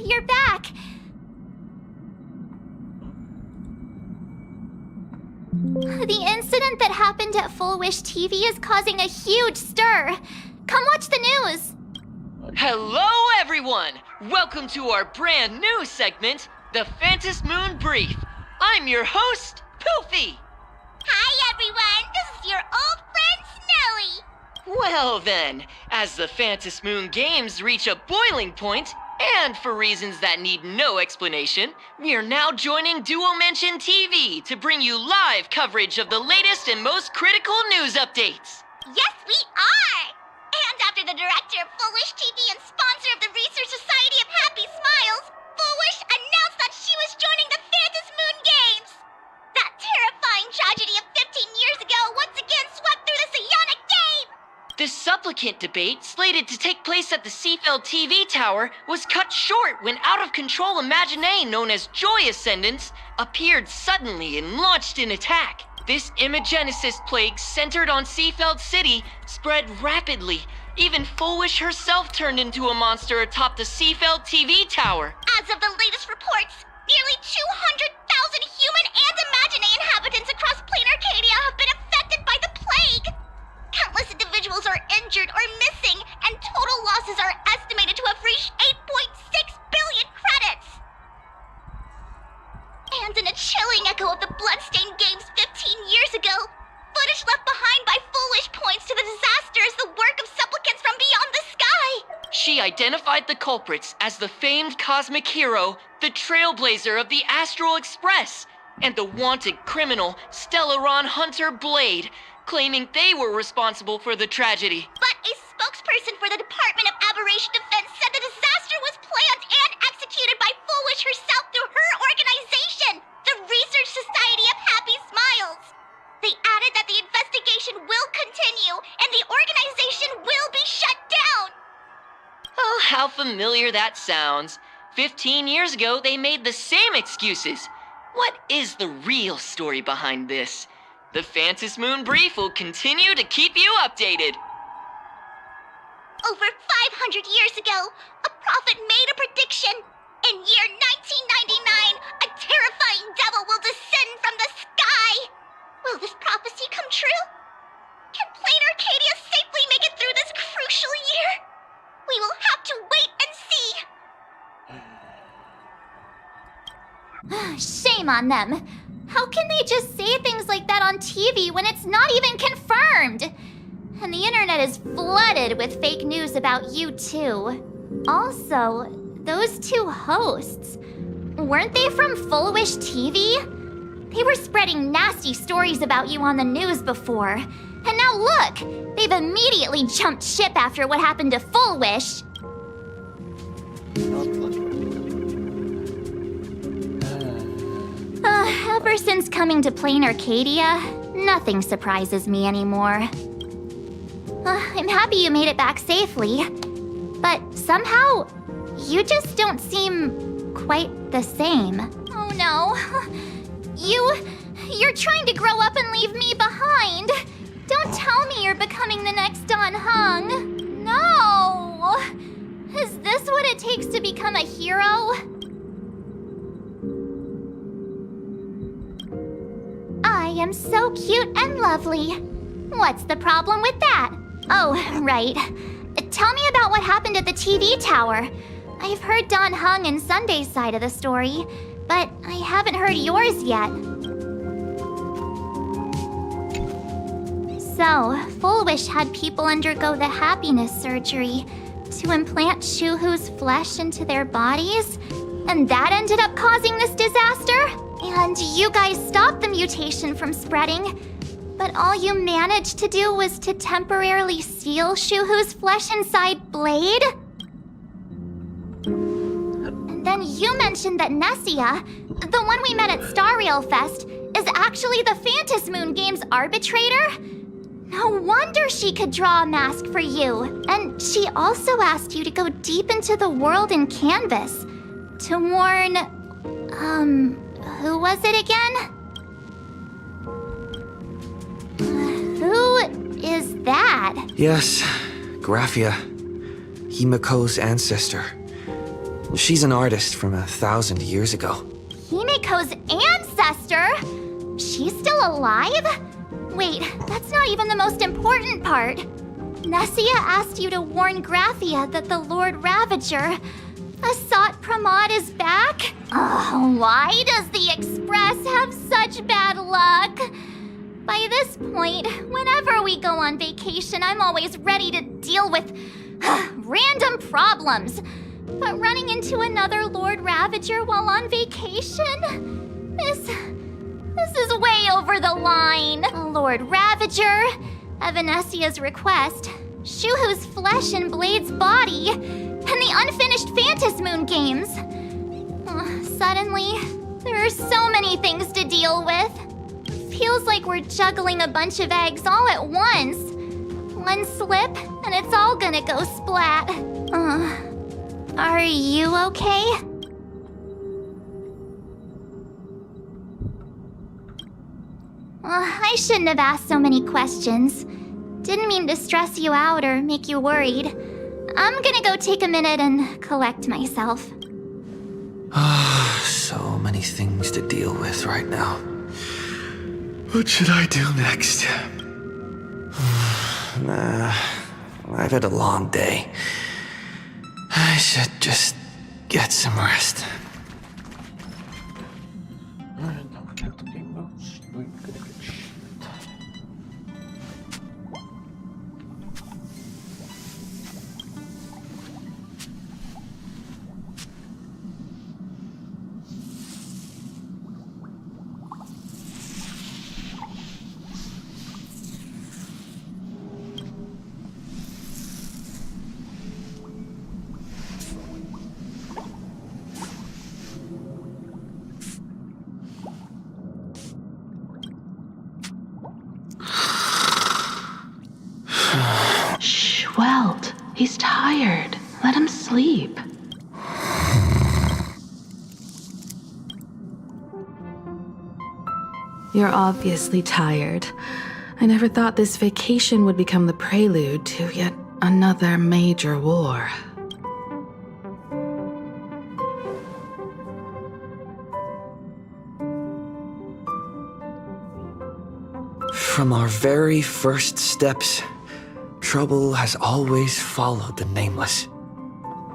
you're back. The incident that happened at Full Wish TV is causing a huge stir. Come watch the news. Hello, everyone! Welcome to our brand new segment, the Phantom Moon Brief. I'm your host, Poofy. Hi, everyone. This is your old friend, Snowy. Well then, as the Phantom Moon Games reach a boiling point, and for reasons that need no explanation, we are now joining Duo Mention TV to bring you live coverage of the latest and most critical news updates. Yes, we are. And after the director of Full Wish TV and sponsor of the Research Society of Happy Smiles, Full Wish announced that she was joining the Phantom Moon Games. That terrifying tragedy of 15 years ago once again swept through the psionic game. The supplicant debate, slated to take place at the Seafeld TV tower, was cut short when out-of-control imaginee known as Joy Ascendants appeared suddenly and launched an attack. This Imagenesis plague centered on Seafeld City spread rapidly. Even Full Wish herself turned into a monster atop the Seafeld TV tower. As of the latest reports, nearly 200,000 human and imaginary inhabitants across plain Arcadia have been affected by the plague. Countless individuals are injured or missing, and total losses are estimated to have reached 8.6 billion credits. And in a chilling echo of the bloodstained games 15 years ago, footage left behind by Full Wish points to the disaster as the work of supplicants from beyond the sky. She identified the culprits as the famed cosmic hero, the trailblazer of the Astral Express, and the wanted criminal, Stellaron Hunter Blade, claiming they were responsible for the tragedy. But a spokesperson for the Department of Aberration Defense said the disaster was planned and executed by Full Wish herself through her organization, the Research Society of Happy Smiles. They added that the investigation will continue and the organization will be shut down. Oh, how familiar that sounds. 15 years ago, they made the same excuses. What is the real story behind this? The Phantom Moon Brief will continue to keep you updated. Over 500 years ago, a prophet made a prediction. In year 1999, a terrifying devil will descend from the sky. Will this prophecy come true? Can plain Arcadia safely make it through this crucial year? We will have to wait and see. Shame on them. How can they just say things like that on TV when it's not even confirmed? And the internet is flooded with fake news about you too. Also, those two hosts, weren't they from Full Wish TV? They were spreading nasty stories about you on the news before. And now look, they've immediately jumped ship after what happened to Full Wish. Ever since coming to plain Arcadia, nothing surprises me anymore. I'm happy you made it back safely, but somehow, you just don't seem quite the same. Oh no. You're trying to grow up and leave me behind. Don't tell me you're becoming the next Don Hung. No! Is this what it takes to become a hero? I am so cute and lovely. What's the problem with that? Oh, right. Tell me about what happened at the TV tower. I've heard Don Hung and Sunday's side of the story, but I haven't heard yours yet. So, Full Wish had people undergo the happiness surgery to implant Shuhu's flesh into their bodies, and that ended up causing this disaster? And you guys stopped the mutation from spreading, but all you managed to do was to temporarily seal Shuhu's flesh inside Blade? And then you mentioned that Nessia, the one we met at Star Rail Fest, is actually the Phantom Moon Games arbitrator? No wonder she could draw a mask for you. And she also asked you to go deep into the world in Canvas to warn, who was it again? Who is that? Yes, Graphia, Himiko's ancestor. She's an artist from 1,000 years ago. Himiko's ancestor? She's still alive? Wait, that's not even the most important part. Nessia asked you to warn Graphia that the Lord Ravager, Asat Pramod, is back? Oh, why does the Express have such bad luck? By this point, whenever we go on vacation, I'm always ready to deal with random problems. But running into another Lord Ravager while on vacation? This is way over the line. A Lord Ravager, Evanessia's request, Shuhu's flesh and Blade's body, and the unfinished Phantasmoon games. Suddenly, there are so many things to deal with. Feels like we're juggling a bunch of eggs all at once. One slip, and it's all gonna go splat. Are you okay? I shouldn't have asked so many questions. Didn't mean to stress you out or make you worried. I'm gonna go take a minute and collect myself. So many things to deal with right now. What should I do next? I've had a long day. I should just get some rest. Welt, he's tired. Let him sleep. You're obviously tired. I never thought this vacation would become the prelude to yet another major war. From our very first steps, trouble has always followed the Nameless.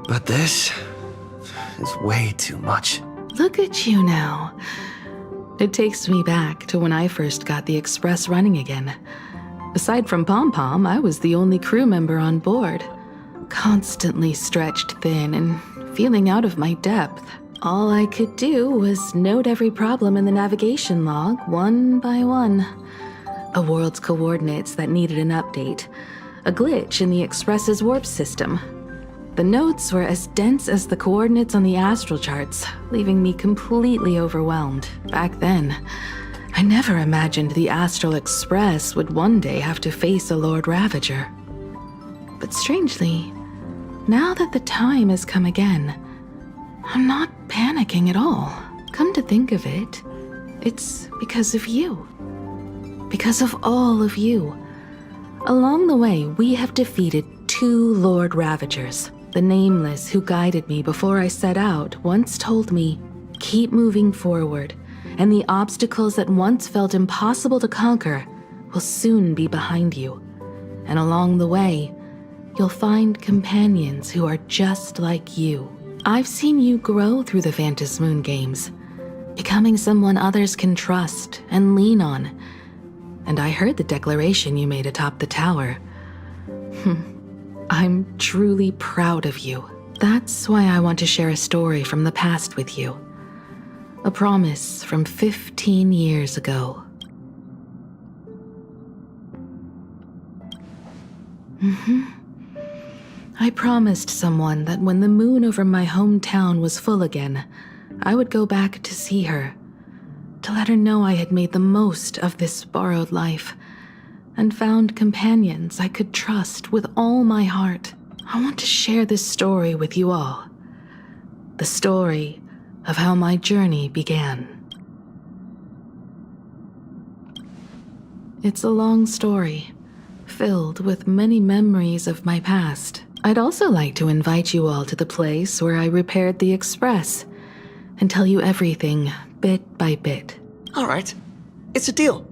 But this is way too much. Look at you now. It takes me back to when I first got the Express running again. Aside from Pom Pom, I was the only crew member on board. Constantly stretched thin and feeling out of my depth. All I could do was note every problem in the navigation log, one by one. A world's coordinates that needed an update. A glitch in the Express's warp system. The notes were as dense as the coordinates on the astral charts, leaving me completely overwhelmed. Back then, I never imagined the Astral Express would one day have to face a Lord Ravager. But strangely, now that the time has come again, I'm not panicking at all. Come to think of it, it's because of you. Because of all of you. Along the way, we have defeated 2 Lord Ravagers. The Nameless who guided me before I set out once told me, keep moving forward, and the obstacles that once felt impossible to conquer will soon be behind you. And along the way, you'll find companions who are just like you. I've seen you grow through the Phantasmoon games, becoming someone others can trust and lean on. And I heard the declaration you made atop the tower. I'm truly proud of you. That's why I want to share a story from the past with you. A promise from 15 years ago. I promised someone that when the moon over my hometown was full again, I would go back to see her, to let her know I had made the most of this borrowed life and found companions I could trust with all my heart. I want to share this story with you all. The story of how my journey began. It's a long story, filled with many memories of my past. I'd also like to invite you all to the place where I repaired the Express and tell you everything bit by bit. All right. It's a deal.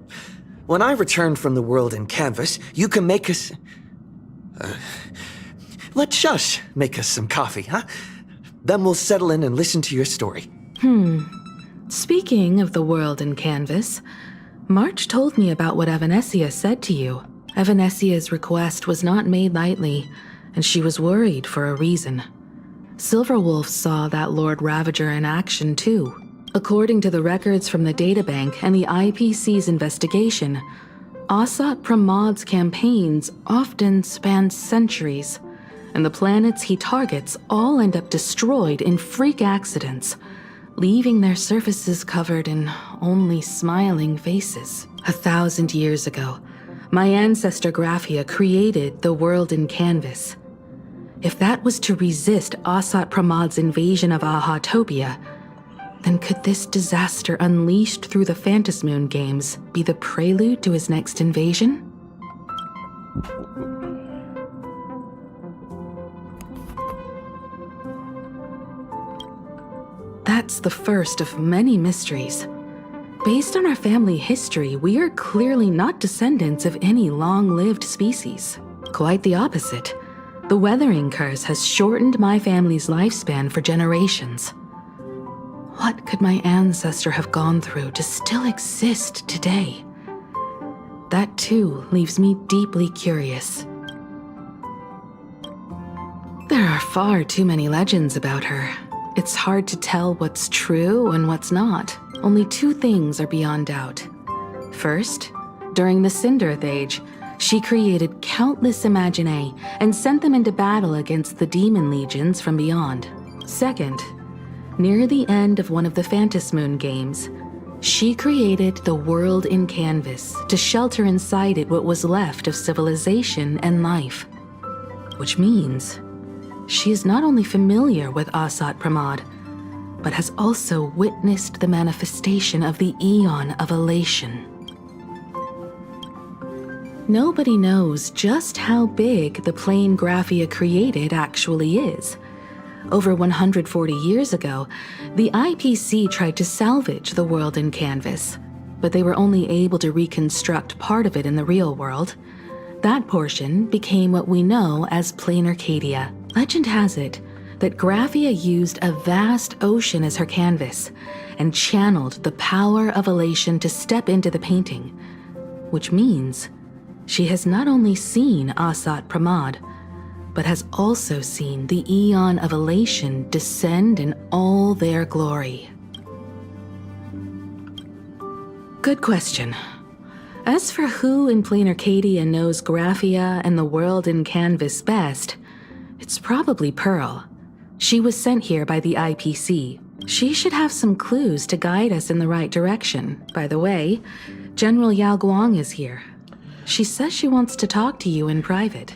When I return from the world in canvas, you can make us... let Shush make us some coffee, huh? Then we'll settle in and listen to your story. Speaking of the world in canvas, March told me about what Evanescia said to you. Evanescia's request was not made lightly, and she was worried for a reason. Silverwolf saw that Lord Ravager in action too. According to the records from the databank and the IPC's investigation, Asat Pramod's campaigns often span centuries, and the planets he targets all end up destroyed in freak accidents, leaving their surfaces covered in only smiling faces. 1,000 years ago, my ancestor Graphia created the world in canvas. If that was to resist Asat Pramod's invasion of Ahatopia, then could this disaster unleashed through the Phantasmoon games be the prelude to his next invasion? That's the first of many mysteries. Based on our family history, we are clearly not descendants of any long-lived species. Quite the opposite. The weathering curse has shortened my family's lifespan for generations. What could my ancestor have gone through to still exist today? That too leaves me deeply curious. There are far too many legends about her. It's hard to tell what's true and what's not. Only two things are beyond doubt. First, during the Cinderth Age, she created countless Imaginae and sent them into battle against the demon legions from beyond. Second, near the end of one of the Phantasmoon games, she created the world in canvas to shelter inside it what was left of civilization and life. Which means she is not only familiar with Asat Pramod, but has also witnessed the manifestation of the Eon of Elation. Nobody knows just how big the plane Graphia created actually is. Over 140 years ago, the IPC tried to salvage the world in canvas, but they were only able to reconstruct part of it in the real world. That portion became what we know as Plain Arcadia. Legend has it that Graphia used a vast ocean as her canvas and channeled the power of elation to step into the painting, which means she has not only seen Asat Pramod, but has also seen the Eon of Elation descend in all their glory. Good question. As for who in Plain Arcadia knows Graphia and the world in canvas best, it's probably Pearl. She was sent here by the IPC. She should have some clues to guide us in the right direction. By the way, General Yao Guang is here. She says she wants to talk to you in private.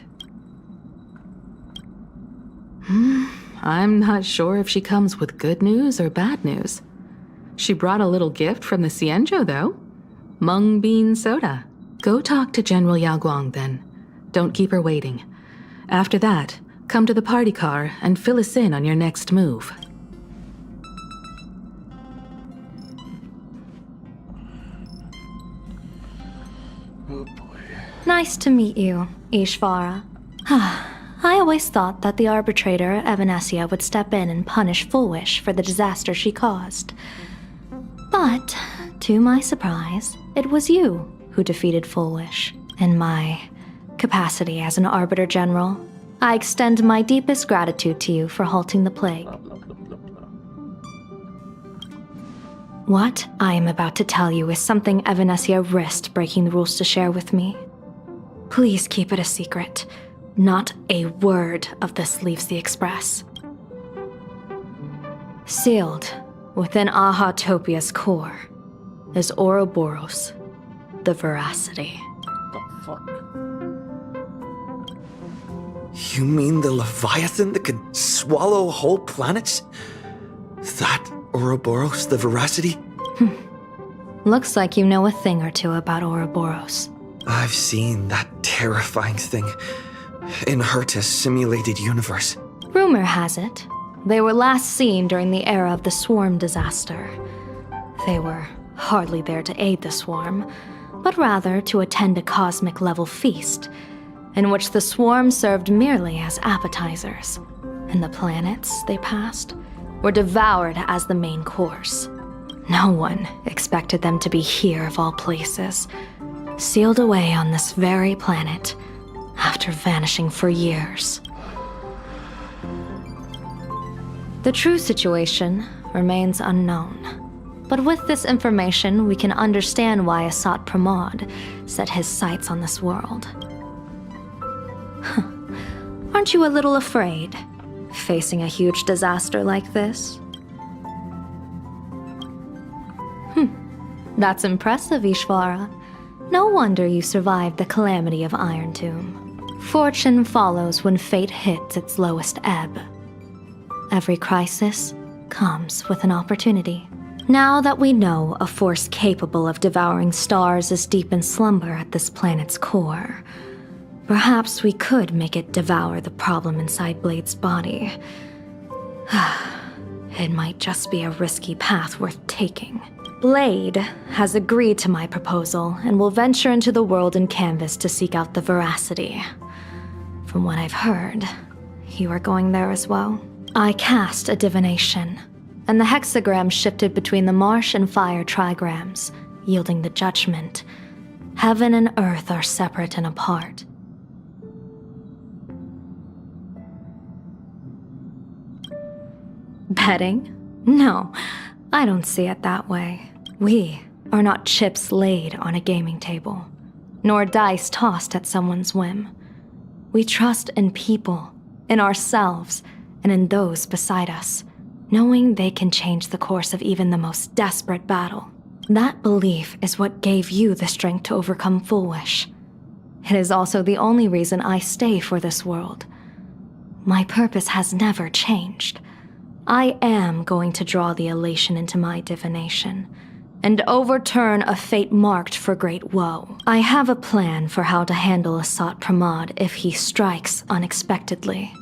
I'm not sure if she comes with good news or bad news. She brought a little gift from the Cienjo, though. Mung bean soda. Go talk to General Yao Guang, then. Don't keep her waiting. After that, come to the party car and fill us in on your next move. Oh boy. Nice to meet you, Ishvara. I always thought that the arbitrator, Evanescia, would step in and punish Foolish for the disaster she caused. But, to my surprise, it was you who defeated Foolish. In my capacity as an Arbiter General, I extend my deepest gratitude to you for halting the plague. What I am about to tell you is something Evanescia risked breaking the rules to share with me. Please keep it a secret. Not a word of this leaves the Express. Sealed within Ahatopia's core is Ouroboros, the Veracity. The fuck? You mean the Leviathan that could swallow whole planets? That Ouroboros, the Veracity? Looks like you know a thing or two about Ouroboros. I've seen that terrifying thing in Herta's simulated universe. Rumor has it, they were last seen during the era of the Swarm disaster. They were hardly there to aid the Swarm, but rather to attend a cosmic-level feast, in which the Swarm served merely as appetizers, and the planets they passed were devoured as the main course. No one expected them to be here of all places, sealed away on this very planet, after vanishing for years. The true situation remains unknown, but with this information we can understand why Asat Pramod set his sights on this world. Aren't you a little afraid, facing a huge disaster like this? That's impressive, Ishvara. No wonder you survived the calamity of Iron Tomb. Fortune follows when fate hits its lowest ebb. Every crisis comes with an opportunity. Now that we know a force capable of devouring stars is deep in slumber at this planet's core, perhaps we could make it devour the problem inside Blade's body. It might just be a risky path worth taking. Blade has agreed to my proposal and will venture into the world in canvas to seek out the veracity. From what I've heard, you are going there as well. I cast a divination, and the hexagram shifted between the marsh and fire trigrams, yielding the judgment. Heaven and earth are separate and apart. Betting? No, I don't see it that way. We are not chips laid on a gaming table, nor dice tossed at someone's whim. We trust in people, in ourselves, and in those beside us, knowing they can change the course of even the most desperate battle. That belief is what gave you the strength to overcome Fullwish. It is also the only reason I stay for this world. My purpose has never changed. I am going to draw the elation into my divination, and overturn a fate marked for great woe. I have a plan for how to handle Asat Pramod if he strikes unexpectedly,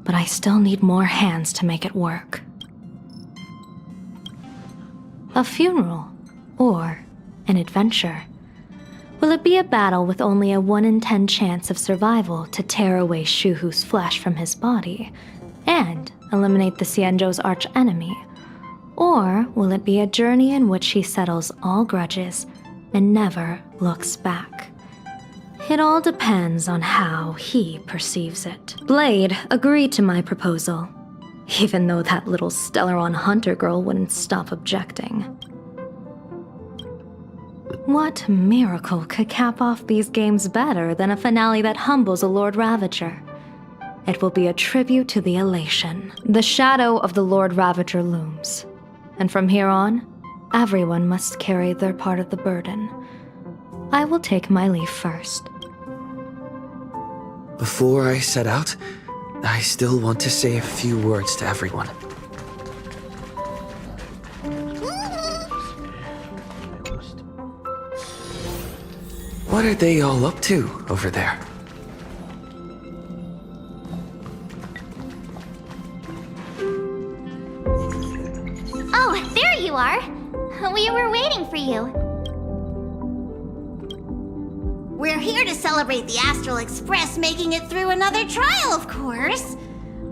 but I still need more hands to make it work. A funeral, or an adventure. Will it be a battle with only a 1 in 10 chance of survival to tear away Shuhu's flesh from his body, and eliminate the Xianzhou's arch-enemy? Or will it be a journey in which he settles all grudges and never looks back? It all depends on how he perceives it. Blade agreed to my proposal, even though that little Stellaron hunter girl wouldn't stop objecting. What miracle could cap off these games better than a finale that humbles a Lord Ravager? It will be a tribute to the elation. The shadow of the Lord Ravager looms, and from here on, everyone must carry their part of the burden. I will take my leave first. Before I set out, I still want to say a few words to everyone. What are they all up to over there? Oh, there you are. We were waiting for you. We're here to celebrate the Astral Express making it through another trial, of course.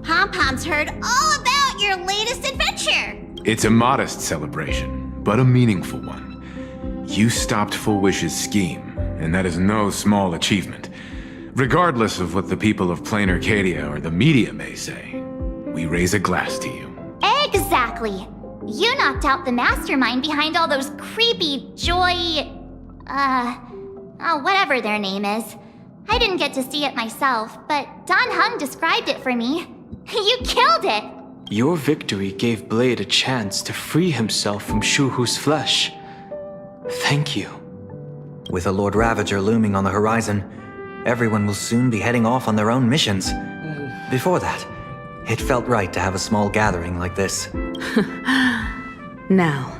Pom-Pom's heard all about your latest adventure. It's a modest celebration, but a meaningful one. You stopped Fullwish's scheme, and that is no small achievement. Regardless of what the people of Plain Arcadia or the media may say, we raise a glass to you. Exactly. You knocked out the mastermind behind all those creepy whatever their name is. I didn't get to see it myself, but Don Hung described it for me. You killed it! Your victory gave Blade a chance to free himself from Shuhu's flesh. Thank you. With a Lord Ravager looming on the horizon, everyone will soon be heading off on their own missions. Before that, it felt right to have a small gathering like this. Now,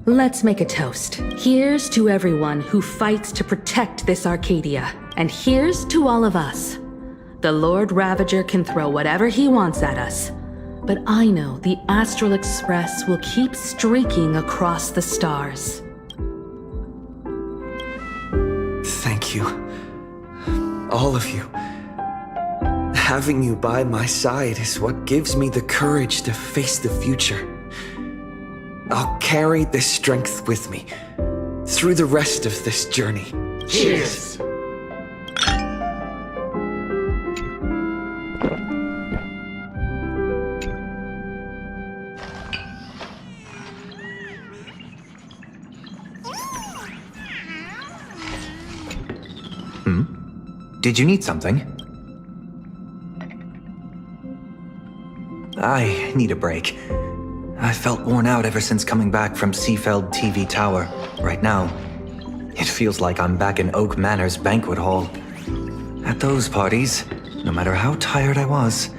let's make a toast. Here's to everyone who fights to protect this Arcadia. And here's to all of us The Lord Ravager can throw whatever he wants at us. But I know the Astral Express will keep streaking across the stars. Thank you. All of you. Having you by my side is what gives me the courage to face the future. I'll carry this strength with me through the rest of this journey. Cheers! Did you need something? I need a break. I felt worn out ever since coming back from Seafeld TV Tower. Right now, it feels like I'm back in Oak Manor's banquet hall. At those parties, no matter how tired I was,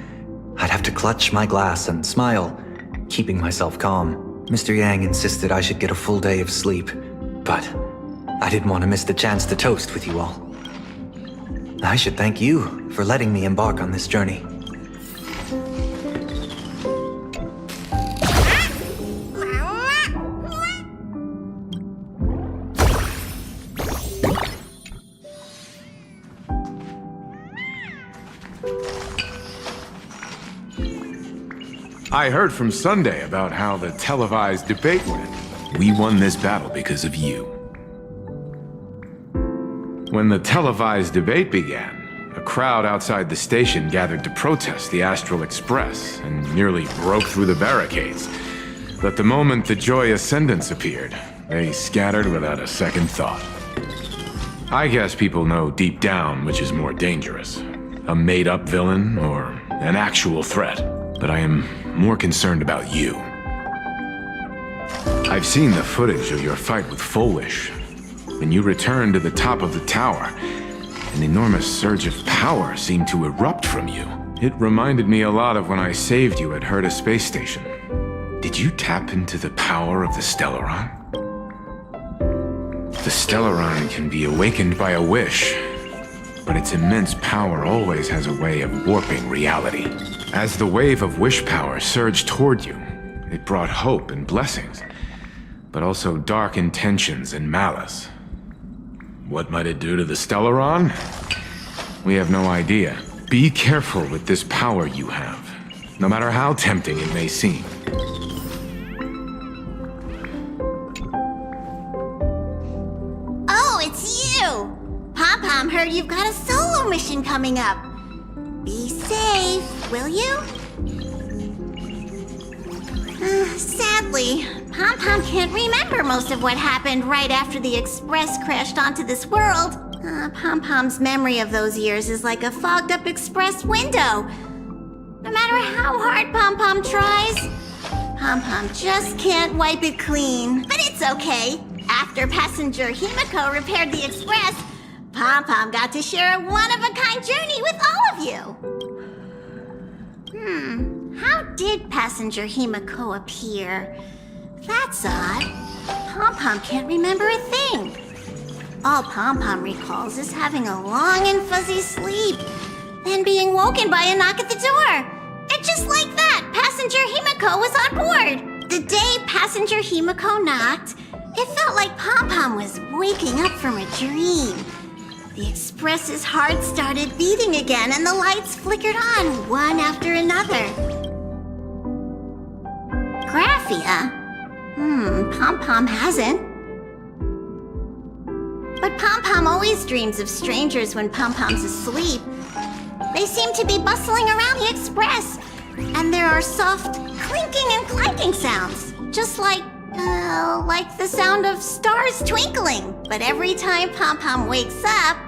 I'd have to clutch my glass and smile, keeping myself calm. Mr. Yang insisted I should get a full day of sleep, but I didn't want to miss the chance to toast with you all. I should thank you for letting me embark on this journey. I heard from Sunday about how the televised debate went. We won this battle because of you. When the televised debate began, a crowd outside the station gathered to protest the Astral Express and nearly broke through the barricades. But the moment the Joy Ascendants appeared, they scattered without a second thought. I guess people know deep down which is more dangerous, a made-up villain or an actual threat. But I am more concerned about you. I've seen the footage of your fight with Fullwish. When you returned to the top of the tower, an enormous surge of power seemed to erupt from you. It reminded me a lot of when I saved you at Herta Space Station. Did you tap into the power of the Stellaron? The Stellaron can be awakened by a wish, but its immense power always has a way of warping reality. As the wave of wish power surged toward you, it brought hope and blessings, but also dark intentions and malice. What might it do to the Stellaron? We have no idea. Be careful with this power you have, no matter how tempting it may seem. Oh, it's you! Pom-Pom heard you've got a solo mission coming up. Be safe, will you? Sadly, Pom-Pom can't remember most of what happened right after the Express crashed onto this world. Pom-Pom's memory of those years is like a fogged-up Express window. No matter how hard Pom-Pom tries, Pom-Pom just can't wipe it clean. But it's okay. After passenger Himiko repaired the Express, Pom-Pom got to share a one-of-a-kind journey with all of you. How did passenger Himiko appear? That's odd. Pom-Pom can't remember a thing. All Pom-Pom recalls is having a long and fuzzy sleep, then being woken by a knock at the door. And just like that, passenger Himiko was on board. The day passenger Himiko knocked, it felt like Pom-Pom was waking up from a dream. The Express's heart started beating again and the lights flickered on one after another. Graphia? Pom-Pom hasn't. But Pom-Pom always dreams of strangers when Pom-Pom's asleep. They seem to be bustling around the Express, and there are soft clinking and clanking sounds, just like the sound of stars twinkling. But every time Pom-Pom wakes up,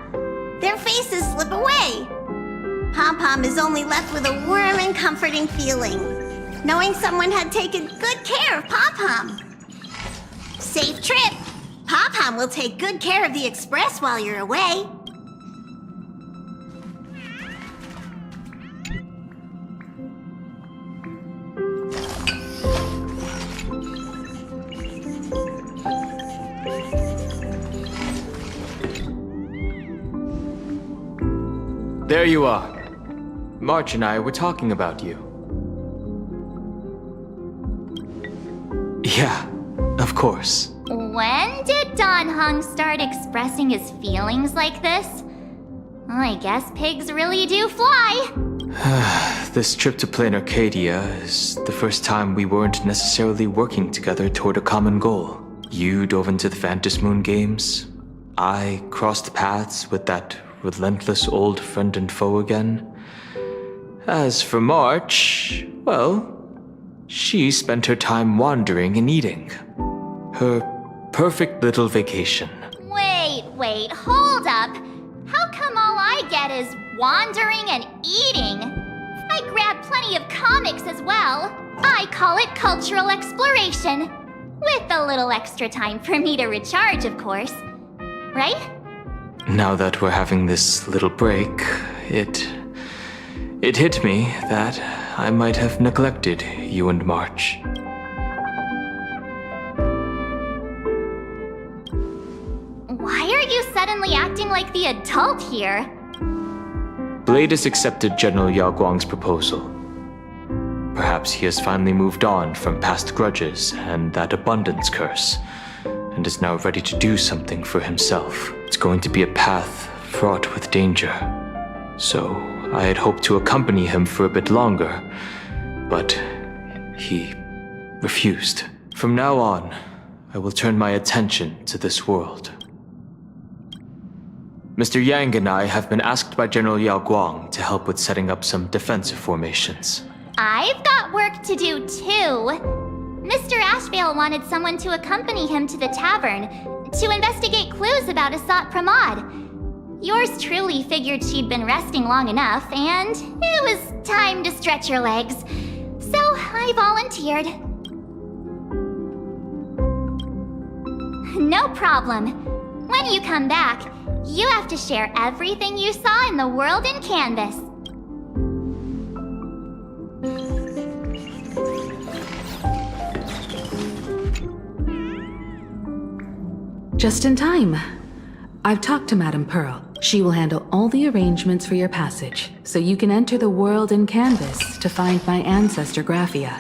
their faces slip away. Pom-Pom is only left with a warm and comforting feeling, knowing someone had taken good care of Pom-Pom. Safe trip. Pom-Pom will take good care of the Express while you're away. There you are. March and I were talking about you. Yeah, of course. When did Don Hung start expressing his feelings like this? I guess pigs really do fly. This trip to Plain Arcadia is the first time we weren't necessarily working together toward a common goal. You dove into the Vantis Moon games. I crossed paths with that relentless old friend and foe again. As for March, well, she spent her time wandering and eating. Her perfect little vacation. Wait, hold up. How come all I get is wandering and eating? I grab plenty of comics as well. I call it cultural exploration. With a little extra time for me to recharge, of course. Right? Now that we're having this little break, it hit me that I might have neglected you and March. Why are you suddenly acting like the adult here? Blade has accepted General Yao Guang's proposal. Perhaps he has finally moved on from past grudges and that abundance curse, and is now ready to do something for himself. It's going to be a path fraught with danger. So I had hoped to accompany him for a bit longer, but he refused. From now on, I will turn my attention to this world. Mr. Yang and I have been asked by General Yao Guang to help with setting up some defensive formations. I've got work to do too. Mr. Ashvale wanted someone to accompany him to the tavern to investigate clues about Asat Pramod. Yours truly figured she'd been resting long enough, and it was time to stretch her legs. So I volunteered. No problem. When you come back, you have to share everything you saw in the world in Canvas. Just in time. I've talked to Madame Pearl. She will handle all the arrangements for your passage, so you can enter the world in Canvas to find my ancestor Graphia.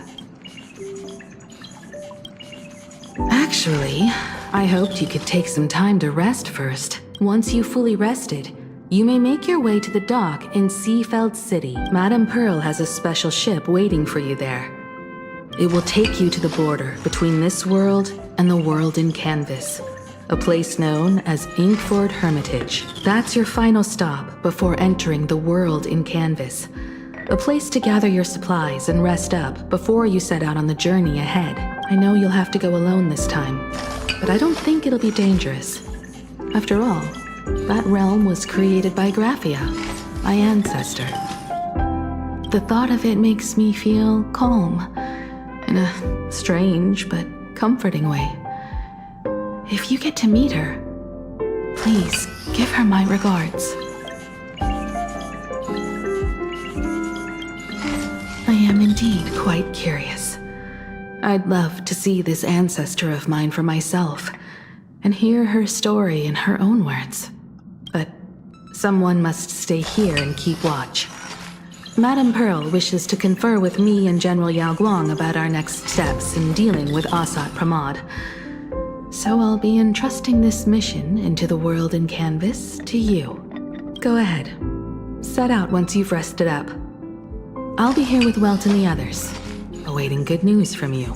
Actually, I hoped you could take some time to rest first. Once you've fully rested, you may make your way to the dock in Seafeld City. Madame Pearl has a special ship waiting for you there. It will take you to the border between this world and the world in Canvas, a place known as Inkford Hermitage. That's your final stop before entering the world in Canvas, a place to gather your supplies and rest up before you set out on the journey ahead. I know you'll have to go alone this time, but I don't think it'll be dangerous. After all, that realm was created by Graphia, my ancestor. The thought of it makes me feel calm, in a strange but comforting way. If you get to meet her, please give her my regards. I am indeed quite curious. I'd love to see this ancestor of mine for myself, and hear her story in her own words. But someone must stay here and keep watch. Madame Pearl wishes to confer with me and General Yao Guang about our next steps in dealing with Asat Pramod. So I'll be entrusting this mission into the world in Canvas to you. Go ahead. Set out once you've rested up. I'll be here with Welt and the others, awaiting good news from you.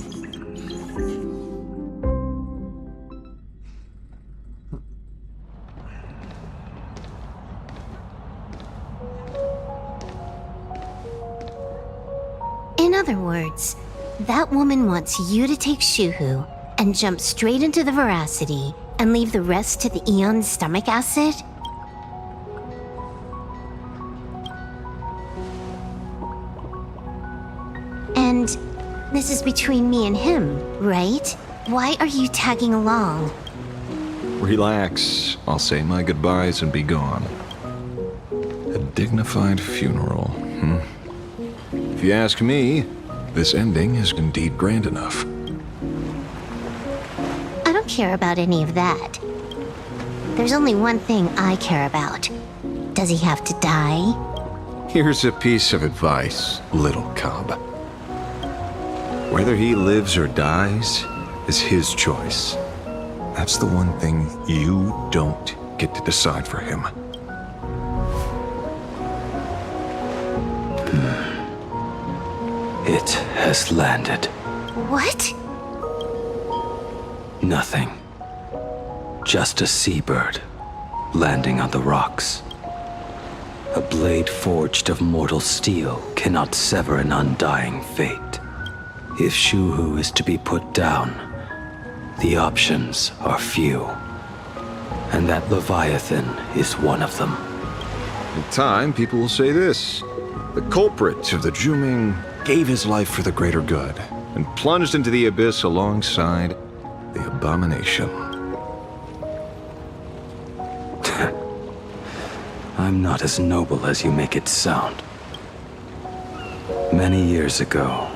In other words, that woman wants you to take Shuhu and jump straight into the Veracity and leave the rest to the Eon's stomach acid? And this is between me and him, right? Why are you tagging along? Relax. I'll say my goodbyes and be gone. A dignified funeral, If you ask me, this ending is indeed grand enough. I don't care about any of that. There's only one thing I care about. Does he have to die? Here's a piece of advice, little cub. Whether he lives or dies is his choice. That's the one thing you don't get to decide for him. It has landed. What? Nothing. Just a seabird landing on the rocks. A blade forged of mortal steel cannot sever an undying fate. If Shuhu is to be put down, the options are few. And that Leviathan is one of them. In time, people will say this. The culprit of the Juming gave his life for the greater good and plunged into the abyss alongside the abomination. I'm not as noble as you make it sound. Many years ago,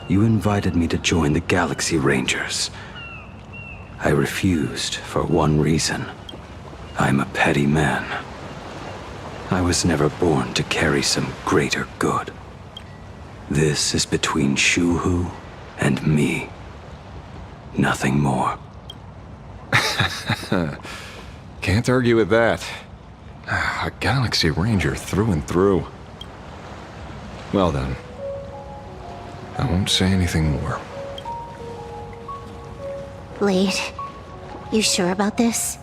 you invited me to join the Galaxy Rangers. I refused for one reason. I'm a petty man. I was never born to carry some greater good. This is between Shuhu and me. Nothing more. Can't argue with that. A Galaxy Ranger through and through. Well then, I won't say anything more. Blade, you sure about this?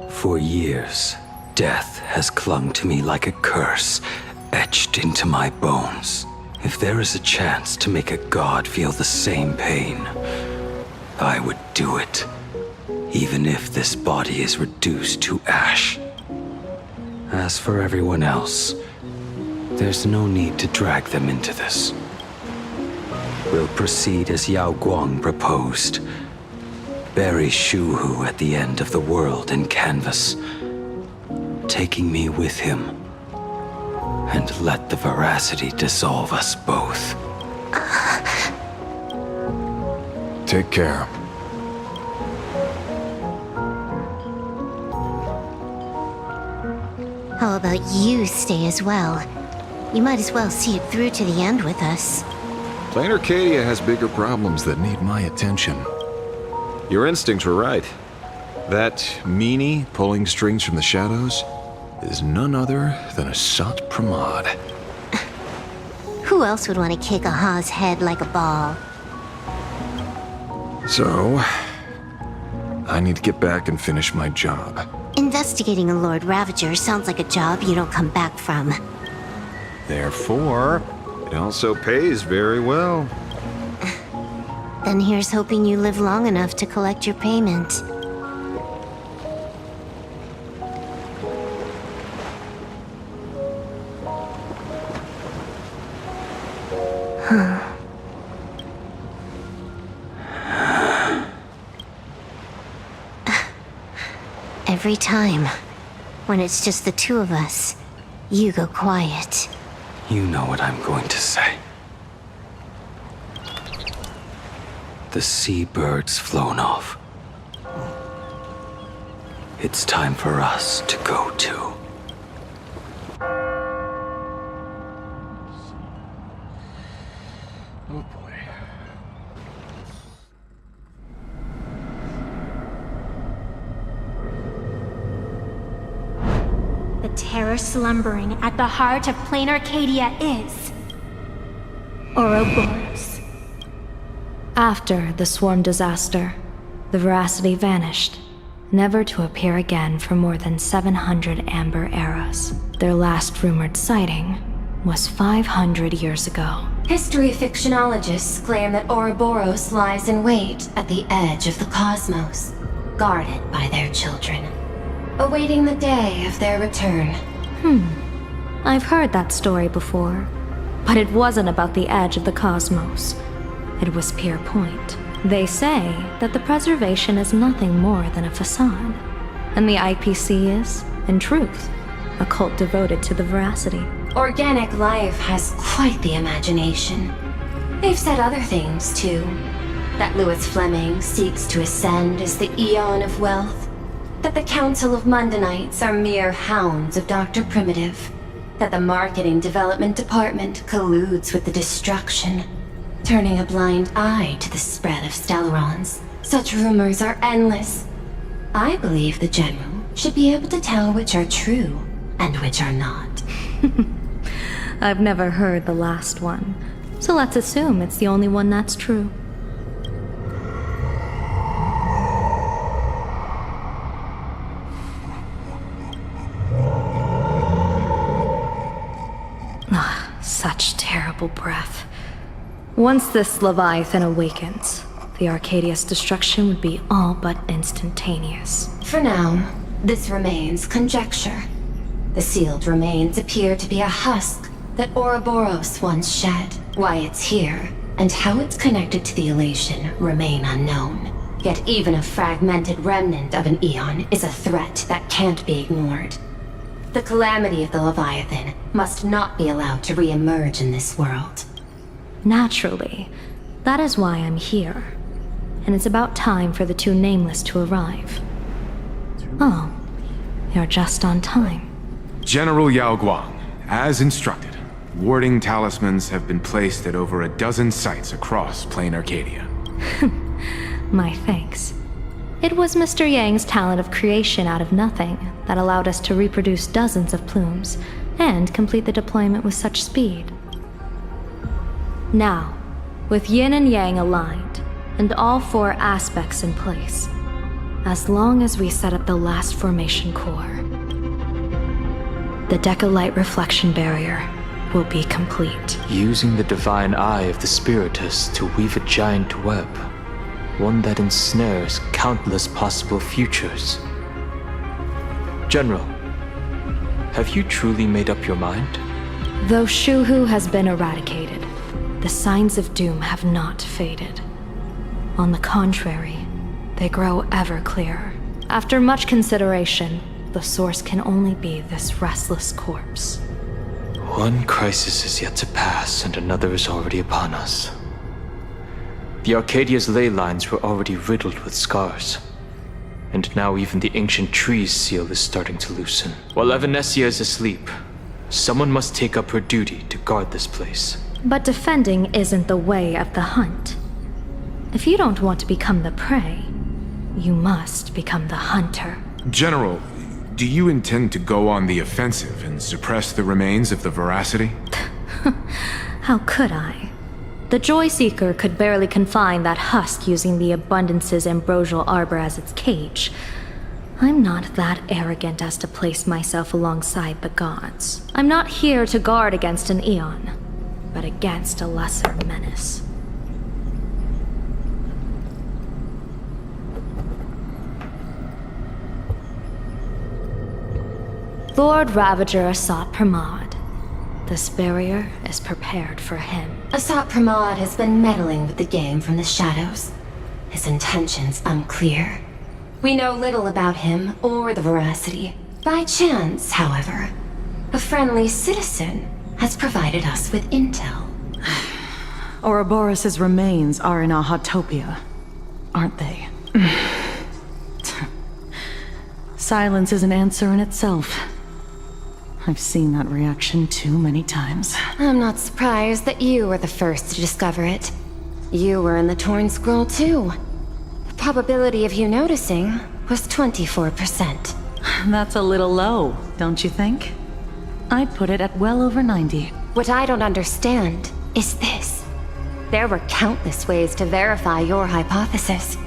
For years, death has clung to me like a curse, etched into my bones. If there is a chance to make a god feel the same pain, I would do it. Even if this body is reduced to ash. As for everyone else, there's no need to drag them into this. We'll proceed as Yao Guang proposed. Bury Shuhu at the end of the world in canvas, taking me with him, and let the veracity dissolve us both. Take care. How about you stay as well? You might as well see it through to the end with us. Plain Arcadia has bigger problems that need my attention. Your instincts were right. That meanie pulling strings from the shadows is none other than a Sat Pramod. Who else would want to kick a Ha's head like a ball? So, I need to get back and finish my job. Investigating a Lord Ravager sounds like a job you don't come back from. Therefore, it also pays very well. Then here's hoping you live long enough to collect your payment. Every time, when it's just the two of us, you go quiet. You know what I'm going to say. The seabird's flown off. It's time for us to go too. Oh boy. The terror slumbering at the heart of plain Arcadia is Ouroboros. After the swarm disaster, the veracity vanished, never to appear again for more than 700 Amber eras. Their last rumored sighting was 500 years ago. History fictionologists claim that Ouroboros lies in wait at the edge of the cosmos, guarded by their children, awaiting the day of their return. I've heard that story before, but it wasn't about the edge of the cosmos. It was Pier Point. They say that the preservation is nothing more than a facade, and the IPC is, in truth, a cult devoted to the veracity. Organic life has quite the imagination. They've said other things, too. That Louis Fleming seeks to ascend as the Eon of Wealth. That the Council of Mundanites are mere hounds of Dr. Primitive. That the Marketing Development Department colludes with the destruction, turning a blind eye to the spread of Stellarons. Such rumors are endless. I believe the General should be able to tell which are true and which are not. I've never heard the last one, so let's assume it's the only one that's true. Such terrible breath. Once this Leviathan awakens, the Arcadia's destruction would be all but instantaneous. For now, this remains conjecture. The sealed remains appear to be a husk that Ouroboros once shed. Why it's here, and how it's connected to the elation, remain unknown. Yet even a fragmented remnant of an eon is a threat that can't be ignored. The calamity of the Leviathan must not be allowed to re-emerge in this world. Naturally. That is why I'm here. And it's about time for the two Nameless to arrive. Oh, you're just on time. General Yao Guang, as instructed, warding talismans have been placed at over a dozen sites across Plain Arcadia. My thanks. It was Mr. Yang's talent of creation out of nothing that allowed us to reproduce dozens of plumes and complete the deployment with such speed. Now, with Yin and Yang aligned, and all four aspects in place, as long as we set up the last formation core, the Decalight reflection barrier will be complete. Using the divine eye of the Spiritus to weave a giant web, one that ensnares countless possible futures. General, have you truly made up your mind? Though Shuhu has been eradicated, the signs of doom have not faded. On the contrary, they grow ever clearer. After much consideration, the source can only be this restless corpse. One crisis is yet to pass, and another is already upon us. The Arcadia's ley lines were already riddled with scars. And now even the ancient tree's seal is starting to loosen. While Evanesia is asleep, someone must take up her duty to guard this place. But defending isn't the way of the hunt. If you don't want to become the prey, you must become the hunter. General, do you intend to go on the offensive and suppress the remains of the Veracity? How could I? The Joy Seeker could barely confine that husk using the Abundance's ambrosial arbor as its cage. I'm not that arrogant as to place myself alongside the gods. I'm not here to guard against an eon, but against a lesser menace. Lord Ravager Asat Pramod. This barrier is prepared for him. Asat Pramod has been meddling with the game from the shadows. His intentions unclear. We know little about him or the Veracity. By chance, however, a friendly citizen has provided us with intel. Ouroboros' remains are in Ahatopia, aren't they? Silence is an answer in itself. I've seen that reaction too many times. I'm not surprised that you were the first to discover it. You were in the Torn Scroll too. The probability of you noticing was 24%. That's a little low, don't you think? I'd put it at well over 90. What I don't understand is this. There were countless ways to verify your hypothesis.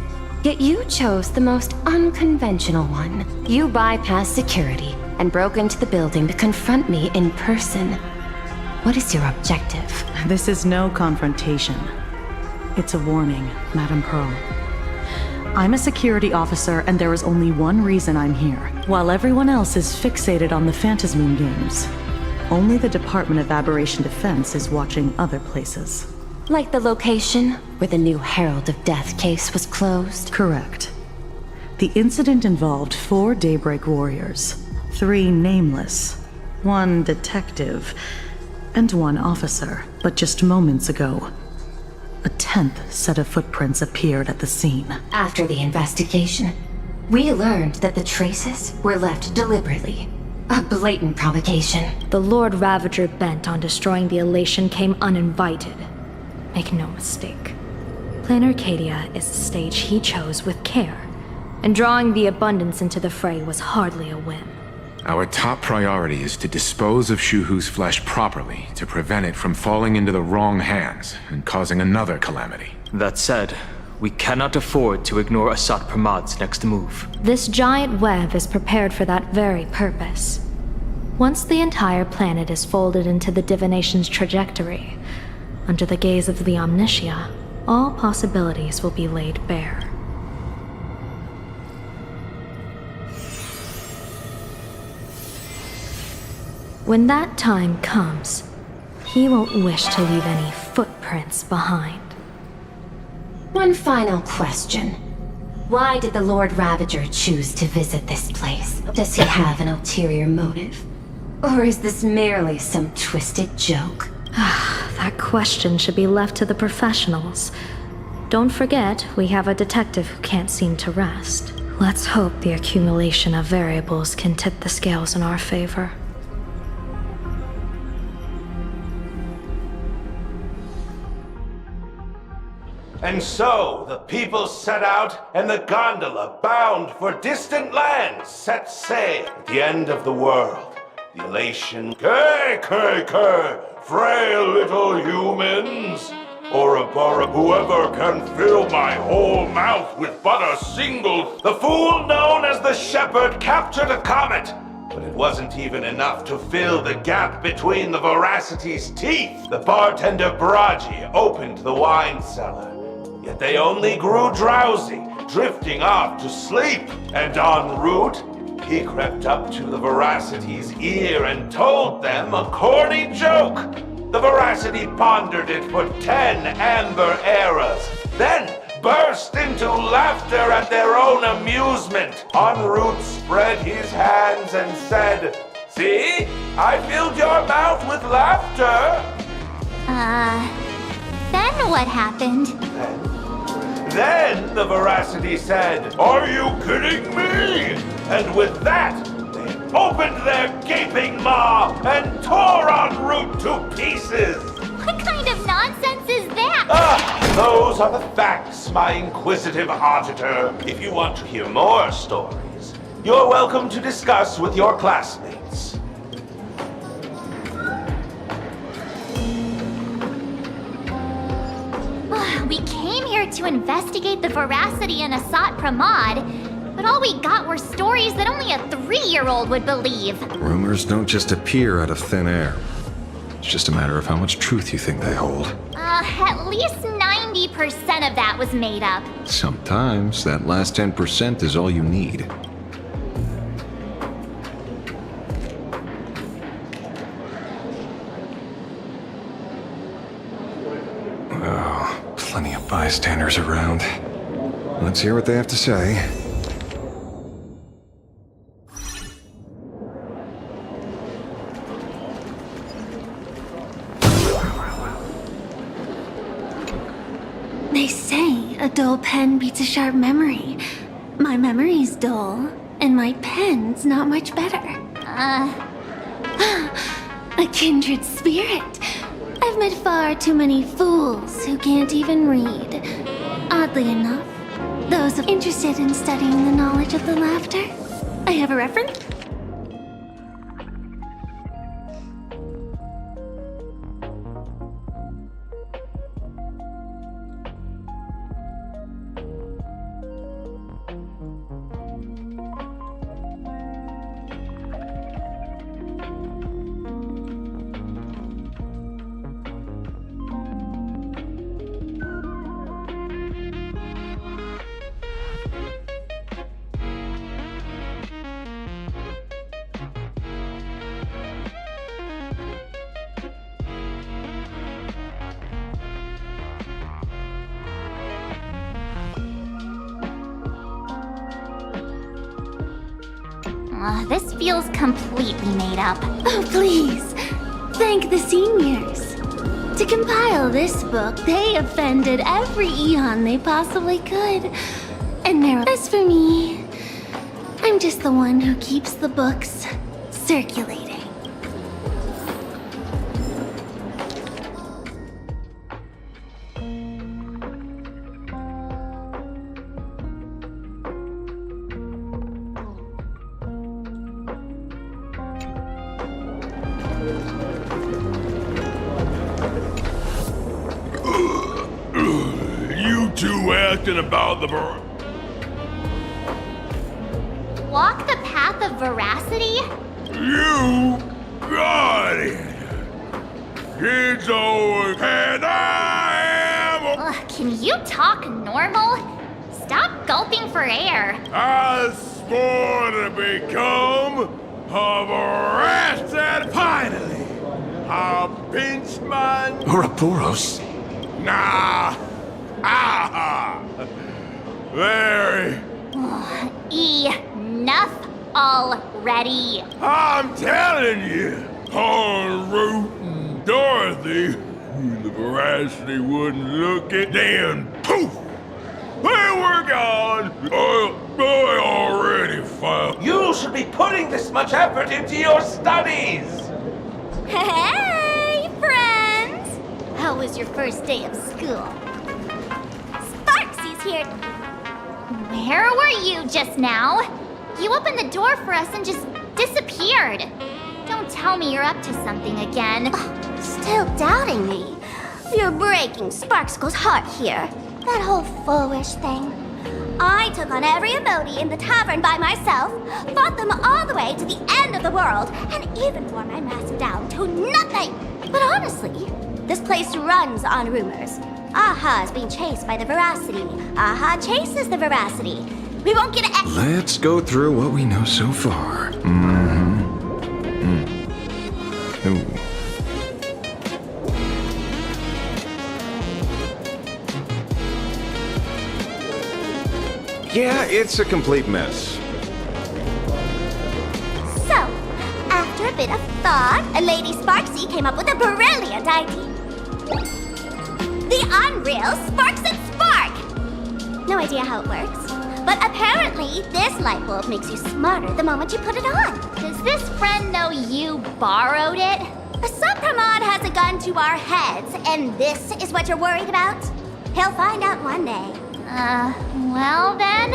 Yet you chose the most unconventional one. You bypassed security and broke into the building to confront me in person. What is your objective? This is no confrontation. It's a warning, Madame Pearl. I'm a security officer, and there is only one reason I'm here. While everyone else is fixated on the Phantasmoon games, only the Department of Aberration Defense is watching other places. Like the location where the new Herald of Death case was closed? Correct. The incident involved 4 Daybreak warriors, 3 nameless, 1 detective, and 1 officer. But just moments ago, a 10th set of footprints appeared at the scene. After the investigation, We learned that the traces were left deliberately. A blatant provocation. The Lord Ravager bent on destroying the Elation came uninvited. Make no mistake. Planar Arcadia is the stage he chose with care, and drawing the Abundance into the fray was hardly a whim. Our top priority is to dispose of Shuhu's flesh properly to prevent it from falling into the wrong hands and causing another calamity. That said, we cannot afford to ignore Asat Pramad's next move. This giant web is prepared for that very purpose. Once the entire planet is folded into the divination's trajectory, under the gaze of the Omnitia, all possibilities will be laid bare. When that time comes, he won't wish to leave any footprints behind. One final question. Why did the Lord Ravager choose to visit this place? Does he have an ulterior motive? Or is this merely some twisted joke? That question should be left to the professionals. Don't forget, we have a detective who can't seem to rest. Let's hope the accumulation of variables can tip the scales in our favor. And so the people set out, and the gondola, bound for distant lands, set sail at the end of the world. The elation, frail little humans. Ouroboros, whoever can fill my whole mouth with but a single. The fool known as the Shepherd captured a comet, but it wasn't even enough to fill the gap between the Veracity's teeth. The bartender Braji opened the wine cellar. Yet they only grew drowsy, drifting off to sleep. And en route, he crept up to the Veracity's ear and told them a corny joke. The Veracity pondered it for 10 amber eras, then burst into laughter at their own amusement. En route spread his hands and said, "See, I filled your mouth with laughter." Then what happened? Then the Veracity said, "Are you kidding me?" And with that, they opened their gaping maw and tore en route to pieces. What kind of nonsense is that? Those are the facts, my inquisitive auditor. If you want to hear more stories, you're welcome to discuss with your classmates. We came here to investigate the Veracity and Asat Pramad, but all we got were stories that only a 3-year-old would believe. Rumors don't just appear out of thin air. It's just a matter of how much truth you think they hold. At least 90% of that was made up. Sometimes that last 10% is all you need. Oh, plenty of bystanders around. Let's hear what they have to say. They say a dull pen beats a sharp memory. My memory's dull, and my pen's not much better. A kindred spirit. I've met far too many fools who can't even read. Oddly enough, those interested in studying the knowledge of the laughter. I have a reference? This feels completely made up. Oh, please. Thank the seniors. To compile this book, they offended every eon they possibly could. And as for me, I'm just the one who keeps the books circulating. You two acting about the... Walk the path of veracity? You got it! Kids always... And I am... Ugh, can you talk normal? Stop gulping for air. I swore to become a veracity. Finally, I'll pinch my... Ouroboros? Nah. Ah. Very. Enough already. I'm telling you, on Root and Dorothy, the veracity wouldn't look it. Then poof, they were gone. I already found. You should be putting this much effort into your studies. Hey, friends! How was your first day of school? Sparksy's here. Where were you just now? You opened the door for us and just disappeared. Don't tell me you're up to something again. Still doubting me? You're breaking Sparkskull's heart here. That whole foolish thing. I took on every emoji in the tavern by myself, fought them all the way to the end of the world, and even wore my mask down to nothing. But honestly, this place runs on rumors. Aha is being chased by the veracity. Aha chases the veracity. We won't get a... Let's go through what we know so far. Ooh. Yeah, it's a complete mess. So, after a bit of thought, Lady Sparksy came up with a brilliant idea. The Unreal Sparks and Spark! No idea how it works, but apparently this light bulb makes you smarter the moment you put it on. Does this friend know you borrowed it? A Supramod has a gun to our heads, and this is what you're worried about? He'll find out one day. Well then,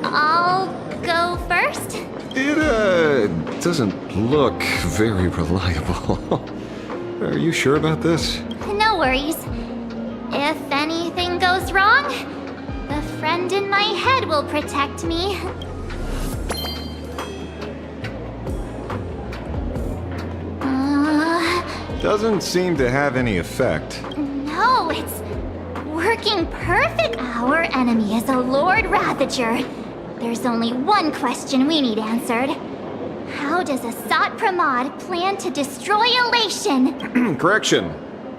I'll go first. It, doesn't look very reliable. Are you sure about this? No worries. If anything goes wrong, the friend in my head will protect me. Doesn't seem to have any effect. No, it's working perfect. Our enemy is a Lord Ravager. There's only one question we need answered. How does Asat Pramod plan to destroy Elation? Correction.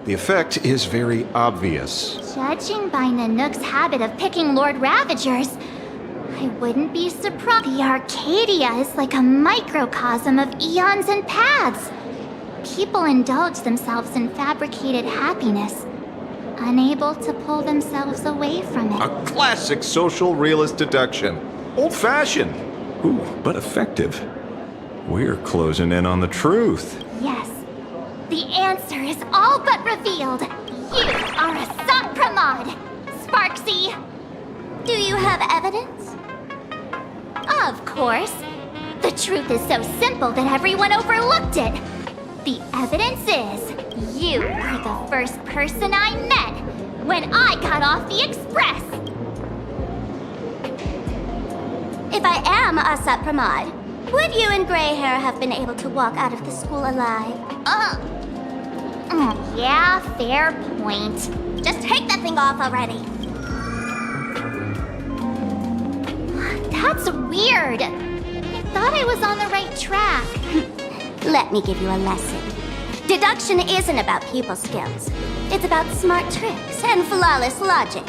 The effect is very obvious. Judging by Nanook's habit of picking Lord Ravagers, I wouldn't be surprised. The Arcadia is like a microcosm of eons and paths. People indulge themselves in fabricated happiness, unable to pull themselves away from it. A classic social realist deduction. Old-fashioned. Ooh, but effective. We're closing in on the truth. Yes. The answer is all but revealed. You are Asat Pramod, Sparksy. Do you have evidence? Of course. The truth is so simple that everyone overlooked it. The evidence is, you were the first person I met when I got off the express. If I am Asat Pramod, would you and Grey Hair have been able to walk out of the school alive? Yeah, fair point. Just take that thing off already. That's weird. I thought I was on the right track. Let me give you a lesson. Deduction isn't about people skills. It's about smart tricks and flawless logic.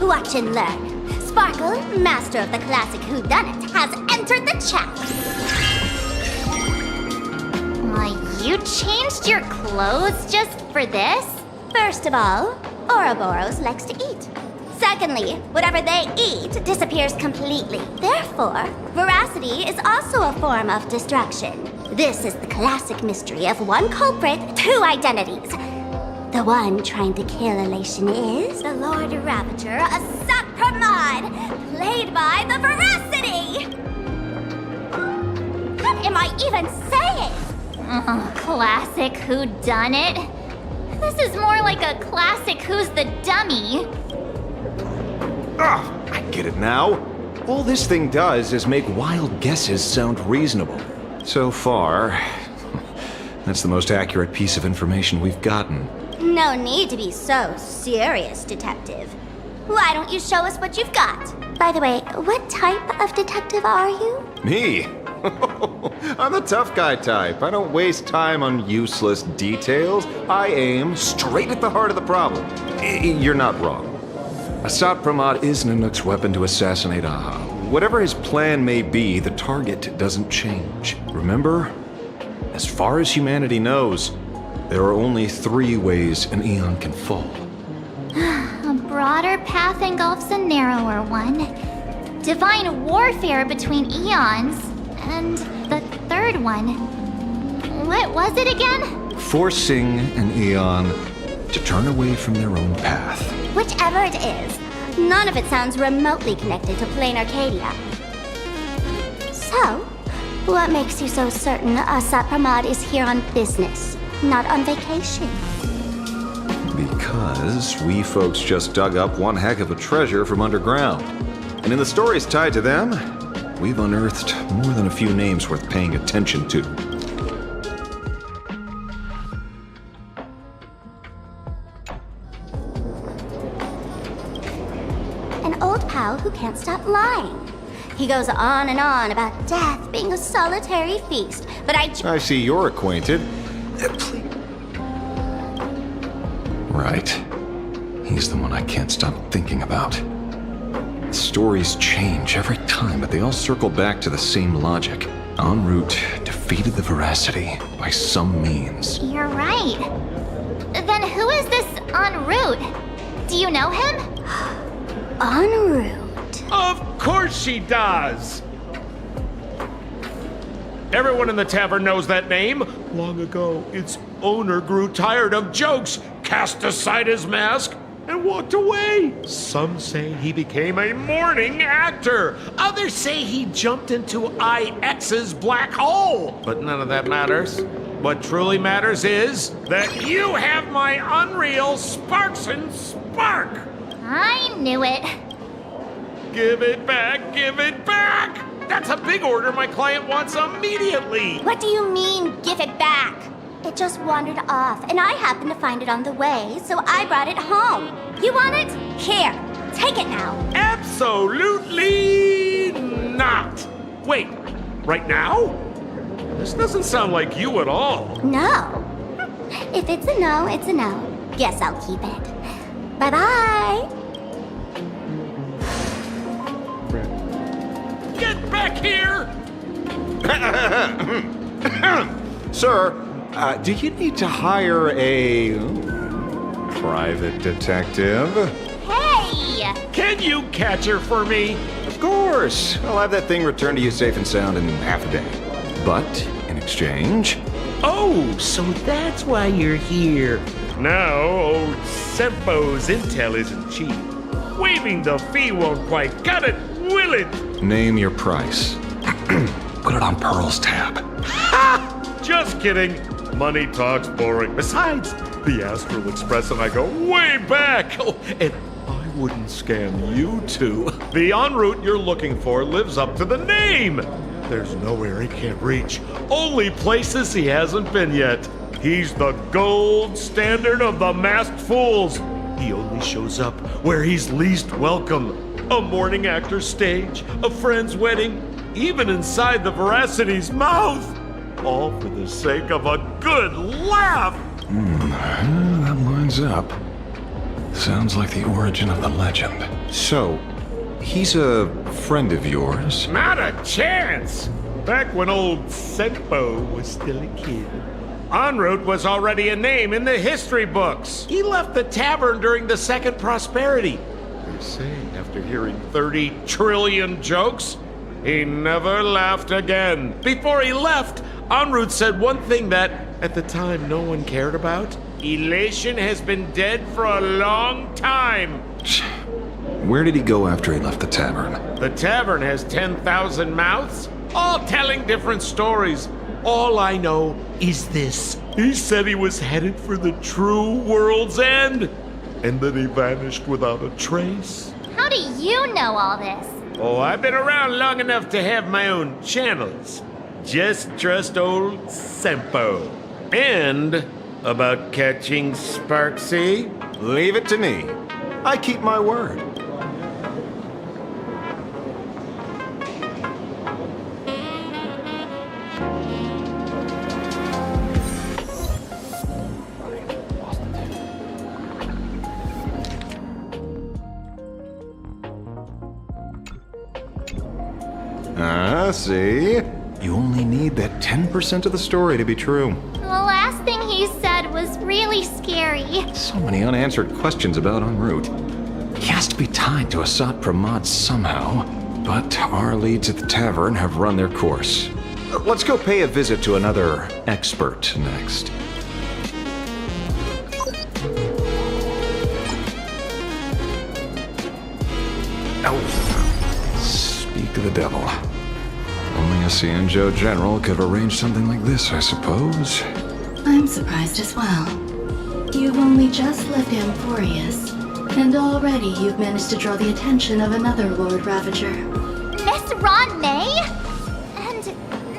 Watch and learn. Sparkle, master of the classic whodunit, has entered the chat. You changed your clothes just for this? First of all, Ouroboros likes to eat. Secondly, whatever they eat disappears completely. Therefore, veracity is also a form of destruction. This is the classic mystery of one culprit, two identities. The one trying to kill Elation is the Lord Ravager, a Sapramod, played by the Veracity! What am I even saying? Classic whodunit. This is more like a classic Who's the Dummy. I get it now. All this thing does is make wild guesses sound reasonable. So far, that's the most accurate piece of information we've gotten. No need to be so serious, Detective. Why don't you show us what you've got? By the way, what type of detective are you? Me? I'm the tough guy type. I don't waste time on useless details. I aim straight at the heart of the problem. You're not wrong. Assad Pramod is Nanook's weapon to assassinate Aha. Whatever his plan may be, the target doesn't change. Remember? As far as humanity knows, there are only 3 ways an Eon can fall. A broader path engulfs a narrower one. Divine warfare between eons. And the third one. What was it again? Forcing an Eon to turn away from their own path. Whichever it is, none of it sounds remotely connected to plain Arcadia. So, what makes you so certain Assad Pramod is here on business, not on vacation? Because we folks just dug up one heck of a treasure from underground. And in the stories tied to them, we've unearthed more than a few names worth paying attention to. An old pal who can't stop lying. He goes on and on about death being a solitary feast, but I see you're acquainted. Right. He's the one I can't stop thinking about. Stories change every time, but they all circle back to the same logic. En route defeated the Veracity by some means. You're right. Then who is this en route? Do you know him? En route. Of course she does! Everyone in the tavern knows that name. Long ago, its owner grew tired of jokes, cast aside his mask, and walked away. Some say he became a mourning actor. Others say he jumped into IX's black hole. But none of that matters. What truly matters is that you have my unreal Sparks and Spark. I knew it. Give it back, give it back! That's a big order my client wants immediately. What do you mean, give it back? It just wandered off, and I happened to find it on the way, so I brought it home. You want it? Here, take it now. Absolutely not. Wait, right now? This doesn't sound like you at all. No. If it's a no, it's a no. Guess I'll keep it. Bye-bye. Get back here! Sir, do you need to hire a private detective? Hey! Can you catch her for me? Of course. I'll have that thing returned to you safe and sound in half a day. But in exchange... Oh, so that's why you're here. Now, old Sempo's intel isn't cheap. Waiving the fee won't quite cut it, will it? Name your price. Put it on Pearl's tab. Ha! Just kidding. Money talks boring. Besides, the Astral Express and I go way back. Oh, and I wouldn't scam you two. The en route you're looking for lives up to the name. There's nowhere he can't reach. Only places he hasn't been yet. He's the gold standard of the masked fools. He only shows up where he's least welcome. A mourning actor's stage, a friend's wedding, even inside the Veracity's mouth. All for the sake of a good laugh. That lines up. Sounds like the origin of the legend. So, he's a friend of yours? Not a chance. back when old Senpo was still a kid. En route was already a name in the history books. He left the tavern during the Second Prosperity. They say after hearing 30 trillion jokes, he never laughed again. Before he left, En route said one thing that, at the time, no one cared about. Elation has been dead for a long time. Where did he go after he left the tavern? The tavern has 10,000 mouths, all telling different stories. All I know is this. He said he was headed for the true world's end, and then he vanished without a trace. How do you know all this? Oh, I've been around long enough to have my own channels. Just trust old Senpo. And about catching Sparksy? Leave it to me. I keep my word. See? You only need that 10% of the story to be true. The last thing he said was really scary. So many unanswered questions about en route. He has to be tied to Asat Pramod somehow, but our leads at the tavern have run their course. Let's go pay a visit to another expert next. Oh, speak of the devil. Only a Cianjo general could have arranged something like this, I suppose. I'm surprised as well. You've only just left Amphorius, and already you've managed to draw the attention of another Lord Ravager. Miss Ron May? And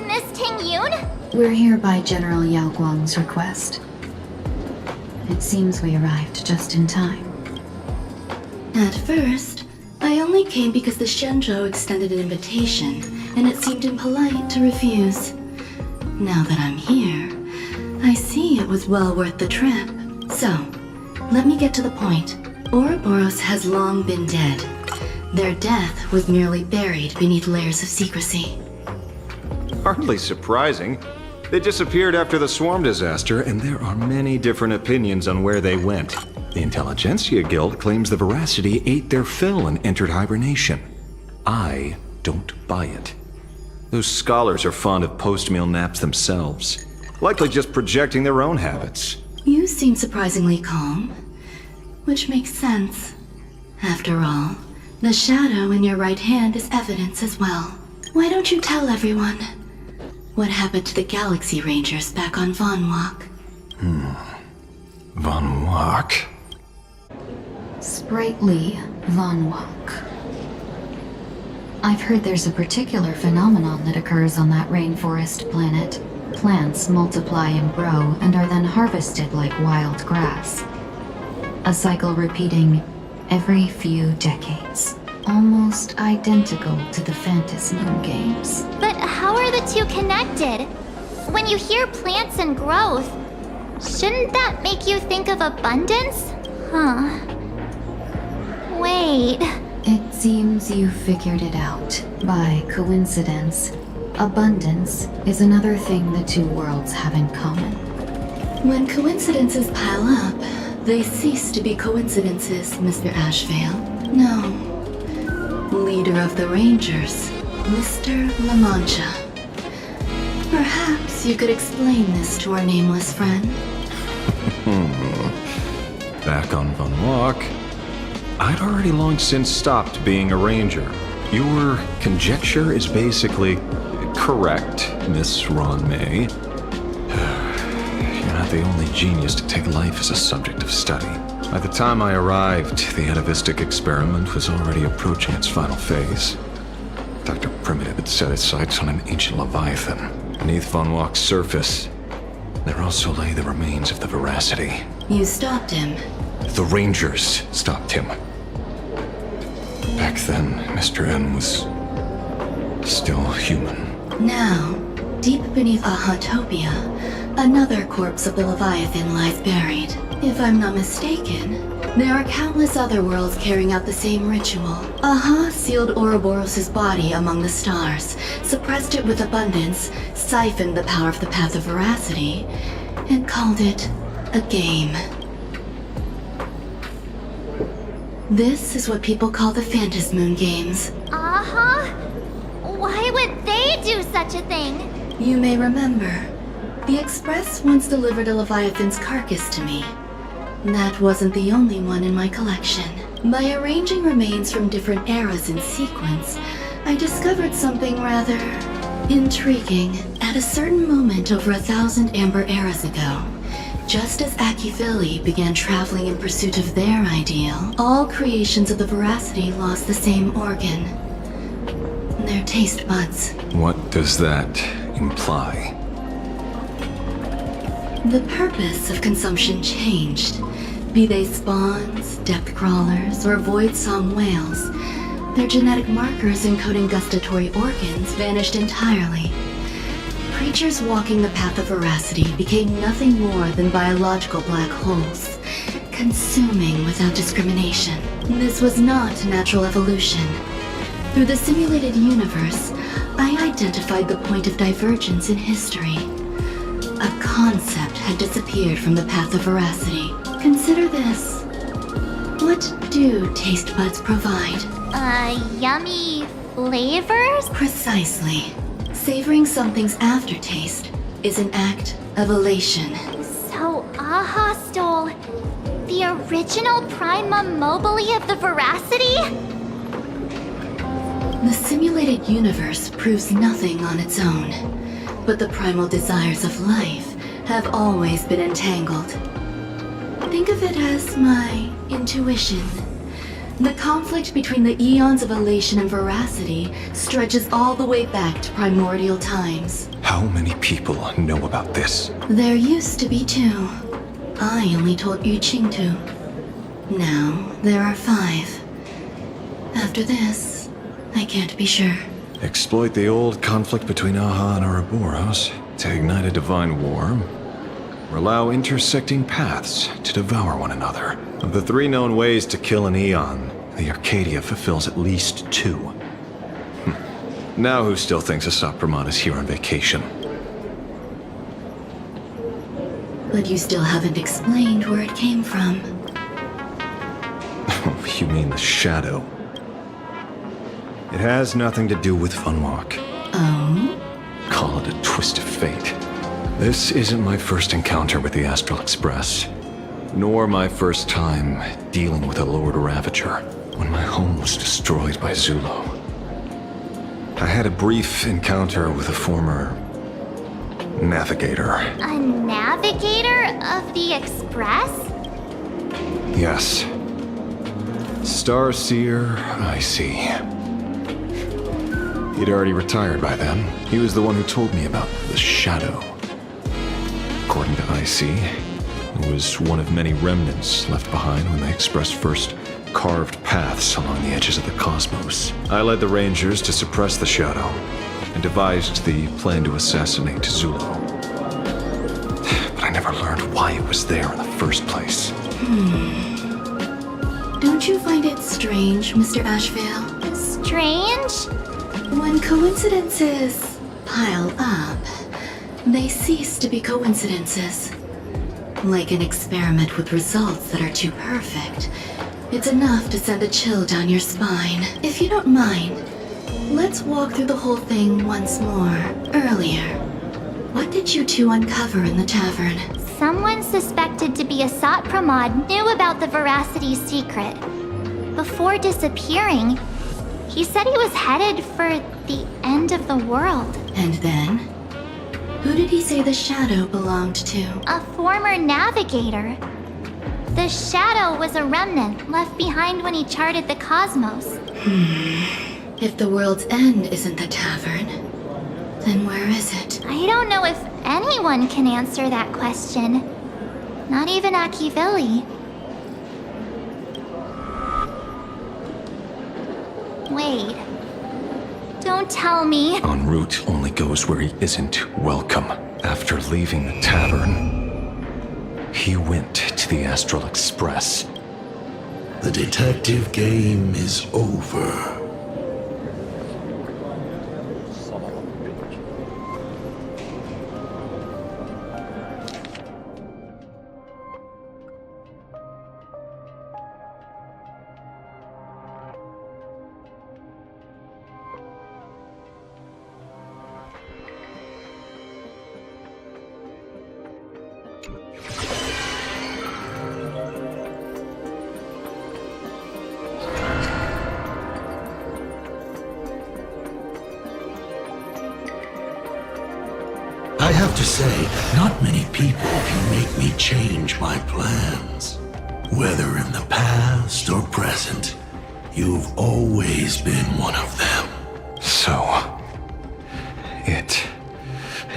Miss Ting Yoon? We're here by General Yao Guang's request. It seems we arrived just in time. At first, I only came because the Shenzhou extended an invitation, and it seemed impolite to refuse. Now that I'm here, I see it was well worth the trip. So, let me get to the point. Ouroboros has long been dead. Their death was merely buried beneath layers of secrecy. Hardly surprising. They disappeared after the swarm disaster, and there are many different opinions on where they went. The Intelligentsia Guild claims the Veracity ate their fill and entered hibernation. I don't buy it. Those scholars are fond of post-meal naps themselves, likely just projecting their own habits. You seem surprisingly calm, which makes sense. After all, the shadow in your right hand is evidence as well. Why don't you tell everyone what happened to the Galaxy Rangers back on Von Walk? Von Walk? Sprightly Von Walk. I've heard there's a particular phenomenon that occurs on that rainforest planet. Plants multiply and grow and are then harvested like wild grass. A cycle repeating every few decades. Almost identical to the Phantasm games. But how are the two connected? When you hear plants and growth, shouldn't that make you think of abundance? Huh. Wait. It seems you figured it out. By coincidence, abundance is another thing the two worlds have in common. When coincidences pile up, they cease to be coincidences, Mr. Ashvale. No. Leader of the Rangers, Mr. La Mancha. Perhaps you could explain this to our nameless friend. Back on Von Walk, I'd already long since stopped being a ranger. Your conjecture is basically correct, Miss Ron May. You're not the only genius to take life as a subject of study. By the time I arrived, the atavistic experiment was already approaching its final phase. Dr. Primitive had set his sights on an ancient leviathan. Beneath Von Walk's surface, there also lay the remains of the Veracity. You stopped him. The Rangers stopped him. Back then, Mr. N was still human. Now, deep beneath Ahatopia, another corpse of the Leviathan lies buried. If I'm not mistaken, There are countless other worlds carrying out the same ritual. Aha sealed Ouroboros' body among the stars, suppressed it with abundance, siphoned the power of the Path of Veracity, and called it a game. This is what people call the Phantasmoon Games. Uh-huh. Why would they do such a thing? You may remember, the Express once delivered a Leviathan's carcass to me. That wasn't the only one in my collection. By arranging remains from different eras in sequence, I discovered something rather intriguing. At a certain moment over 1,000 Amber eras ago, just as Akivili began traveling in pursuit of their ideal, all creations of the Veracity lost the same organ. Their taste buds. What does that imply? The purpose of consumption changed. Be they spawns, depth crawlers, or void song whales, their genetic markers encoding gustatory organs vanished entirely. Creatures walking the path of Veracity became nothing more than biological black holes, consuming without discrimination. This was not natural evolution. Through the simulated universe, I identified the point of divergence in history. A concept had disappeared from the path of Veracity. Consider this. What do taste buds provide? Yummy flavors? Precisely. Savoring something's aftertaste is an act of elation. So Aha stole the original Primum Mobile of the Veracity? The simulated universe proves nothing on its own, but the primal desires of life have always been entangled. Think of it as my intuition. The conflict between the eons of elation and veracity stretches all the way back to primordial times. How many people know about this? There used to be 2. I only told Yu Qing 2. Now there are 5. After this, I can't be sure. Exploit the old conflict between Aha and Ouroboros to ignite a divine war, or allow intersecting paths to devour one another. Of the 3 known ways to kill an eon, the Arcadia fulfills at least 2. Now who still thinks Asap Pramod is here on vacation? But you still haven't explained where it came from. You mean the shadow? It has nothing to do with Funwalk. Oh? Call it a twist of fate. This isn't my first encounter with the Astral Express, nor my first time dealing with a Lord Ravager when my home was destroyed by Zulo. I had a brief encounter with a former navigator. A navigator of the Express? Yes. Starseer, I see. He'd already retired by then. He was the one who told me about the shadow. According to IC, it was one of many remnants left behind when the Express first carved paths along the edges of the cosmos. I led the Rangers to suppress the shadow and devised the plan to assassinate Zulo. But I never learned why it was there in the first place. Don't you find it strange, Mr. Ashvale? Strange? When coincidences pile up, they cease to be coincidences. Like an experiment with results that are too perfect, it's enough to send a chill down your spine. If you don't mind, let's walk through the whole thing once more. Earlier, what did you 2 uncover in the tavern? Someone suspected to be Asat Pramod knew about the Veracity secret. Before disappearing, he said he was headed for the end of the world. And then? Who did he say the shadow belonged to? A former navigator. The shadow was a remnant left behind when he charted the cosmos. If the world's end isn't the tavern, then where is it? I don't know if anyone can answer that question. Not even Akivili. Wait. Don't tell me. En route only goes where he isn't welcome. After leaving the tavern, he went to the Astral Express The detective game is over. I have to say, not many people can make me change my plans. Whether in the past or present, you've always been one of them. So, it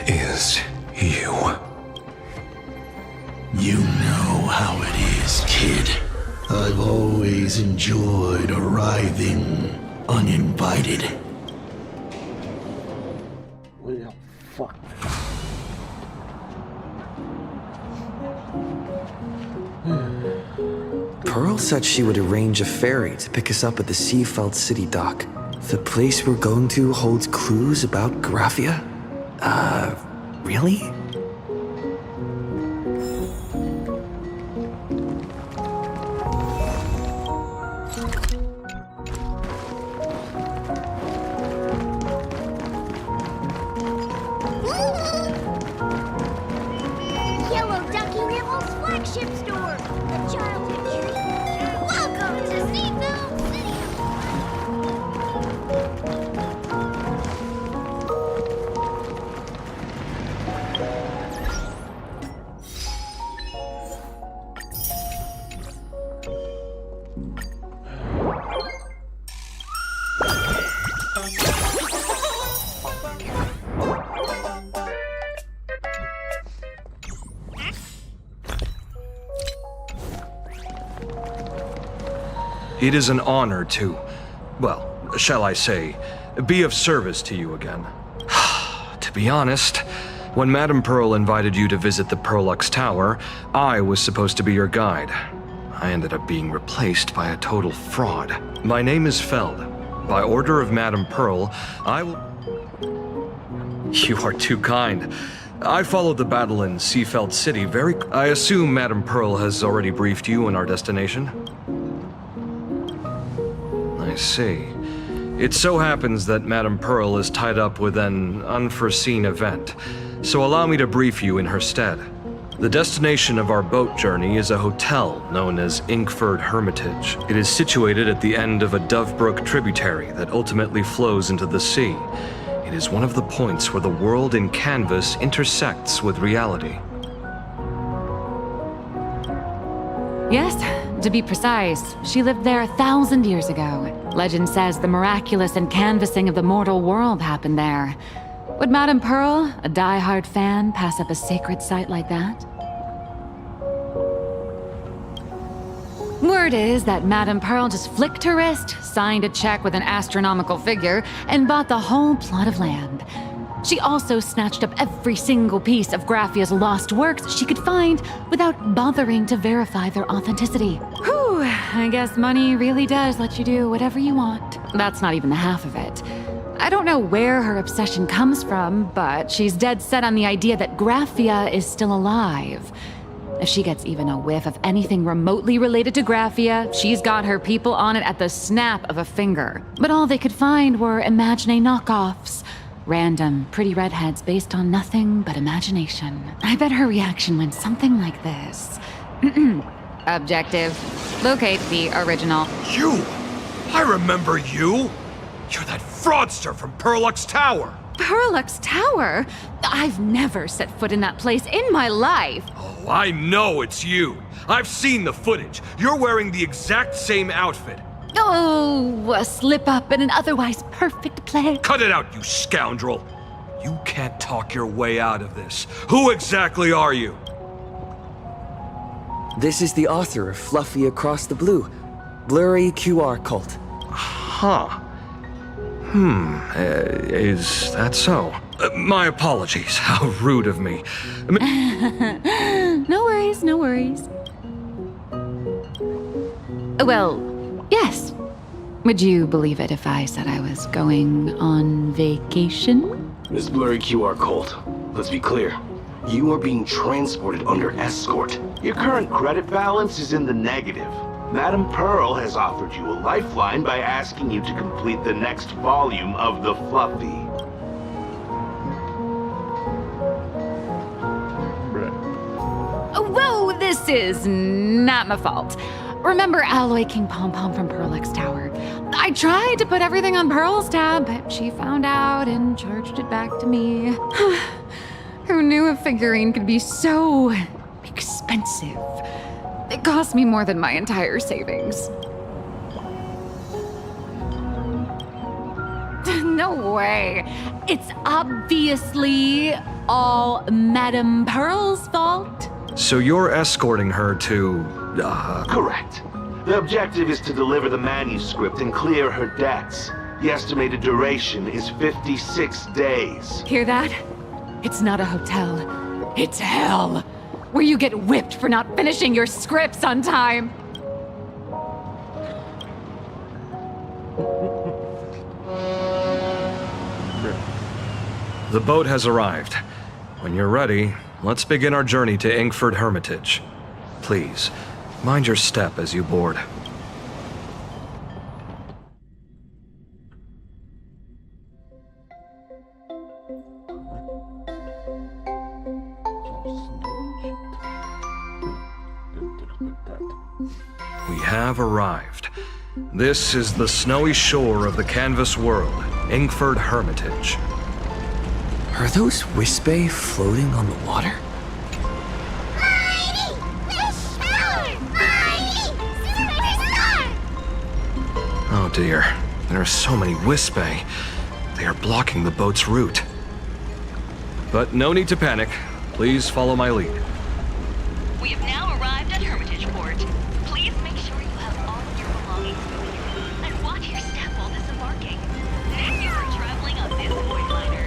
is you. You know how it is, kid. I've always enjoyed arriving uninvited. Well, fuck. Pearl said she would arrange a ferry to pick us up at the Seafeld City dock. The place we're going to holds clues about Graphia? Really? Yellow Ducky Nibble's flagship store, the childhood treat. Welcome to Seafeld City. It is an honor to, well, shall I say, be of service to you again. To be honest, when Madame Pearl invited you to visit the Perlux Tower, I was supposed to be your guide. I ended up being replaced by a total fraud. My name is Feld. By order of Madame Pearl, I will... You are too kind. I followed the battle in Seafeld City very... I assume Madame Pearl has already briefed you on our destination? I see. It so happens that Madame Pearl is tied up with an unforeseen event, so allow me to brief you in her stead. The destination of our boat journey is a hotel known as Inkford Hermitage. It is situated at the end of a Dovebrook tributary that ultimately flows into the sea. It is one of the points where the world in canvas intersects with reality. Yes, to be precise, she lived there 1,000 years ago. Legend says the miraculous canvassing of the mortal world happened there. Would Madame Pearl, a die-hard fan, pass up a sacred site like that? Word is that Madame Pearl just flicked her wrist, signed a check with an astronomical figure, and bought the whole plot of land. She also snatched up every single piece of Graphia's lost works she could find without bothering to verify their authenticity. Whew, I guess money really does let you do whatever you want. That's not even the half of it. I don't know where her obsession comes from, but she's dead set on the idea that Graphia is still alive. If she gets even a whiff of anything remotely related to Graphia, she's got her people on it at the snap of a finger. But all they could find were Imagine knockoffs. Random, pretty redheads based on nothing but imagination. I bet her reaction went something like this. Objective. Locate the original. You! I remember you! You're that fraudster from Perlux Tower! Perlux Tower? I've never set foot in that place in my life. Oh, I know it's you. I've seen the footage. You're wearing the exact same outfit. Oh, a slip-up in an otherwise perfect play. Cut it out, you scoundrel! You can't talk your way out of this. Who exactly are you? This is the author of Fluffy Across the Blue, Blurry QR Cult. Huh. Is that so? My apologies. How rude of me. No worries, no worries. Well, yes. Would you believe it if I said I was going on vacation? Miss Blurry QR Colt, let's be clear. You are being transported under escort. Your current credit balance is in the negative. Madam Pearl has offered you a lifeline by asking you to complete the next volume of the Fluffy. Whoa, this is not my fault. Remember Alloy King Pom Pom from Pearlix Tower? I tried to put everything on Pearl's tab, but she found out and charged it back to me. Who knew a figurine could be so expensive? It cost me more than my entire savings. No way. It's obviously all Madame Pearl's fault. So you're escorting her to, Correct. The objective is to deliver the manuscript and clear her debts. The estimated duration is 56 days. Hear that? It's not a hotel. It's hell. Where you get whipped for not finishing your scripts on time. The boat has arrived. When you're ready, let's begin our journey to Inkford Hermitage. Please, mind your step as you board. We have arrived. This is the snowy shore of the canvas world, Inkford Hermitage. Are those Wispe floating on the water? Oh dear, there are so many Wispe. They are blocking the boat's route. But no need to panic. Please follow my lead. We have now arrived at Hermitage Port. Please make sure you have all of your belongings with you, and watch your step while disembarking. Thank you for traveling on this void liner.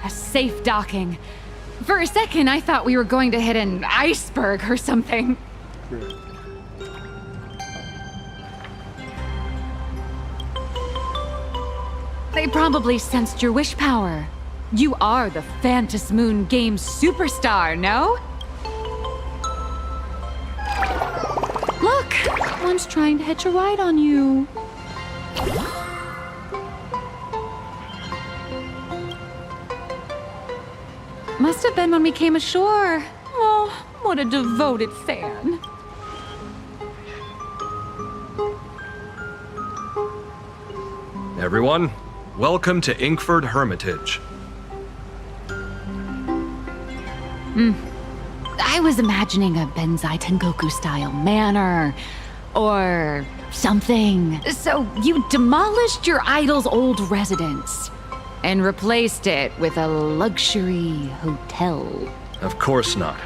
Safe docking. For a second, I thought we were going to hit an iceberg or something. They probably sensed your wish power. You are the Phantas Moon Games superstar, no? Look, one's trying to hitch a ride on you. Must have been when we came ashore. Oh, what a devoted fan. Everyone, welcome to Inkford Hermitage. I was imagining a Benzai Tengoku-style manor. or something. So you demolished your idol's old residence and replaced it with a luxury hotel. Of course not.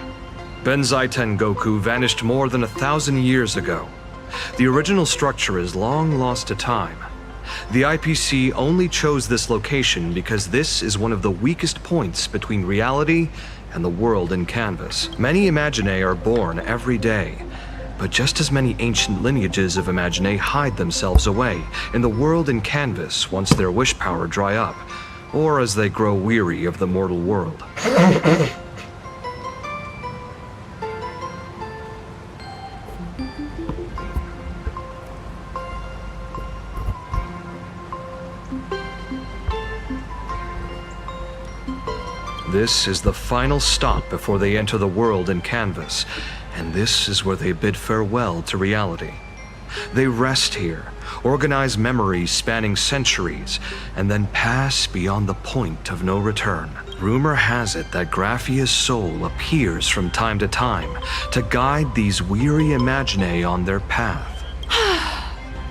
Benzai Tengoku vanished more than 1,000 years ago. The original structure is long lost to time. The IPC only chose this location because this is one of the weakest points between reality and the world in Canvas. Many Imaginae are born every day, but just as many ancient lineages of Imaginae hide themselves away in the world in Canvas once their wish power dry up, or as they grow weary of the mortal world. This is the final stop before they enter the world in Canvas, and this is where they bid farewell to reality. They rest here, organize memories spanning centuries, and then pass beyond the point of no return. Rumor has it that Graphia's soul appears from time to guide these weary Imaginae on their path.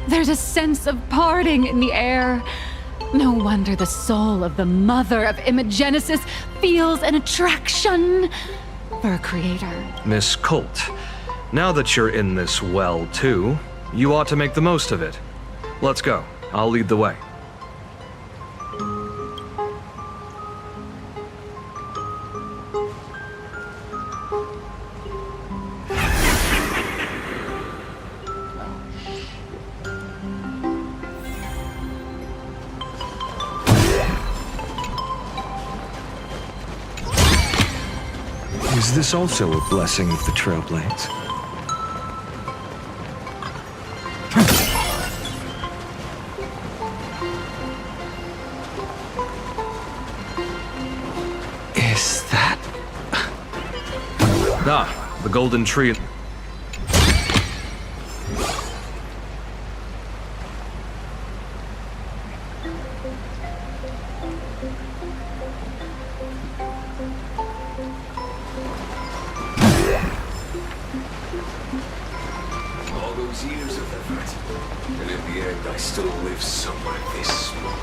There's a sense of parting in the air. No wonder the soul of the mother of Imagenesis feels an attraction for a creator. Miss Colt, now that you're in this well too, you ought to make the most of it. Let's go. I'll lead the way. Is this also a blessing of the Trailblades? Is that... Ah, the golden tree. All those years of effort, and in the end I still live somewhere this small.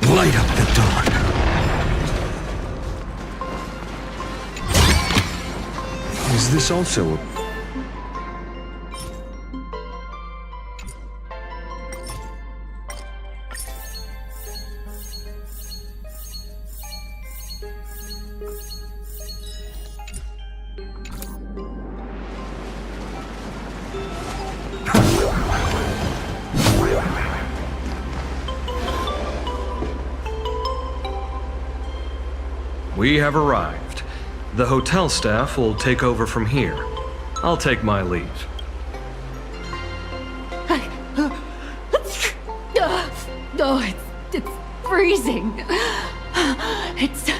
Light up the dark. Is this also a... We have arrived. The hotel staff will take over from here. I'll take my leave. Oh, it's freezing. It's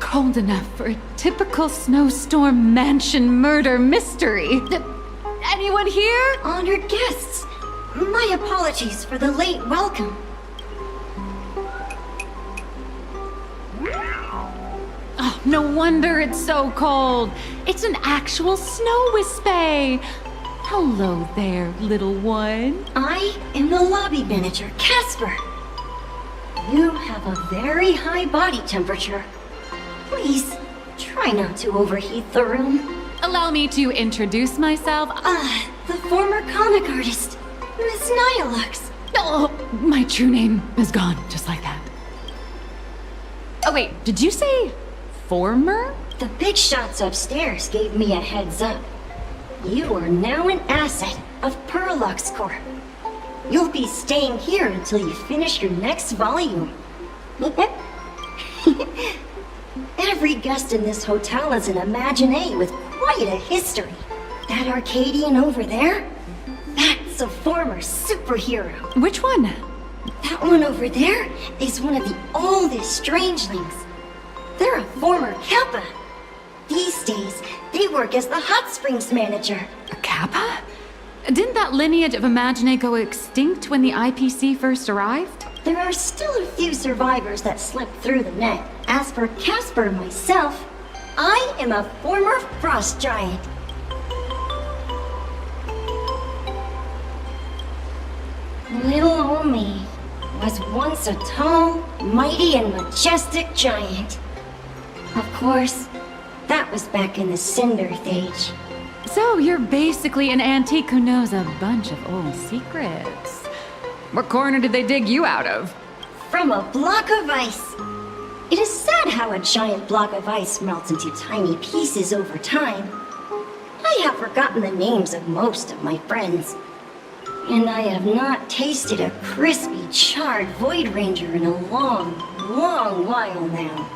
cold enough for a typical snowstorm mansion murder mystery. Anyone here? Honored guests, my apologies for the late welcome. Oh, no wonder it's so cold. It's an actual snow wispy. Hello there, little one. I am the lobby manager, Casper. You have a very high body temperature. Please, try not to overheat the room. Allow me to introduce myself. The former comic artist, Miss Nyalux. Oh, my true name is gone, just like that. Oh wait, did you say former? The big shots upstairs gave me a heads up. You are now an asset of Perlux Corp. You'll be staying here until you finish your next volume. Every guest in this hotel is an Imaginé with quite a history. That Arcadian over there? That's a former superhero. Which one? That one over there is one of the oldest strangelings. They're a former Kappa. These days, they work as the hot springs manager. A Kappa? Didn't that lineage of Imagine go extinct when the IPC first arrived? There are still a few survivors that slip through the net. As for Casper myself, I am a former frost giant. Little old me was once a tall, mighty, and majestic giant. Of course, that was back in the Cinderth Age. So you're basically an antique who knows a bunch of old secrets. What corner did they dig you out of? From a block of ice. It is sad how a giant block of ice melts into tiny pieces over time. I have forgotten the names of most of my friends. And I have not tasted a crispy, charred Void Ranger in a long, long while now.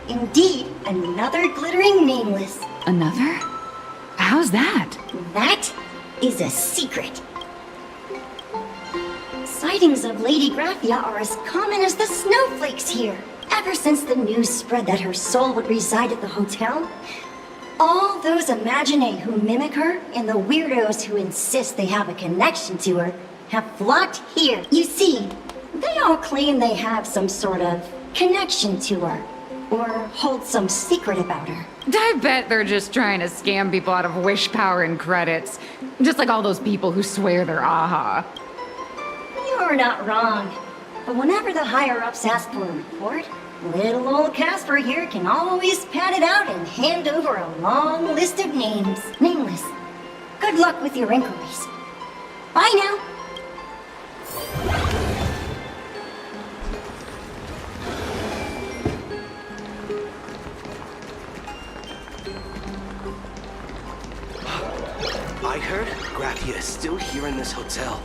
Indeed, another glittering nameless. Another? How's that? That is a secret. Sightings of Lady Graphia are as common as the snowflakes here. Ever since the news spread that her soul would reside at the hotel, all those Imagine who mimic her and the weirdos who insist they have a connection to her have flocked here. You see, they all claim they have some sort of connection to her, or hold some secret about her. I bet they're just trying to scam people out of wish power and credits. Just like all those people who swear they're AHA. You're not wrong. But whenever the higher-ups ask for a report, little old Casper here can always pad it out and hand over a long list of names. Nameless. Good luck with your inquiries. Bye now. I heard Graphia is still here in this hotel.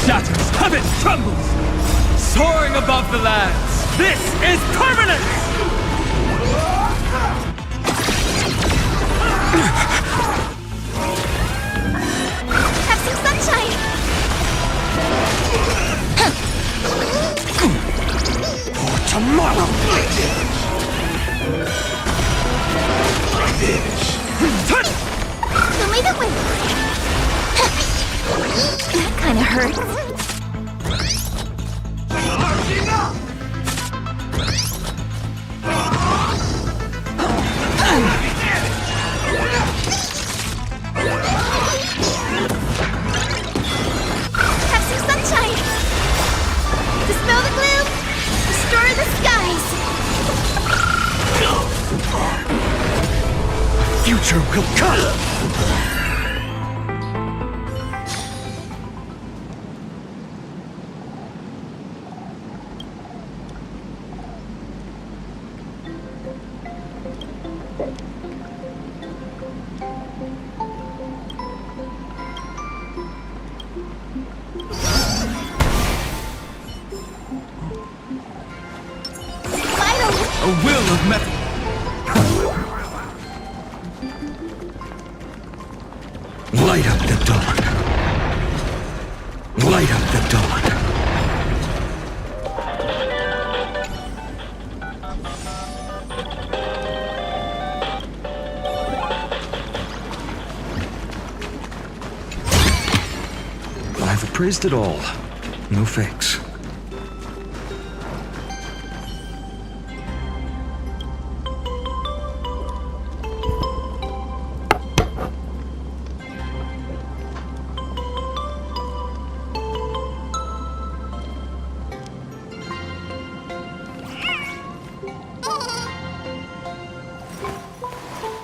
shatters, heaven trembles! Soaring above the lands, this is permanence! Have some sunshine! For tomorrow! Tell me that way! That kinda hurts. Have some sunshine! Dispel the gloom! Restore the skies! Future will come! A will of metal. Light up the dark. light of the dawn. I've appraised it all. No fakes.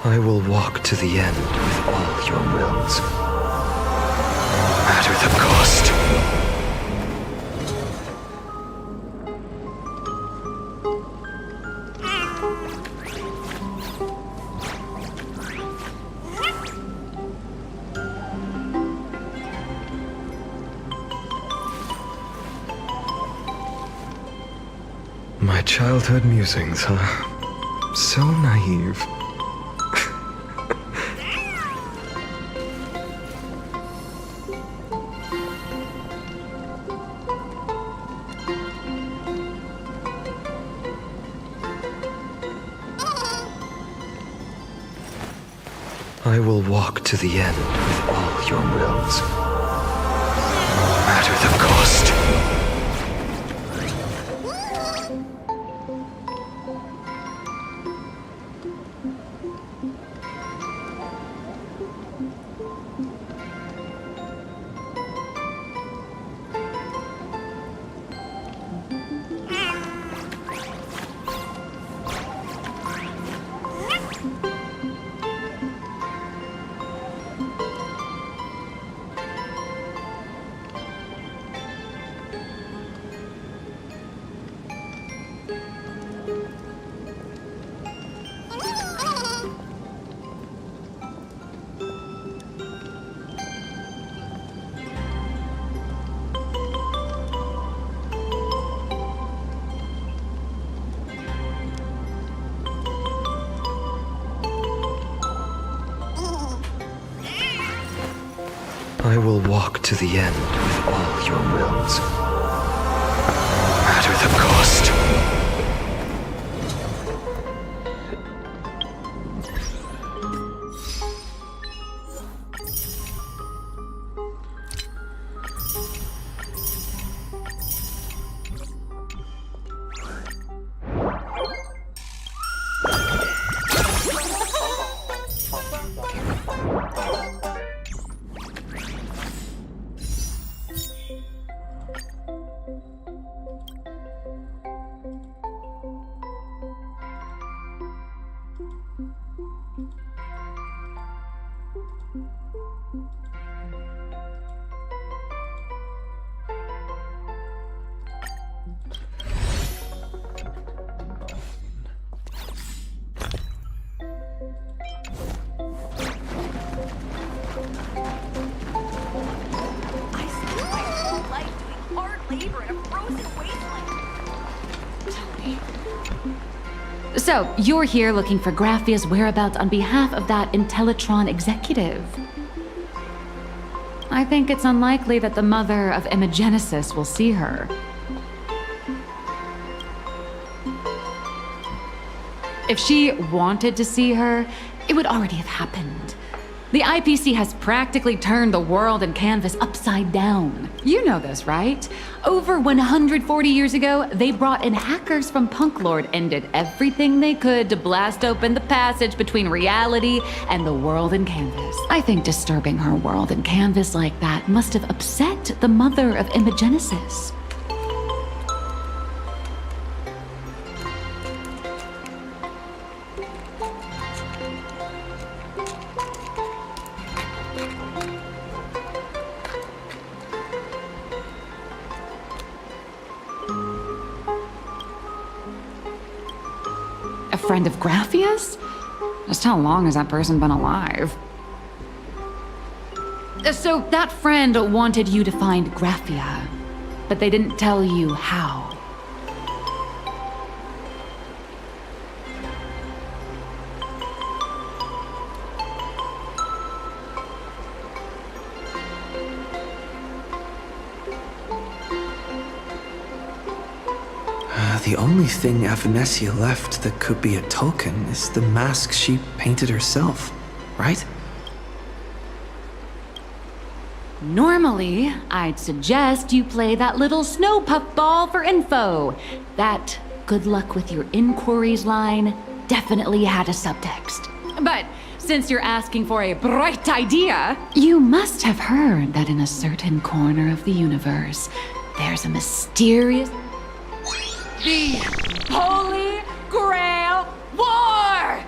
I will walk to the end with all your wills. No matter the cost. My childhood musings, huh? So naive. I will walk to the end with all your wills. No matter the cost. I will walk to the end with all your wills. No matter the cost. So, you're here looking for Graphia's whereabouts on behalf of that Intellitron executive. I think it's unlikely that the mother of Imogenesis will see her. If she wanted to see her, it would already have happened. The IPC has practically turned the world and canvas upside down. You know this, right? Over 140 years ago, they brought in hackers from Punklord and did everything they could to blast open the passage between reality and the world and canvas. I think disturbing her world and canvas like that must have upset the mother of Imogenesis. A friend of Graphia's? Just how long has that person been alive? So that friend wanted you to find Graphia, but they didn't tell you how. the only thing Avanesia left that could be a token is the mask she painted herself, right? Normally, I'd suggest you play that little snow puff ball for info. That good luck with your inquiries line definitely had a subtext. But since you're asking for a bright idea, you must have heard that in a certain corner of the universe, there's a mysterious... The Holy Grail War!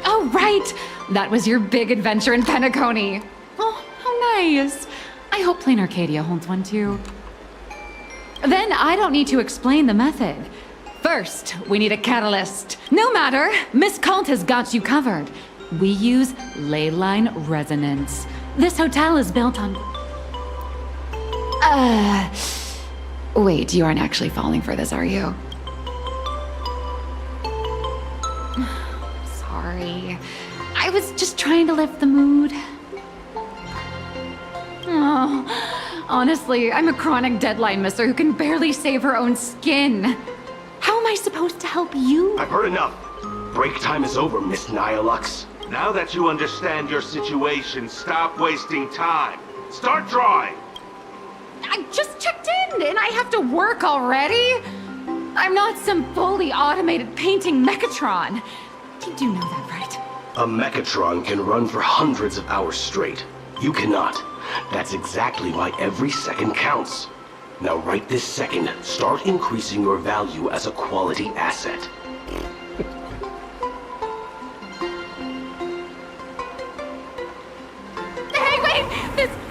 Oh, right! That was your big adventure in Penacony. Oh, how nice. I hope Plain Arcadia holds one too. Then I don't need to explain the method. First, we need a catalyst. No matter, Miss Cult has got you covered. We use ley line resonance. This hotel is built on... Wait, you aren't actually falling for this, are you? Sorry. I was just trying to lift the mood. Oh, honestly, I'm a chronic deadline misser who can barely save her own skin. How am I supposed to help you? I've heard enough. Break time is over, Miss Nihilux. Now that you understand your situation, stop wasting time. Start drawing! I just checked in and I have to work already? I'm not some fully automated painting Mechatron. You do know that, right? A Mechatron can run for hundreds of hours straight. You cannot. That's exactly why every second counts. Now right this second, start increasing your value as a quality asset. Hey, wait!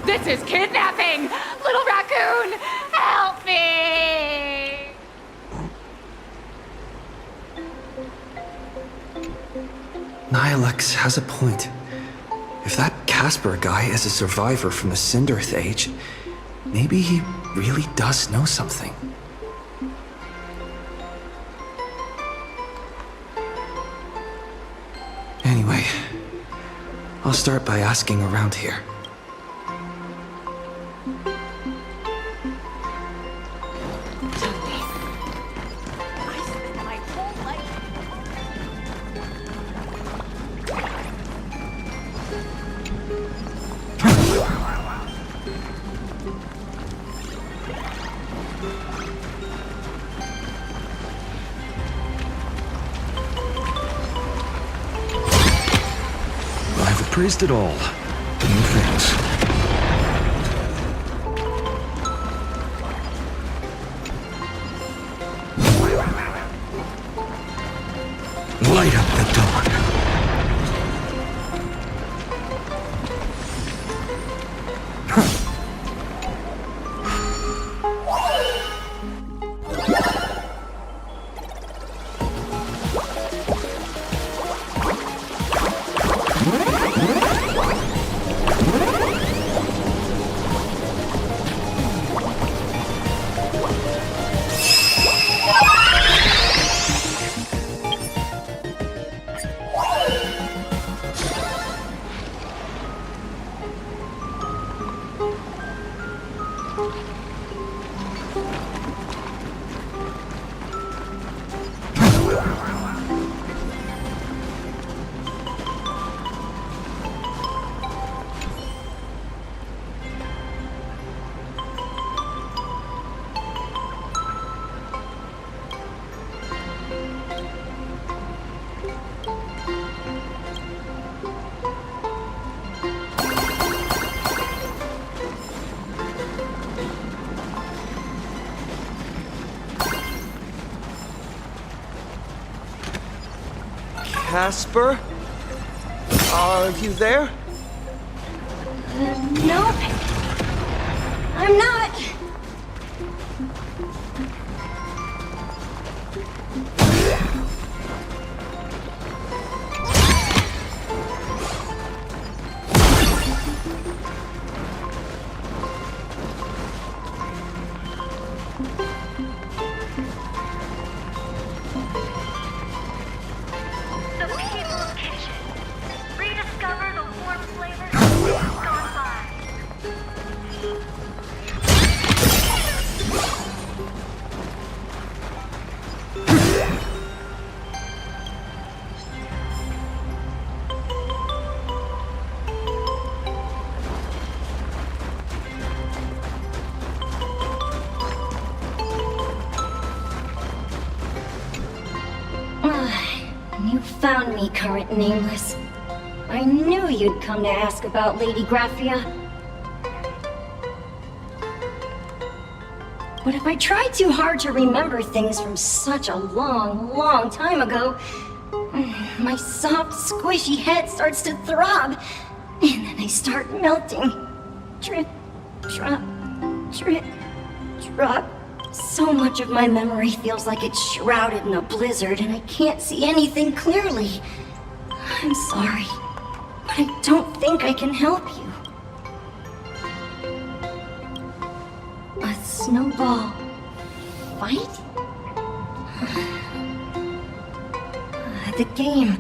This is kidnapping! Little raccoon, help me! Nihilux has a point. If that Casper guy is a survivor from the Cinderth Age, maybe he really does know something. Anyway, I'll start by asking around here. Praised it all. No thanks. Light up the dawn. Casper? Are you there? No. I'm not. The people of Kitchen. Rediscover the warm flavors of years gone by. found me, current nameless. I knew you'd come to ask about Lady Graphia. But if I try too hard to remember things from such a long, long time ago, my soft, squishy head starts to throb, and then I start melting. Drip, drop, drip, drop. So much of my memory feels like it's shrouded in a blizzard, and I can't see anything clearly. I'm sorry, but I don't think I can help you. A snowball fight? The game,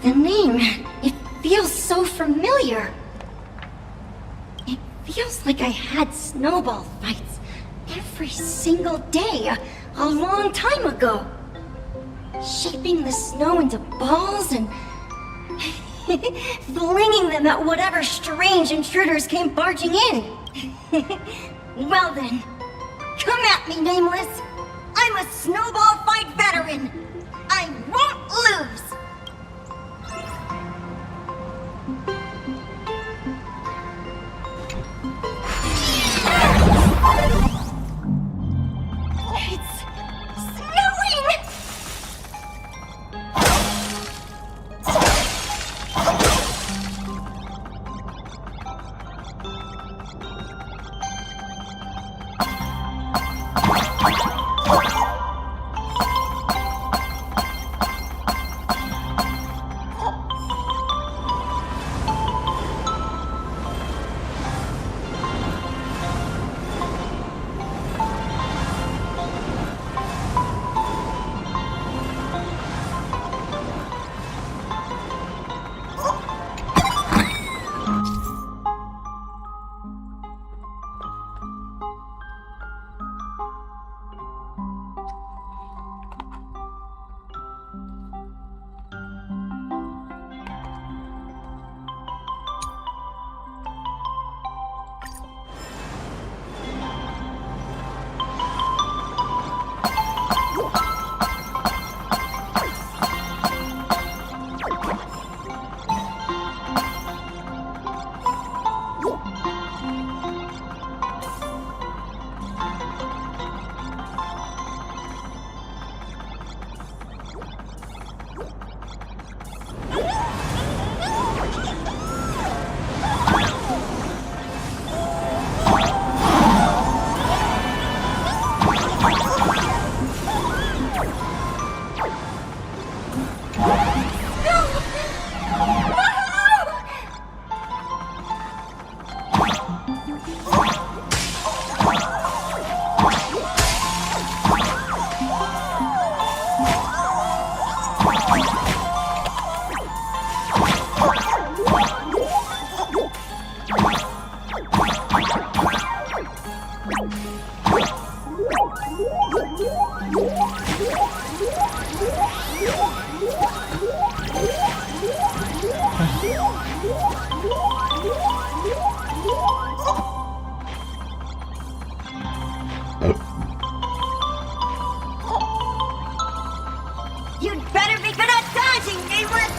the name, it feels so familiar. It feels like I had snowball fights every single day a long time ago. Shaping the snow into balls and flinging them at whatever strange intruders came barging in. Well then, come at me, Nameless. I'm a snowball fight veteran. I won't lose! It's snowing! You'd better be good at dodging, Nameless!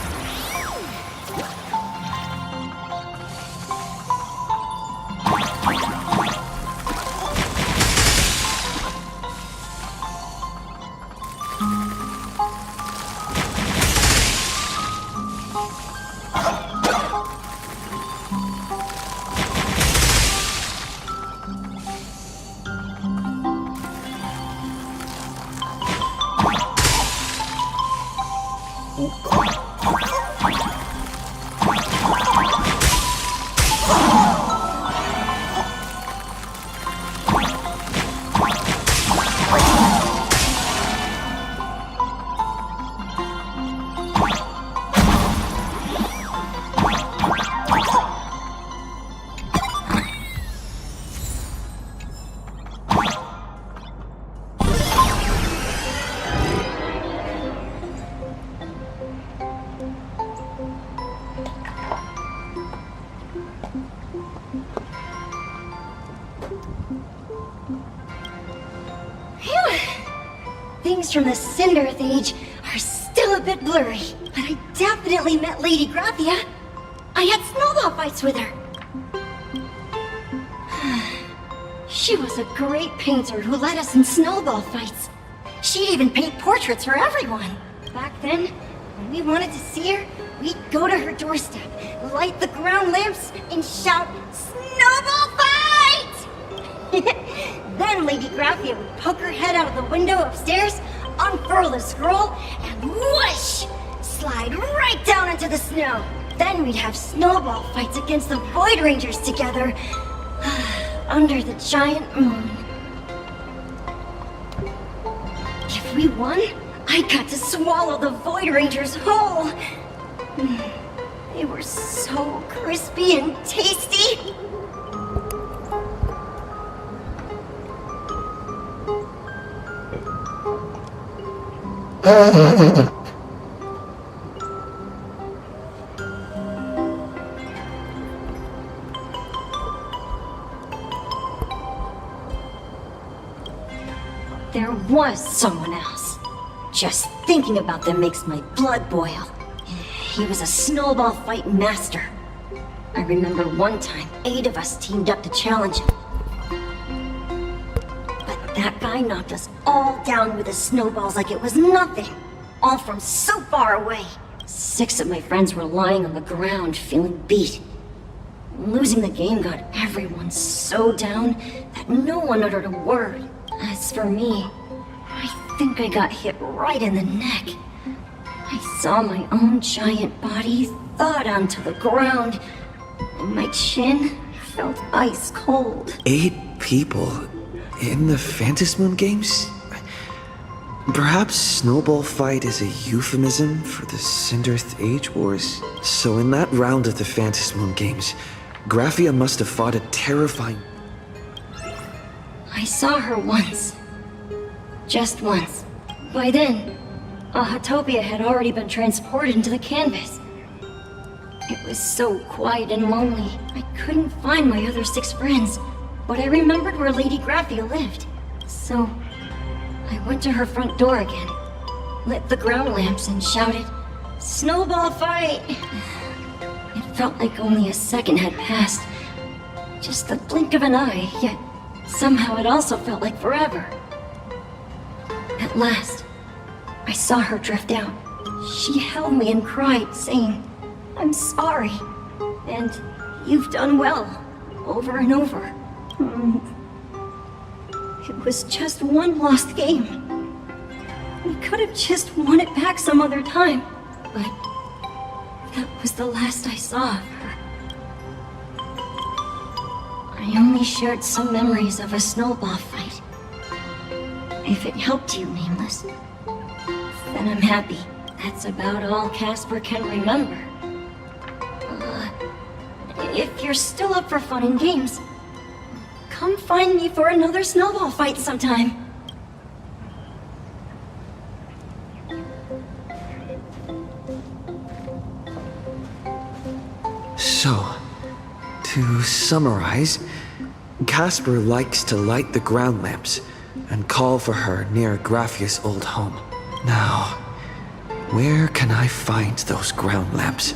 Phew. Things from the Cinderth Age are still still a bit blurry, but I definitely met Lady Graphia. I had snowball fights with her. She was a great painter who led us in snowball fights. She'd even paint portraits for everyone. Back then, when we wanted to see her, we'd go to her doorstep, light the ground lamps, and shout, "Snowball fight!" Then Lady Graphia would poke her head out of the window upstairs, unfurl the scroll, and whoosh! Slide right down into the snow. Then we'd have snowball fights against the Void Rangers together, under the giant moon. If we won, I got to swallow the Void Rangers whole. They were so crispy and tasty. There was someone else. Just thinking about them makes my blood boil. He was a snowball fight master. I remember one time, 8 of us teamed up to challenge him. But that guy knocked us all down with his snowballs like it was nothing. All from so far away. 6 of my friends were lying on the ground, feeling beat. Losing the game got everyone so down that no one uttered a word. As for me, I think I got hit right in the neck. I saw my own giant body thud onto the ground, and my chin felt ice cold. 8 people in the Phantasmoon games? Perhaps Snowball Fight is a euphemism for the Cinderth Age Wars. So in that round of the Phantasmoon games, Graphia must have fought a terrifying... I saw her once. Just once. By then, Ahatopia had already been transported into the canvas. It was so quiet and lonely, I couldn't find my other 6 friends, but I remembered where Lady Graphia lived. So, I went to her front door again, lit the ground lamps and shouted, "Snowball fight!" It felt like only a second had passed. Just the blink of an eye, yet somehow it also felt like forever. At last, I saw her drift out. She held me and cried, saying, "I'm sorry, and you've done well," over and over. It was just one lost game. We could have just won it back some other time, but that was the last I saw of her. I only shared some memories of a snowball fight. If it helped you, Nameless, then I'm happy. That's about all Casper can remember. If you're still up for fun and games, come find me for another snowball fight sometime. So, to summarize, Casper likes to light the ground lamps and call for her near Graphia's old home. Now, where can I find those ground lamps?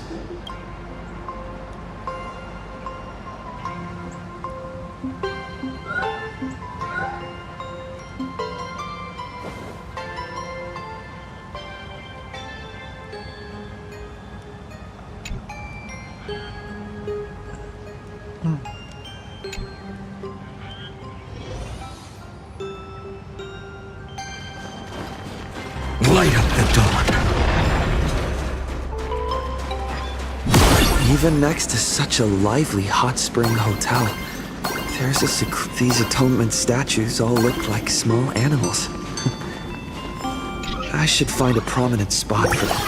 Light up the dawn. Even next to such a lively hot spring hotel, these atonement statues all look like small animals. I should find a prominent spot for them.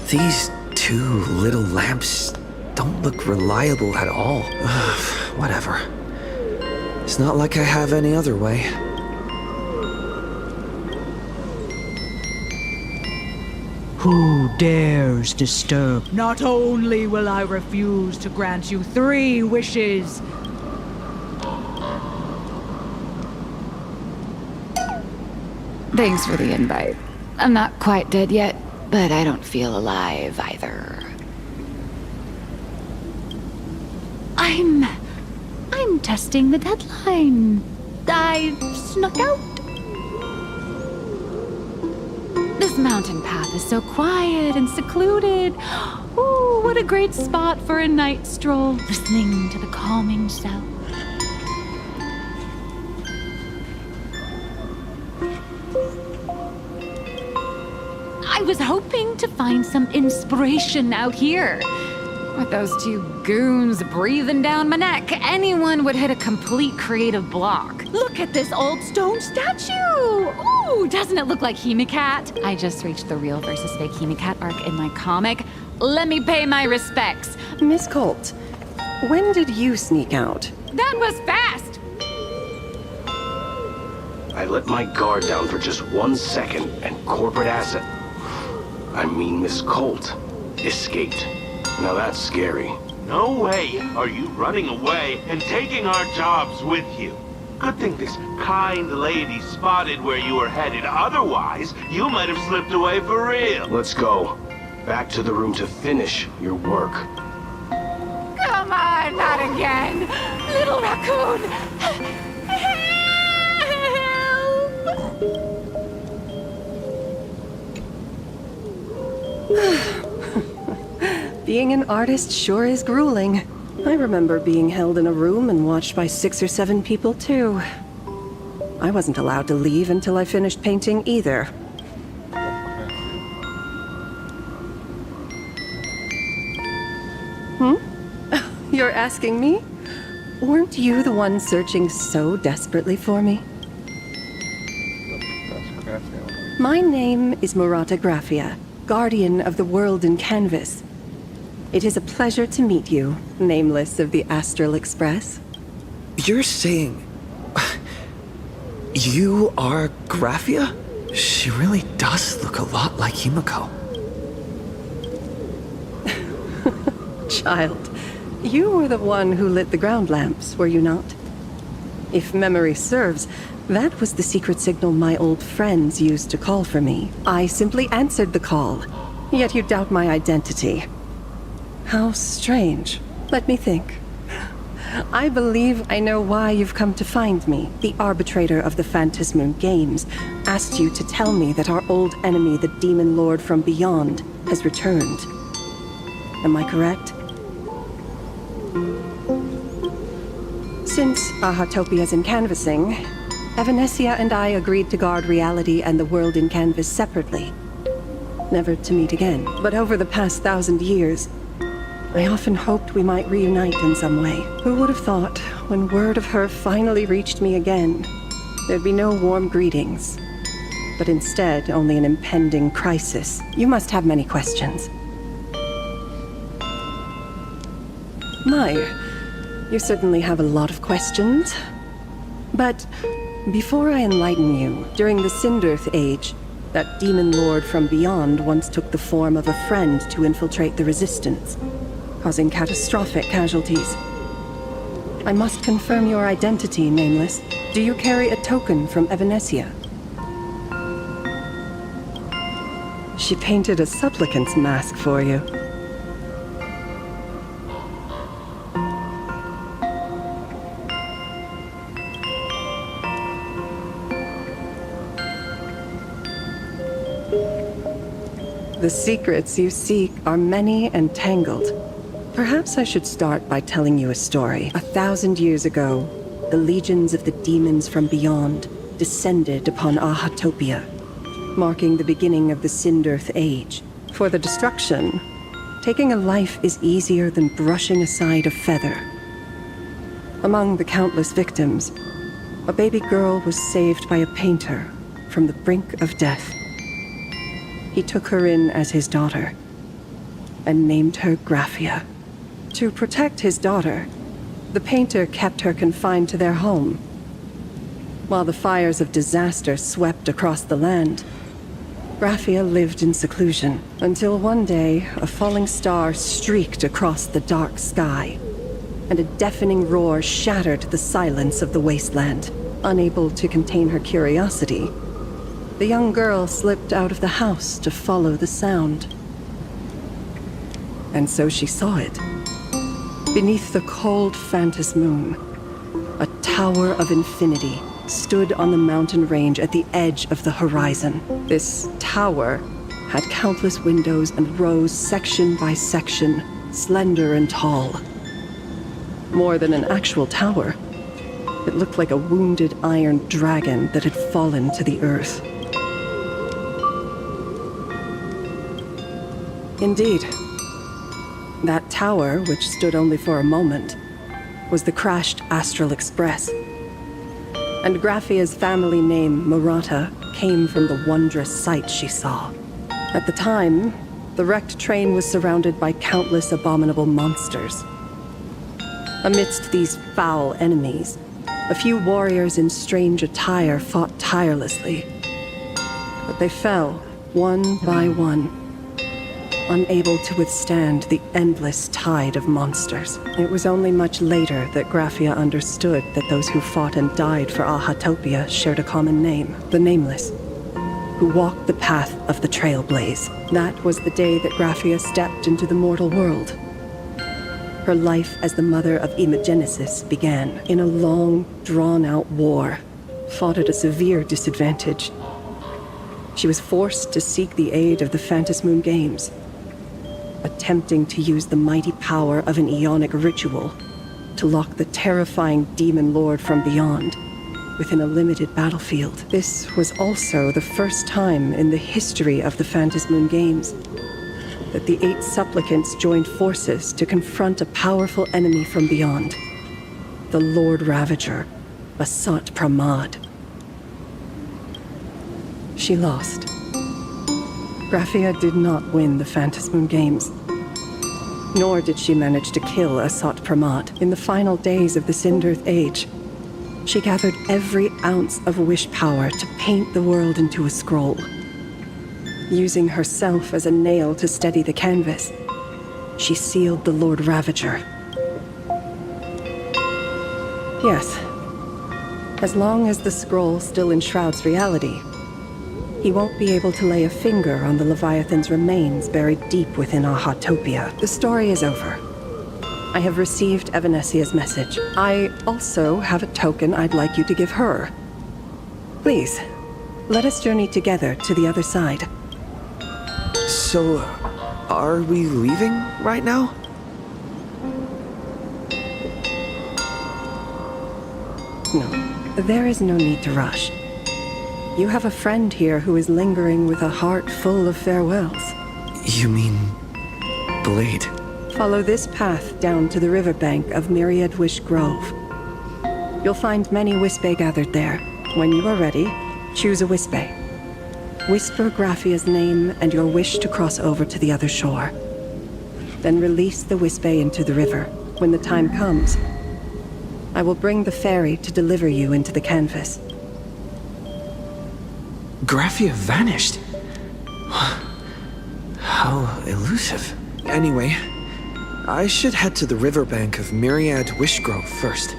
These two little lamps don't look reliable at all. Ugh, whatever. It's not like I have any other way. Who dares disturb? Not only will I refuse to grant you 3 wishes. Thanks for the invite. I'm not quite dead yet, but I don't feel alive either. I'm testing the deadline. I snuck out. This mountain path is so quiet and secluded. Ooh, what a great spot for a night stroll, listening to the calming sound. I was hoping to find some inspiration out here. With those 2 goons breathing down my neck, anyone would hit a complete creative block. Look at this old stone statue! Ooh, doesn't it look like Hemicat? I just reached the real versus fake Hemicat arc in my comic. Let me pay my respects. Miss Colt, when did you sneak out? That was fast! I let my guard down for just 1 second, and corporate asset, I mean Miss Colt, escaped. Now that's scary. No way are you running away and taking our jobs with you. Good thing this kind lady spotted where you were headed. Otherwise, you might have slipped away for real. Let's go. Back to the room to finish your work. Come on, not again! Little raccoon! Being an artist sure is grueling. I remember being held in a room and watched by 6 or 7 people, too. I wasn't allowed to leave until I finished painting either. You're asking me? Weren't you the one searching so desperately for me? My name is Murata Graphia, guardian of the world in canvas. It is a pleasure to meet you, nameless of the Astral Express. You're saying... you are Graphia? She really does look a lot like Himiko. Child, you were the one who lit the ground lamps, were you not? If memory serves, that was the secret signal my old friends used to call for me. I simply answered the call, yet you doubt my identity. How strange. Let me think. I believe I know why you've come to find me. The arbitrator of the Phantasmoon Games asked you to tell me that our old enemy, the Demon Lord from Beyond, has returned. Am I correct? Since Ahatopia's in canvassing, Evanescia and I agreed to guard reality and the world in canvas separately. Never to meet again. But over the past 1,000 years, I often hoped we might reunite in some way. Who would have thought, when word of her finally reached me again, there'd be no warm greetings, but instead only an impending crisis. You must have many questions. My, you certainly have a lot of questions. But before I enlighten you, during the Cinderth Age, that demon lord from beyond once took the form of a friend to infiltrate the Resistance, causing catastrophic casualties. I must confirm your identity, Nameless. Do you carry a token from Evanescia? She painted a supplicant's mask for you. The secrets you seek are many and tangled. Perhaps I should start by telling you a story. 1,000 years ago, the legions of the demons from beyond descended upon Ahatopia, marking the beginning of the Sindirth Age. For the destruction, taking a life is easier than brushing aside a feather. Among the countless victims, a baby girl was saved by a painter from the brink of death. He took her in as his daughter and named her Graphia. To protect his daughter, the painter kept her confined to their home. While the fires of disaster swept across the land, Graphia lived in seclusion until one day a falling star streaked across the dark sky, and a deafening roar shattered the silence of the wasteland. Unable to contain her curiosity, the young girl slipped out of the house to follow the sound. And so she saw it. Beneath the cold Phantas moon, a tower of infinity stood on the mountain range at the edge of the horizon. This tower had countless windows and rose section by section, slender and tall. More than an actual tower, it looked like a wounded iron dragon that had fallen to the earth. Indeed, that tower, which stood only for a moment, was the crashed Astral Express. And Graphia's family name, Murata, came from the wondrous sight she saw. At the time, the wrecked train was surrounded by countless abominable monsters. Amidst these foul enemies, a few warriors in strange attire fought tirelessly. But they fell, one by one, unable to withstand the endless tide of monsters. It was only much later that Graphia understood that those who fought and died for Ahatopia shared a common name, the Nameless, who walked the path of the Trailblaze. That was the day that Graphia stepped into the mortal world. Her life as the mother of Imogenesis began in a long, drawn-out war, fought at a severe disadvantage. She was forced to seek the aid of the Phantasmoon Games, attempting to use the mighty power of an Ionic ritual to lock the terrifying demon lord from beyond within a limited battlefield. This was also the first time in the history of the Phantasmoon Games that the 8 supplicants joined forces to confront a powerful enemy from beyond, the Lord Ravager, Asat Pramad. She lost. Graphia did not win the Phantasmoon Games, nor did she manage to kill Asat Pramad. In the final days of the Sindirth Age, she gathered every ounce of wish power to paint the world into a scroll. Using herself as a nail to steady the canvas, she sealed the Lord Ravager. Yes, as long as the scroll still enshrouds reality, he won't be able to lay a finger on the Leviathan's remains buried deep within Ahatopia. The story is over. I have received Evanesia's message. I also have a token I'd like you to give her. Please, let us journey together to the other side. So, are we leaving right now? No, there is no need to rush. You have a friend here who is lingering with a heart full of farewells. You mean Blade? Follow this path down to the riverbank of Myriad Wish Grove. You'll find many Wispe gathered there. When you are ready, choose a Wispe. Whisper Graphia's name and your wish to cross over to the other shore. Then release the Wispe into the river. When the time comes, I will bring the ferry to deliver you into the canvas. Graphia vanished. How elusive. Anyway, I should head to the riverbank of Myriad Wishgrove first.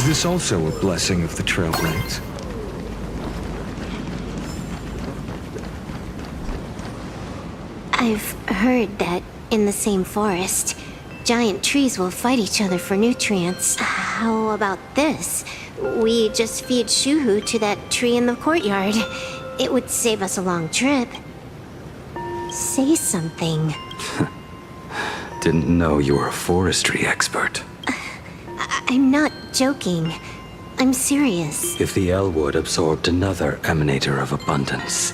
Is this also a blessing of the Trailblades? I've heard that in the same forest, giant trees will fight each other for nutrients. How about this? We just feed Shuhu to that tree in the courtyard. It would save us a long trip. Say something. Didn't know you were a forestry expert. I'm not joking. I'm serious. If the Elwood absorbed another emanator of abundance,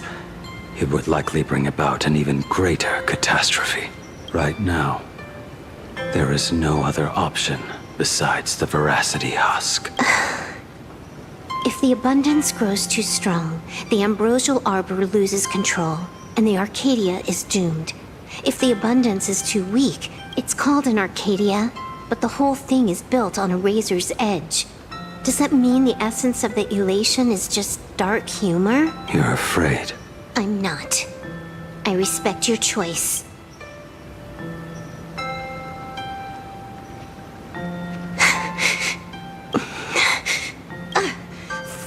it would likely bring about an even greater catastrophe. Right now, there is no other option besides the Veracity Husk. If the abundance grows too strong, the Ambrosial Arbor loses control, and the Arcadia is doomed. If the abundance is too weak, it's called an Arcadia, but the whole thing is built on a razor's edge. Does that mean the essence of the elation is just dark humor? You're afraid. I'm not. I respect your choice.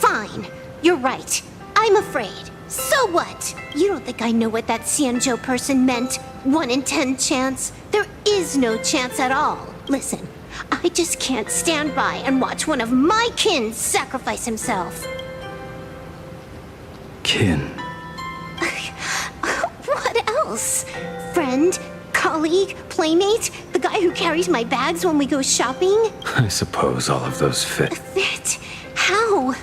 Fine. You're right. I'm afraid. So what? You don't think I know what that Xianzhou person meant? 1 in 10 chance? There is no chance at all. Listen, I just can't stand by and watch one of my kin sacrifice himself. Kin. What else? Friend? Colleague? Playmate? The guy who carries my bags when we go shopping? I suppose all of those fit. Fit? How?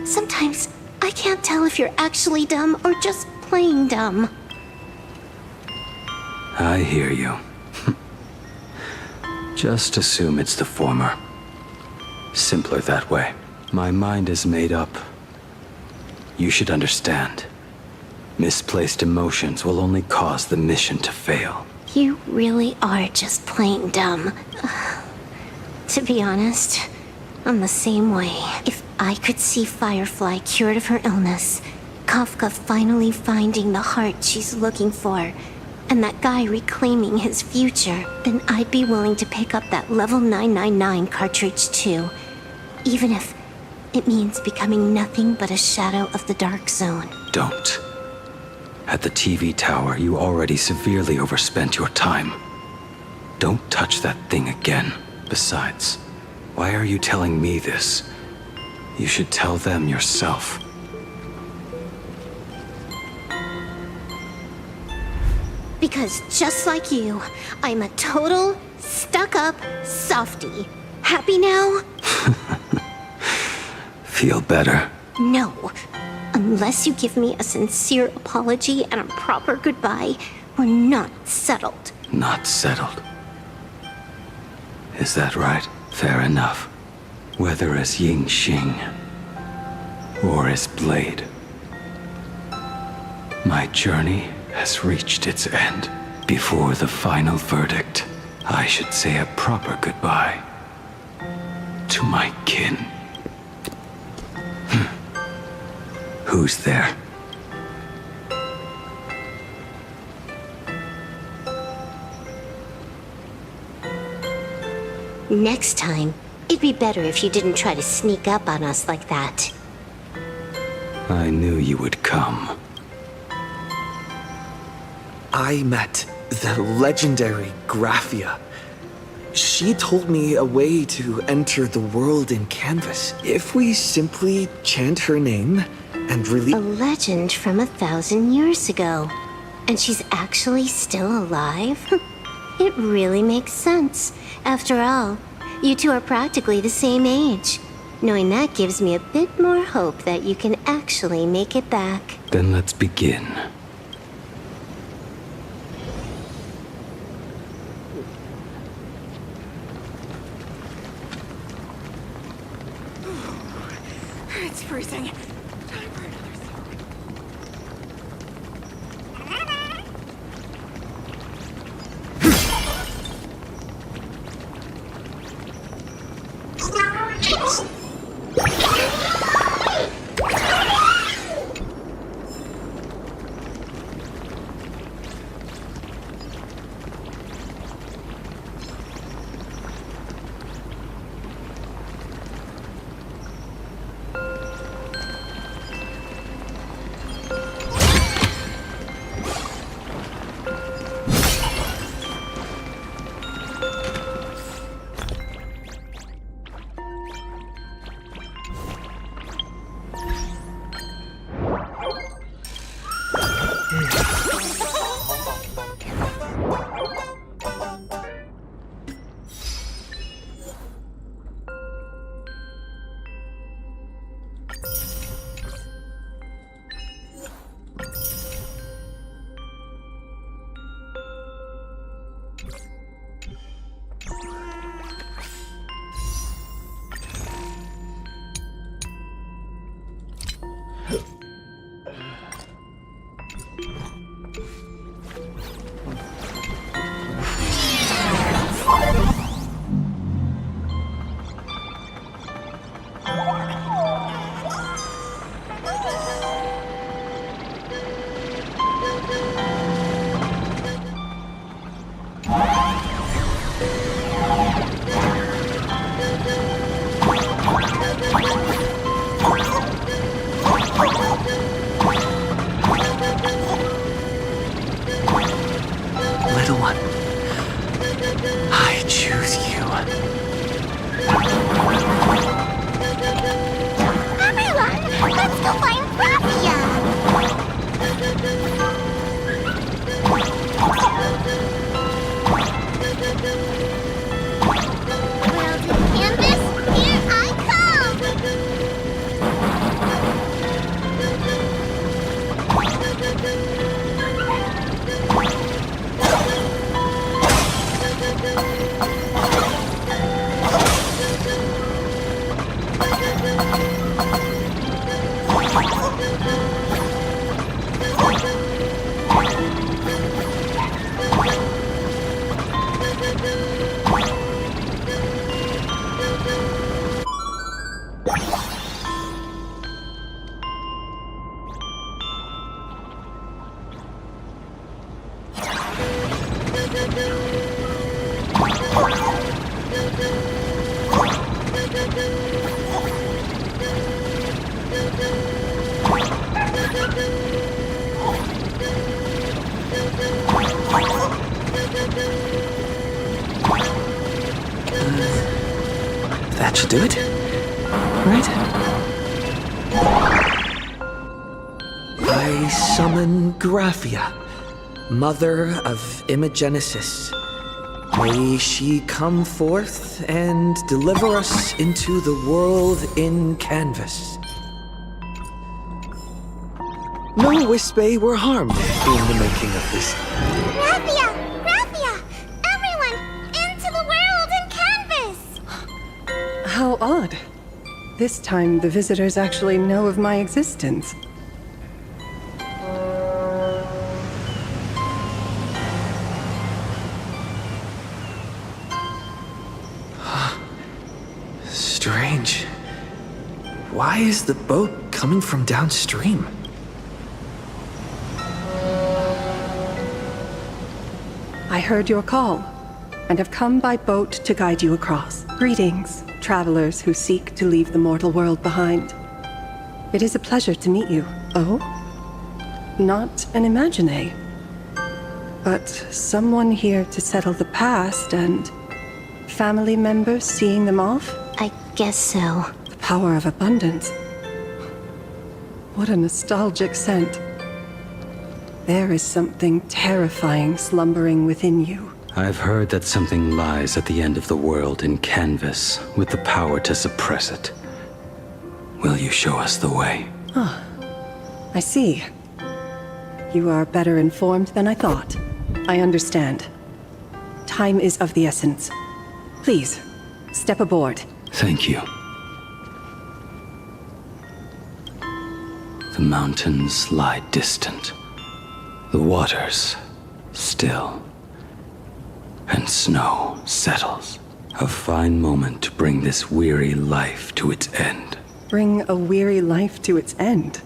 Sometimes I can't tell if you're actually dumb or just plain dumb. I hear you. Just assume it's the former. Simpler that way. My mind is made up. You should understand. Misplaced emotions will only cause the mission to fail. You really are just plain dumb. To be honest, I'm the same way. If I could see Firefly cured of her illness, Kafka finally finding the heart she's looking for, and that guy reclaiming his future, then I'd be willing to pick up that level 999 cartridge too. Even if it means becoming nothing but a shadow of the Dark Zone. Don't. At the TV tower, you already severely overspent your time. Don't touch that thing again. Besides, why are you telling me this? You should tell them yourself. Because just like you, I'm a total, stuck-up softie. Happy now? Feel better? No. Unless you give me a sincere apology and a proper goodbye, we're not settled. Not settled. Is that right? Fair enough. Whether as Ying Xing or as Blade, my journey has reached its end. Before the final verdict, I should say a proper goodbye to my kin. Who's there? Next time, it'd be better if you didn't try to sneak up on us like that. I knew you would come. I met the legendary Graphia. She told me a way to enter the world in Canvas. If we simply chant her name and A legend from 1,000 years ago. And she's actually still alive? It really makes sense. After all, you two are practically the same age. Knowing that gives me a bit more hope that you can actually make it back. Then let's begin. It's freezing. I choose you. Everyone, let's go find Graphia! Welded canvas, here I That should do it. Right? I summon Graphia, mother of Imogenesis. May she come forth and deliver us into the world in canvas. No Wispe were harmed in the making of this. Graphia! Graphia! Everyone, into the world in canvas! How odd. This time, the visitors actually know of my existence. Strange. Why is the boat coming from downstream? I heard your call, and have come by boat to guide you across. Greetings, travelers who seek to leave the mortal world behind. It is a pleasure to meet you. Oh? Not an Imagine, but someone here to settle the past and family members seeing them off? I guess so. The power of abundance. What a nostalgic scent. There is something terrifying slumbering within you. I've heard that something lies at the end of the world in canvas with the power to suppress it. Will you show us the way? Ah, I see. You are better informed than I thought. I understand. Time is of the essence. Please, step aboard. Thank you. The mountains lie distant. The waters still. And snow settles. A fine moment to bring this weary life to its end. Bring a weary life to its end.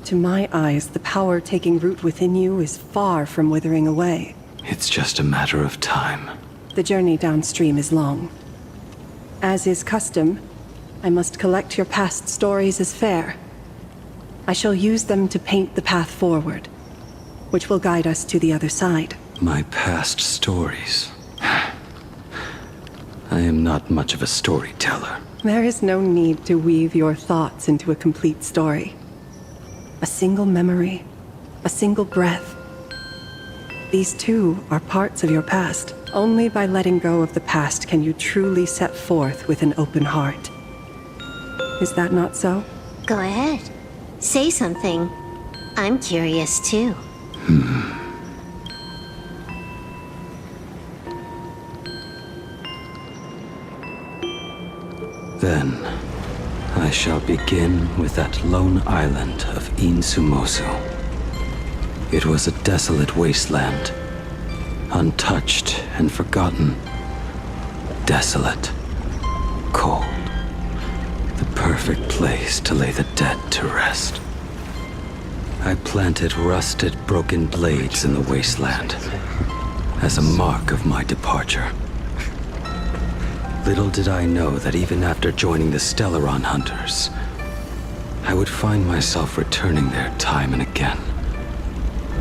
To my eyes, the power taking root within you is far from withering away. It's just a matter of time. The journey downstream is long. As is custom, I must collect your past stories as fare. I shall use them to paint the path forward, which will guide us to the other side. My past stories. I am not much of a storyteller. There is no need to weave your thoughts into a complete story. A single memory, a single breath. These too are parts of your past. Only by letting go of the past can you truly set forth with an open heart. Is that not so? Go ahead. Say something. I'm curious too. Then, I shall begin with that lone island of Insumosu. It was a desolate wasteland, untouched and forgotten. Desolate, cold, the perfect place to lay the dead to rest. I planted rusted, broken blades in the wasteland as a mark of my departure. Little did I know that even after joining the Stellaron Hunters, I would find myself returning there time and again,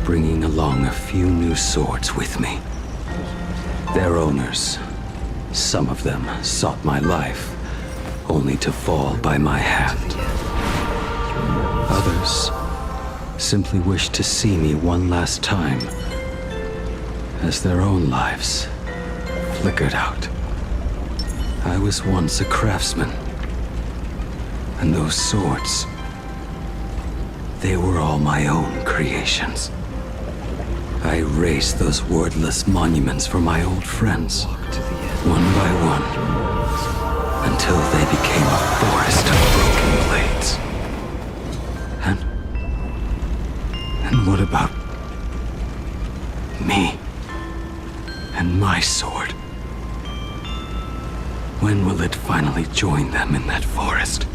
bringing along a few new swords with me. Their owners, some of them sought my life, only to fall by my hand. Others simply wished to see me one last time, as their own lives flickered out. I was once a craftsman, and those swords, they were all my own creations. I raised those wordless monuments for my old friends, one by one, until they became a forest of broken blades. And what about me and my sword? When will it finally join them in that forest?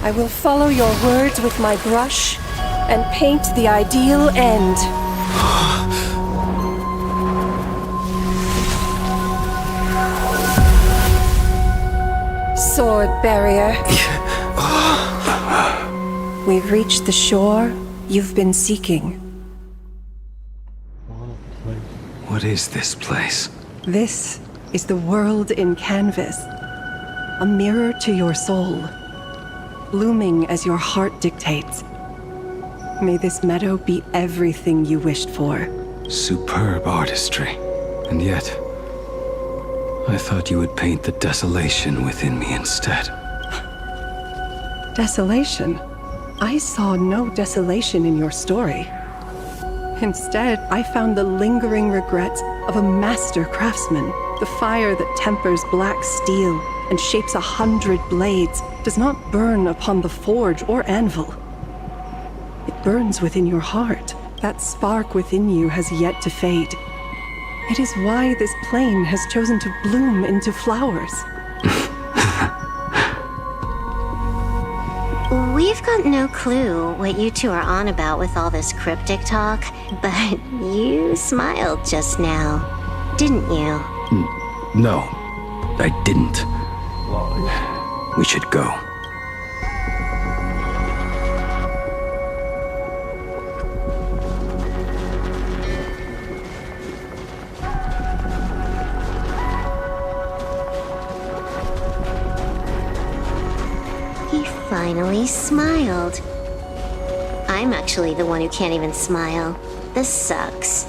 I will follow your words with my brush and paint the ideal end. Sword barrier. We've reached the shore you've been seeking. What is this place? This is the world in canvas. A mirror to your soul, blooming as your heart dictates. May this meadow be everything you wished for. Superb artistry. And yet, I thought you would paint the desolation within me instead. Desolation? I saw no desolation in your story. Instead, I found the lingering regrets of a master craftsman. The fire that tempers black steel and shapes 100 blades does not burn upon the forge or anvil. It burns within your heart. That spark within you has yet to fade. It is why this plane has chosen to bloom into flowers. We've got no clue what you two are on about with all this cryptic talk, but you smiled just now, didn't you? No, I didn't. We should go. Finally smiled. I'm actually the one who can't even smile. This sucks.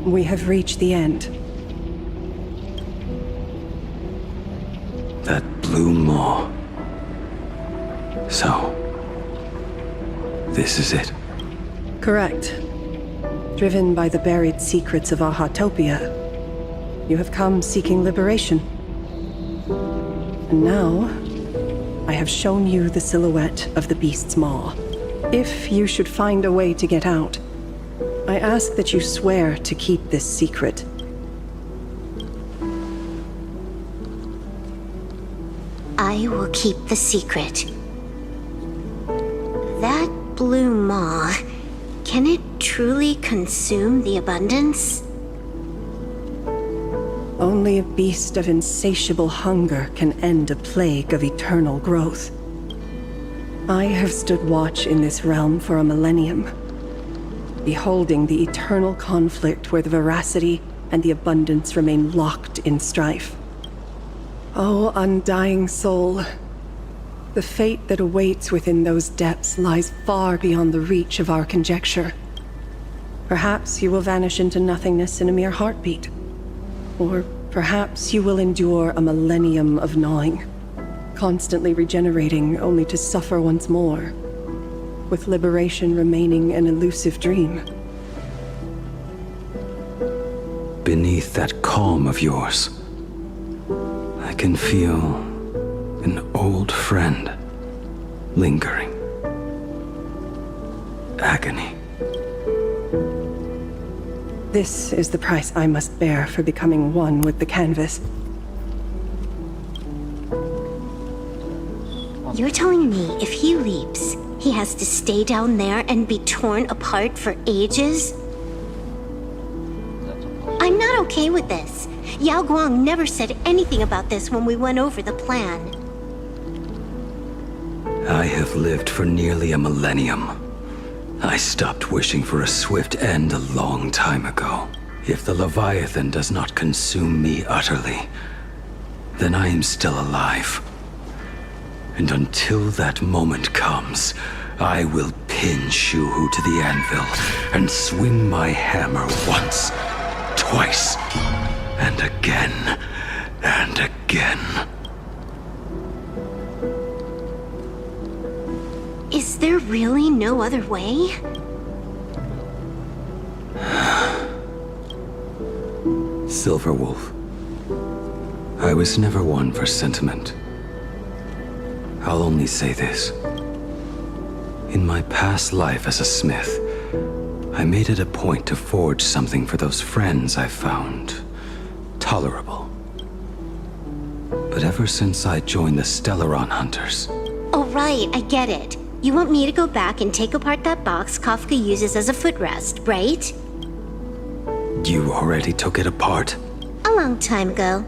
We have reached the end. That blue maw. So, this is it. Correct. Driven by the buried secrets of Ahatopia, you have come seeking liberation. And now, I have shown you the silhouette of the beast's maw. If you should find a way to get out, I ask that you swear to keep this secret. I will keep the secret. That blue maw, can it truly consume the abundance? Only a beast of insatiable hunger can end a plague of eternal growth. I have stood watch in this realm for a millennium, beholding the eternal conflict where the veracity and the abundance remain locked in strife. Oh, undying soul, the fate that awaits within those depths lies far beyond the reach of our conjecture. Perhaps you will vanish into nothingness in a mere heartbeat. Or perhaps you will endure a millennium of gnawing, constantly regenerating only to suffer once more, with liberation remaining an elusive dream. Beneath that calm of yours, I can feel an old friend lingering. Agony. This is the price I must bear for becoming one with the canvas. You're telling me if he leaps, he has to stay down there and be torn apart for ages? I'm not okay with this. Yao Guang never said anything about this when we went over the plan. I have lived for nearly a millennium. I stopped wishing for a swift end a long time ago. If the Leviathan does not consume me utterly, then I am still alive. And until that moment comes, I will pin Shuhu to the anvil and swing my hammer once, twice, and again, and again. Is there really no other way? Silverwolf, I was never one for sentiment. I'll only say this. In my past life as a smith, I made it a point to forge something for those friends I found tolerable. But ever since I joined the Stellaron Hunters... Oh right, I get it. You want me to go back and take apart that box Kafka uses as a footrest, right? You already took it apart? A long time ago.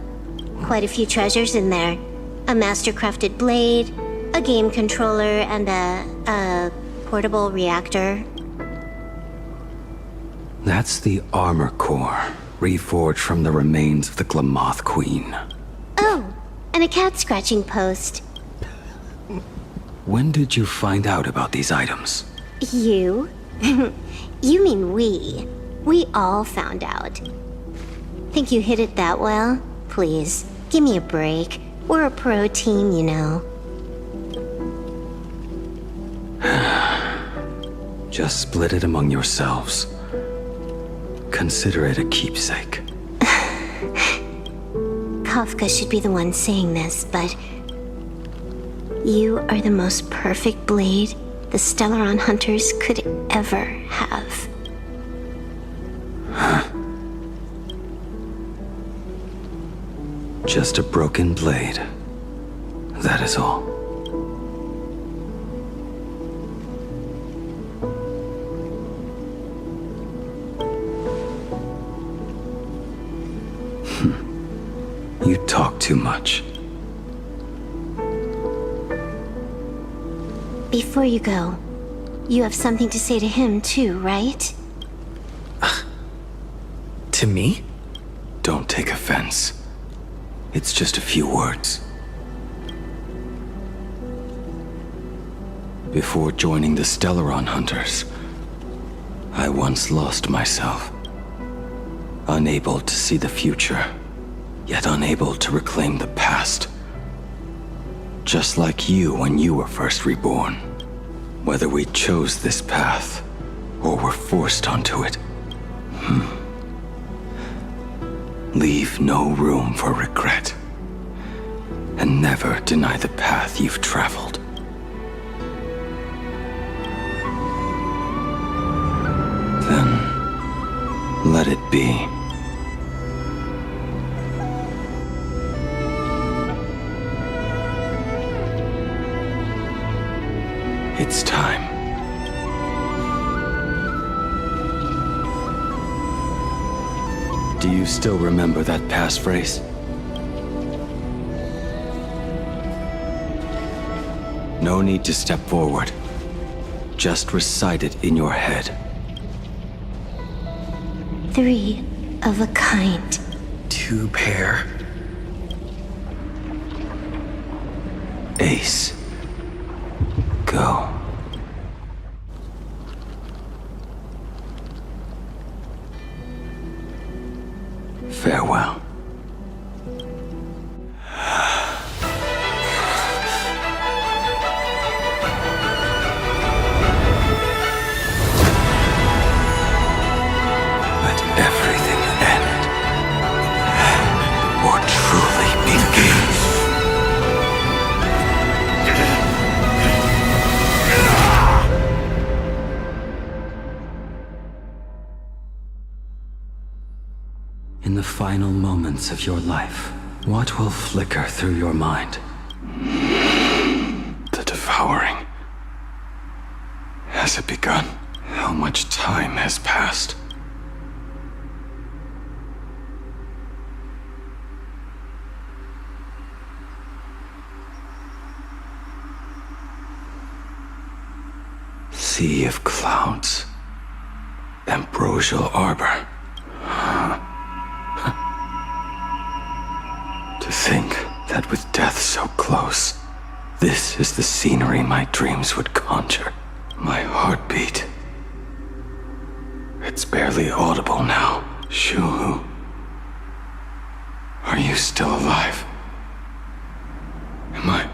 Quite a few treasures in there. A master-crafted blade, a game controller, and a portable reactor. That's the armor core, reforged from the remains of the Glamoth Queen. Oh, and a cat-scratching post. When did you find out about these items? You? You mean we. We all found out. Think you hid it that well? Please, give me a break. We're a pro team, you know. Just split it among yourselves. Consider it a keepsake. Kafka should be the one saying this, but... You are the most perfect blade the Stellaron Hunters could ever have. Just a broken blade. That is all. You talk too much. Before you go, you have something to say to him too, right? To me? Don't take offense. It's just a few words. Before joining the Stellaron Hunters, I once lost myself. Unable to see the future, yet unable to reclaim the past. Just like you when you were first reborn. Whether we chose this path, or were forced onto it. Leave no room for regret. And never deny the path you've traveled. Then, let it be. It's time. Do you still remember that passphrase? No need to step forward. Just recite it in your head. 3 of a kind. 2 pair. Ace. Go. Farewell. Let everything end, or truly begin. final moments of your life, what will flicker through your mind? The devouring. Has it begun? How much time has passed? Sea of clouds. Ambrosial arbor. To think that with death so close, this is the scenery my dreams would conjure. My heartbeat. It's barely audible now. Shuhu. Are you still alive? Am I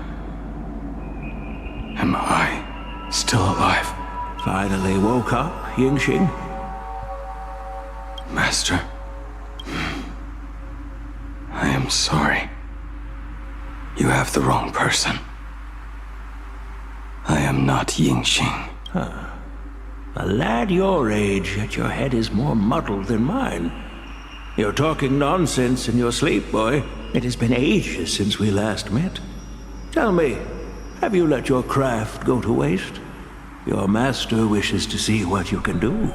still alive? Finally woke up, Yingxing? Master. I am sorry. You have the wrong person. I am not Yingxing. Huh. A lad your age, yet your head is more muddled than mine. You're talking nonsense in your sleep, boy. It has been ages since we last met. Tell me, have you let your craft go to waste? Your master wishes to see what you can do.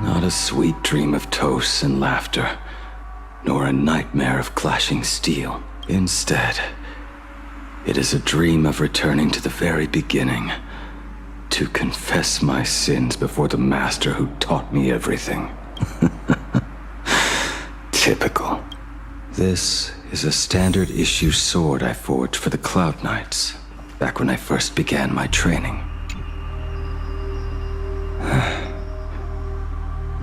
Not a sweet dream of toasts and laughter, nor a nightmare of clashing steel. Instead, it is a dream of returning to the very beginning, to confess my sins before the master who taught me everything. Typical. This is a standard issue sword I forged for the Cloud Knights, back when I first began my training.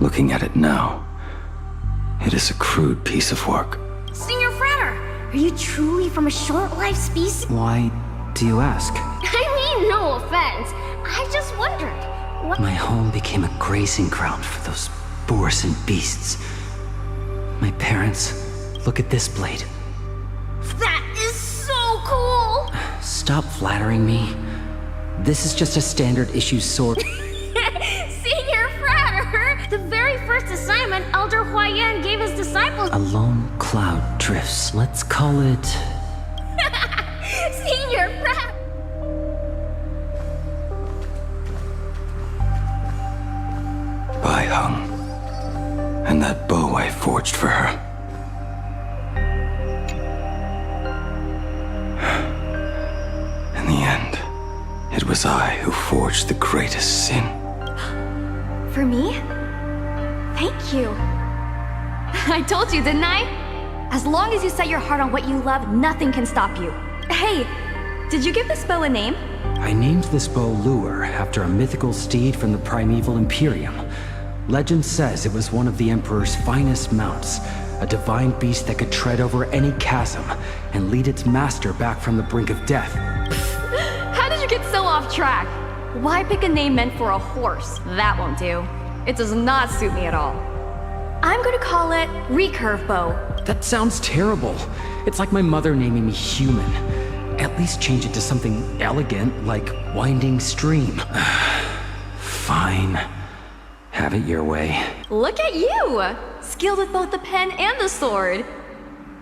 Looking at it now, it is a crude piece of work. Senior Frater, are you truly from a short-lived species? Why do you ask? I mean, no offense. I just wondered. What? My home became a grazing ground for those boars and beasts. My parents, look at this blade. That is so cool! Stop flattering me. This is just a standard issue sword. Senior Frater! The very first assignment Elder Huayan gave his disciples. A lone cloud drifts. Let's call it... Senior Frater! Bai Hung. And that bow I forged for her. In the end, it was I who forged the greatest sin. For me? Thank you. I told you, didn't I? As long as you set your heart on what you love, nothing can stop you. Hey, did you give this bow a name? I named this bow Lure after a mythical steed from the primeval Imperium. Legend says it was one of the Emperor's finest mounts, a divine beast that could tread over any chasm and lead its master back from the brink of death. How did you get so off track? Why pick a name meant for a horse? That won't do. It does not suit me at all. I'm gonna call it Recurve Bow. That sounds terrible. It's like my mother naming me Human. At least change it to something elegant, like Winding Stream. Fine. Have it your way. Look at you! Skilled with both the pen and the sword.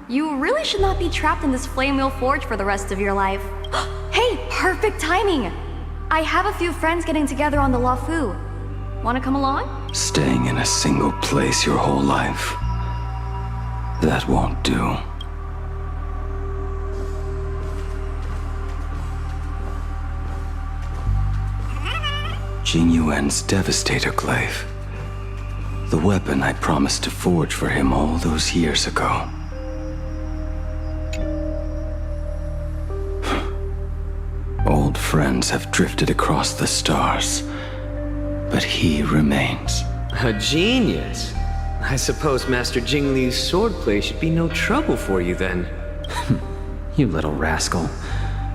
You really should not be trapped in this flame wheel forge for the rest of your life. Hey, perfect timing! I have a few friends getting together on the Lafu. Wanna come along? Staying in a single place your whole life. That won't do. Jing Yuan's Devastator Glaive. The weapon I promised to forge for him all those years ago. Old friends have drifted across the stars, but he remains. A genius. I suppose Master Jing Liu's swordplay should be no trouble for you then. You little rascal.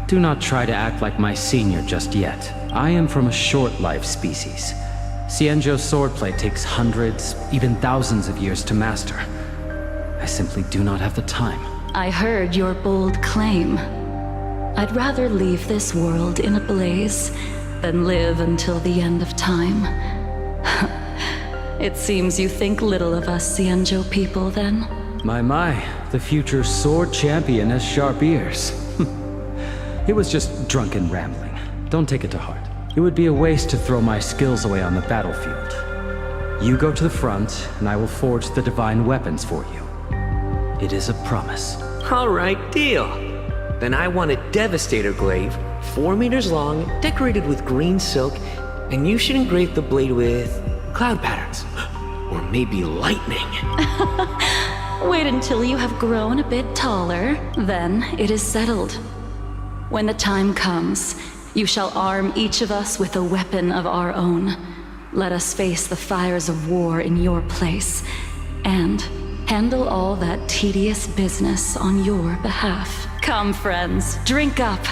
Do not try to act like my senior just yet. I am from a short-lived species. Xianzhou's swordplay takes hundreds, even thousands of years to master. I simply do not have the time. I heard your bold claim. I'd rather leave this world in a blaze then live until the end of time. It seems you think little of us Xianzhou people, then? My, the future sword champion has sharp ears. It was just drunken rambling. Don't take it to heart. It would be a waste to throw my skills away on the battlefield. You go to the front, and I will forge the divine weapons for you. It is a promise. All right, deal. Then I want a Devastator glaive, 4 meters long, decorated with green silk, and you should engrave the blade with cloud patterns. Or maybe lightning. Wait until you have grown a bit taller, then it is settled. When the time comes, you shall arm each of us with a weapon of our own. Let us face the fires of war in your place, and handle all that tedious business on your behalf. Come, friends, drink up.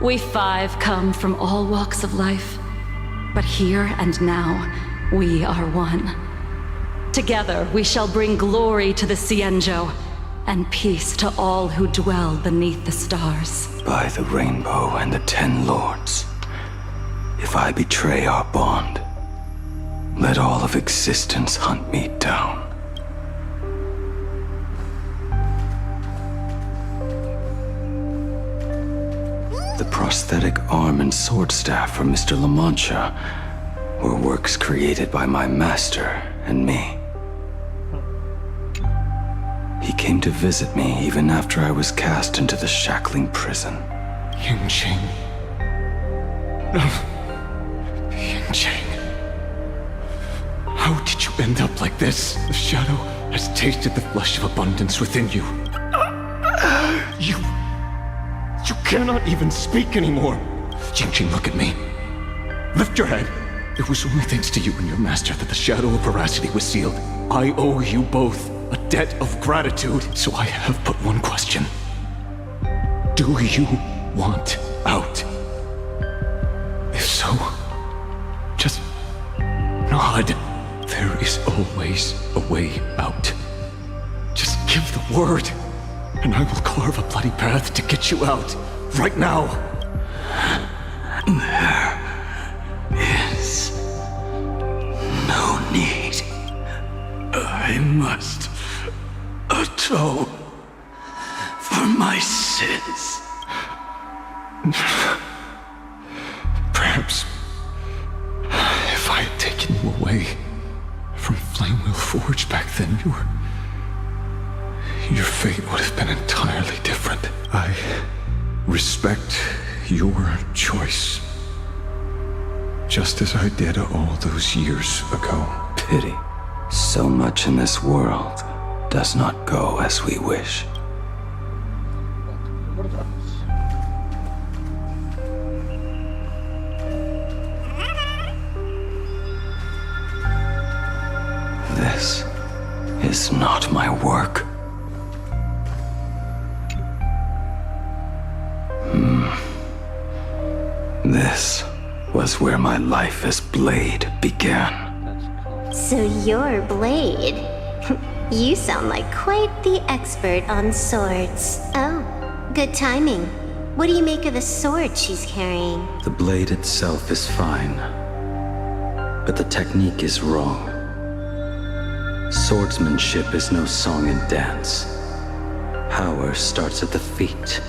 We 5 come from all walks of life, but here and now, we are one. Together, we shall bring glory to the Xianzhou, and peace to all who dwell beneath the stars. By the rainbow and the 10 lords, if I betray our bond, let all of existence hunt me down. The prosthetic arm and sword staff from Mr. La Mancha were works created by my master and me. He came to visit me even after I was cast into the shackling prison. Yingqing. Yingqing. How did you end up like this? The shadow has tasted the flesh of abundance within you. You cannot even speak anymore. Yingqing, look at me. Lift your head. It was only thanks to you and your master that the shadow of veracity was sealed. I owe you both a debt of gratitude, so I have but one question. Do you want out? If so, just nod. There is always a way out. Just give the word, and I will carve a bloody path to get you out, right now. There is no need. I must atone for my sins. Perhaps if I had taken you away from Flamewheel Forge back then, your fate would have been entirely different. I respect your choice, just as I did all those years ago. Pity. So much in this world does not go as we wish. This is not my work. This was where my life as Blade began. So you're Blade. You sound like quite the expert on swords. Oh, good timing. What do you make of the sword she's carrying? The blade itself is fine, but the technique is wrong. Swordsmanship is no song and dance. Power starts at the feet.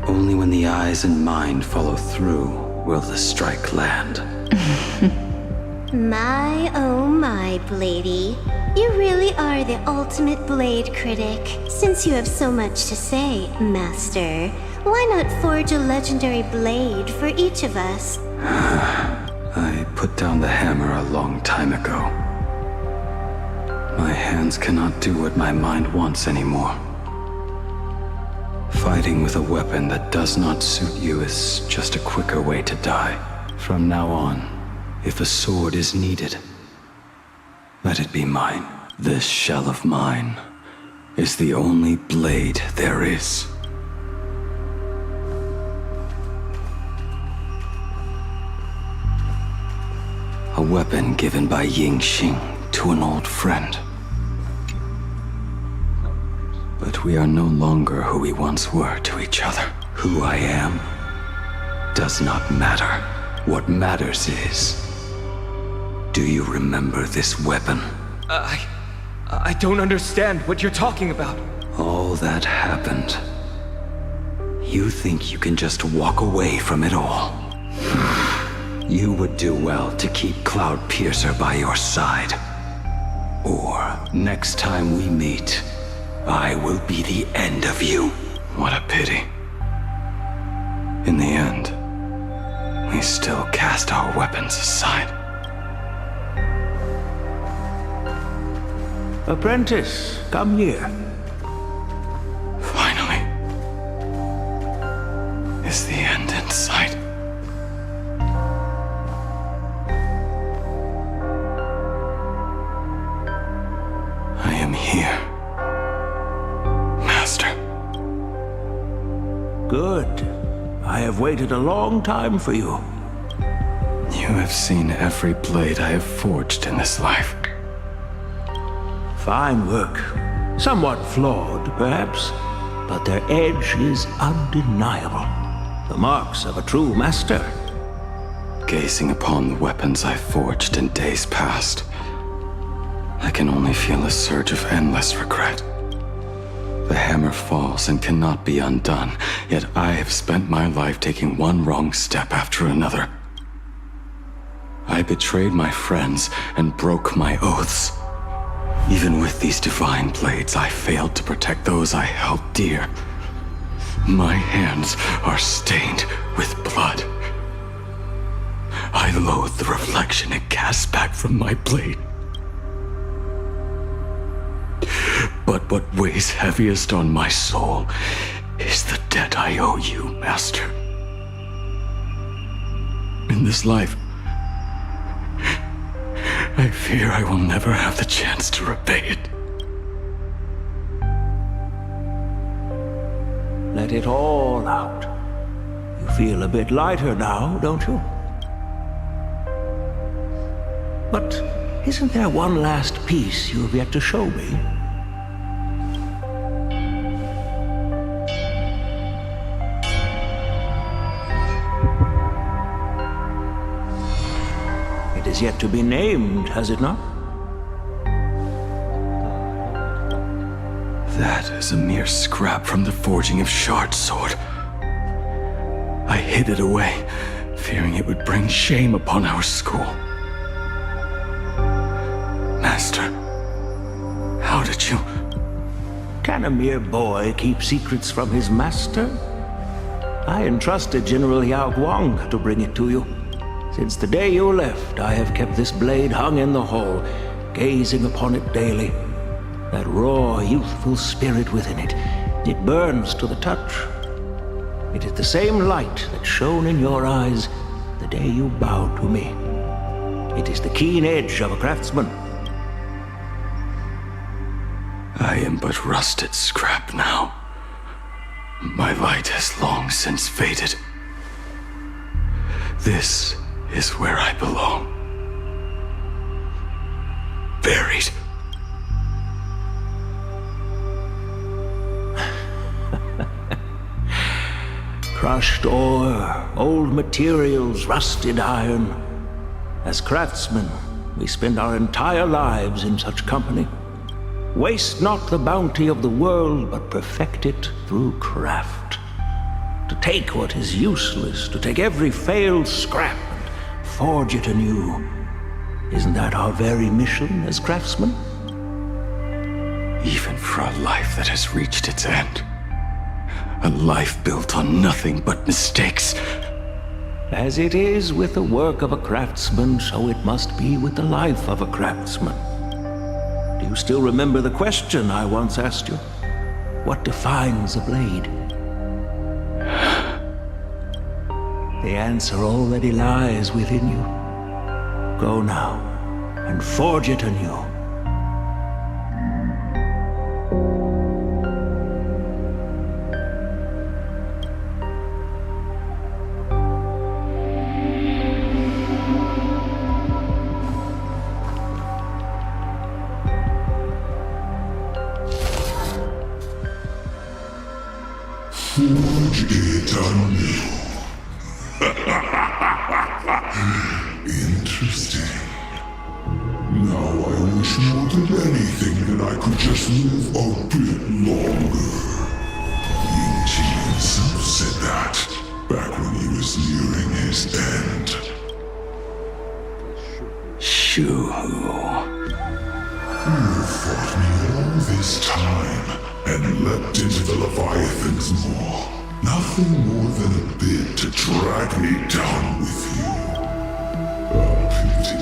Only when the eyes and mind follow through will the strike land. My, oh my, Bladey. You really are the ultimate blade critic. Since you have so much to say, Master, why not forge a legendary blade for each of us? I put down the hammer a long time ago. My hands cannot do what my mind wants anymore. Fighting with a weapon that does not suit you is just a quicker way to die. From now on, if a sword is needed, let it be mine. This shell of mine is the only blade there is. A weapon given by Yingqing to an old friend. But we are no longer who we once were to each other. Who I am does not matter. What matters is, do you remember this weapon? I don't understand what you're talking about. All that happened. You think you can just walk away from it all? You would do well to keep Cloud Piercer by your side. Or, next time we meet, I will be the end of you. What a pity. In the end, we still cast our weapons aside. Apprentice, come here. Finally. Is the end in sight? I am here, Master. Good. I have waited a long time for you. You have seen every blade I have forged in this life. Fine work. Somewhat flawed, perhaps, but their edge is undeniable. The marks of a true master. Gazing upon the weapons I forged in days past, I can only feel a surge of endless regret. The hammer falls and cannot be undone, yet I have spent my life taking one wrong step after another. I betrayed my friends and broke my oaths. Even with these divine blades, I failed to protect those I held dear. My hands are stained with blood. I loathe the reflection it casts back from my blade. But what weighs heaviest on my soul is the debt I owe you, Master. In this life, I fear I will never have the chance to repay it. Let it all out. You feel a bit lighter now, don't you? But isn't there one last piece you have yet to show me? It is yet to be named, has it not? That is a mere scrap from the forging of Shard's sword. I hid it away, fearing it would bring shame upon our school. Master, how did you... Can a mere boy keep secrets from his master? I entrusted General Yao Guang to bring it to you. Since the day you left, I have kept this blade hung in the hall, gazing upon it daily. That raw, youthful spirit within it, it burns to the touch. It is the same light that shone in your eyes the day you bowed to me. It is the keen edge of a craftsman. I am but rusted scrap now. My light has long since faded. This is where I belong. Buried. Crushed ore, old materials, rusted iron. As craftsmen, we spend our entire lives in such company. Waste not the bounty of the world, but perfect it through craft. To take what is useless, to take every failed scrap and forge it anew. Isn't that our very mission as craftsmen? Even for a life that has reached its end. A life built on nothing but mistakes. As it is with the work of a craftsman, so it must be with the life of a craftsman. Do you still remember the question I once asked you? What defines a blade? The answer already lies within you. Go now, and forge it anew. Forge it anew. Interesting. Now I wish more than anything that I could just live a bit longer. Ying-Chi himself said that back when he was nearing his end. Shu-Hu. You fought me all this time and leapt into the Leviathan's maw. Nothing more than a bit to drag me down with you. A pity,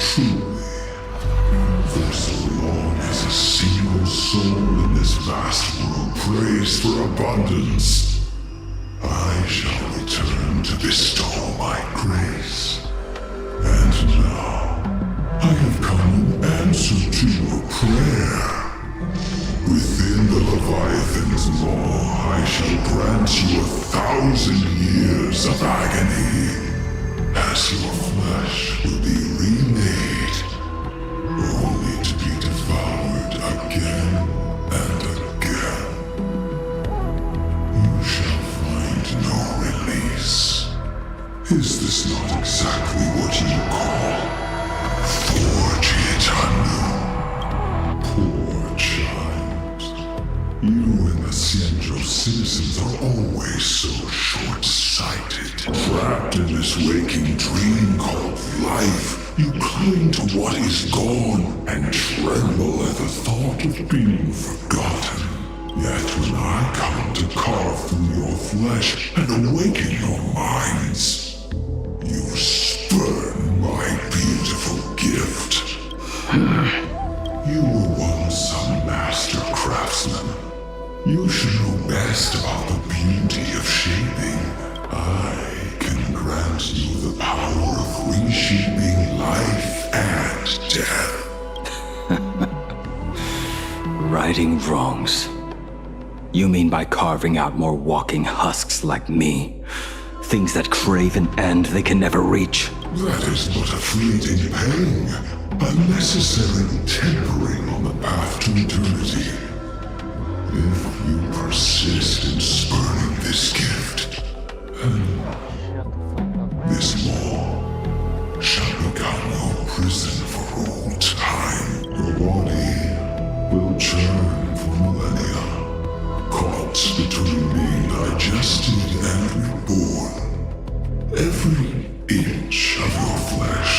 truly. For so long as a single soul in this vast world prays for abundance, I shall return to bestow my grace. And now, I have come in answer to your prayer. Within the Leviathan's maw, I shall grant you 1,000 years of agony, as your flesh will be remade, only to be devoured again and again. You shall find no release. Is this not exactly what you call Forge Eternal? Poor child. You and the Xianzhou citizens are always so short-sighted. Trapped in this waking dream called life, you cling to what is gone and tremble at the thought of being forgotten. Yet when I come to carve through your flesh and awaken your minds, you spurn my beautiful gift. You were once a master craftsman. You should know best about the beauty of shaping. I can grant you the power of reshaping life and death. Righting wrongs. You mean by carving out more walking husks like me? Things that crave an end they can never reach? That is but a fleeting pang, a necessary tempering on the path to eternity. If you persist in spurning this gift, this maw shall become your prison for all time. Your body will churn for millennia, caught between being digested and reborn. Every inch of your flesh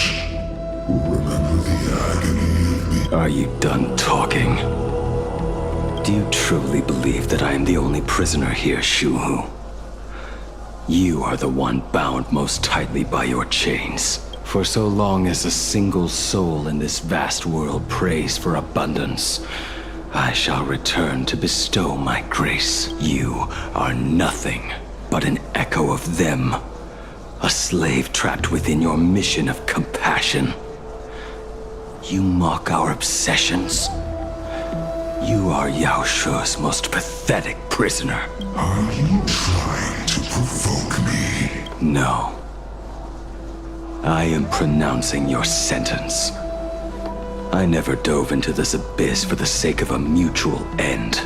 will remember the agony of being... Are you done talking? Do you truly believe that I am the only prisoner here, Shu-Hu? You are the one bound most tightly by your chains. For so long as a single soul in this vast world prays for abundance, I shall return to bestow my grace. You are nothing but an echo of them. A slave trapped within your mission of compassion. You mock our obsessions. You are Yao Shu's most pathetic prisoner. Are you trying to provoke me? No. I am pronouncing your sentence. I never dove into this abyss for the sake of a mutual end.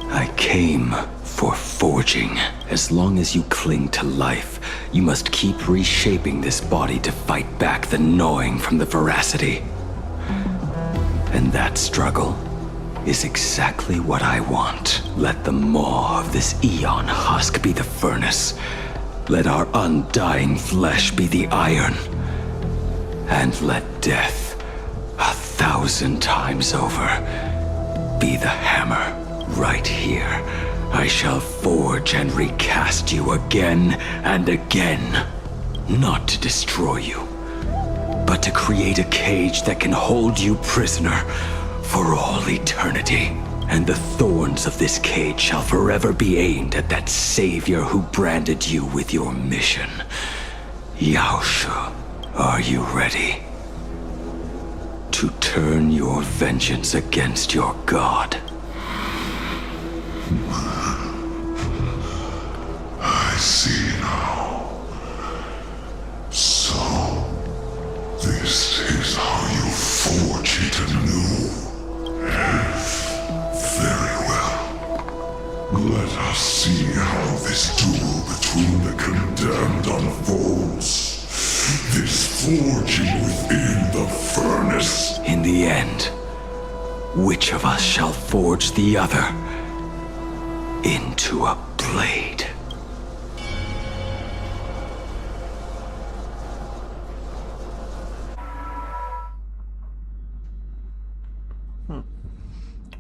I came for forging. As long as you cling to life, you must keep reshaping this body to fight back the gnawing from the veracity. And that struggle is exactly what I want. Let the maw of this Eon husk be the furnace. Let our undying flesh be the iron. And let death, 1,000 times over, be the hammer. Right here, I shall forge and recast you again and again. Not to destroy you, but to create a cage that can hold you prisoner for all eternity. And the thorns of this cage shall forever be aimed at that savior who branded you with your mission. Yao Shu, are you ready to turn your vengeance against your god? I see now. So, this is how you forge it anew. Very well. Let us see how this duel between the condemned unfolds. This forging within the furnace. In the end, which of us shall forge the other into a blade?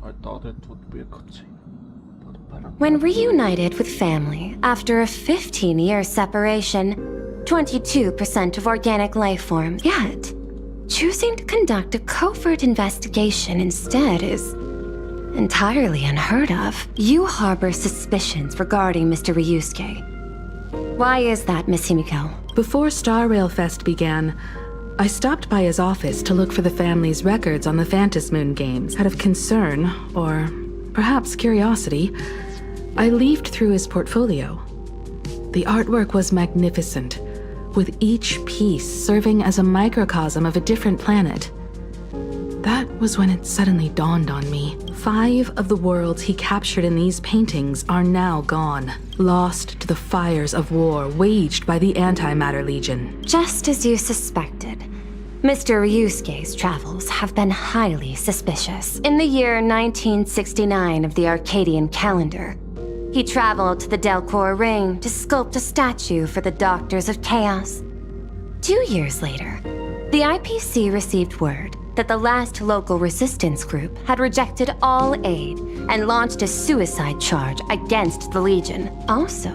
I thought it would be a cutscene. When reunited with family after a 15-year separation, 22% of organic life form, yet choosing to conduct a covert investigation instead is entirely unheard of. You harbor suspicions regarding Mr. Ryusuke. Why is that, Miss Himiko? Before Star Rail Fest began, I stopped by his office to look for the family's records on the Phantom Moon games. Out of concern, or perhaps curiosity, I leafed through his portfolio. The artwork was magnificent, with each piece serving as a microcosm of a different planet. That was when it suddenly dawned on me. 5 of the worlds he captured in these paintings are now gone, lost to the fires of war waged by the Antimatter Legion. Just as you suspected, Mr. Ryusuke's travels have been highly suspicious. In the year 1969 of the Arcadian calendar, he traveled to the Delcor Ring to sculpt a statue for the Doctors of Chaos. 2 years later, the IPC received word that the last local resistance group had rejected all aid and launched a suicide charge against the Legion. Also,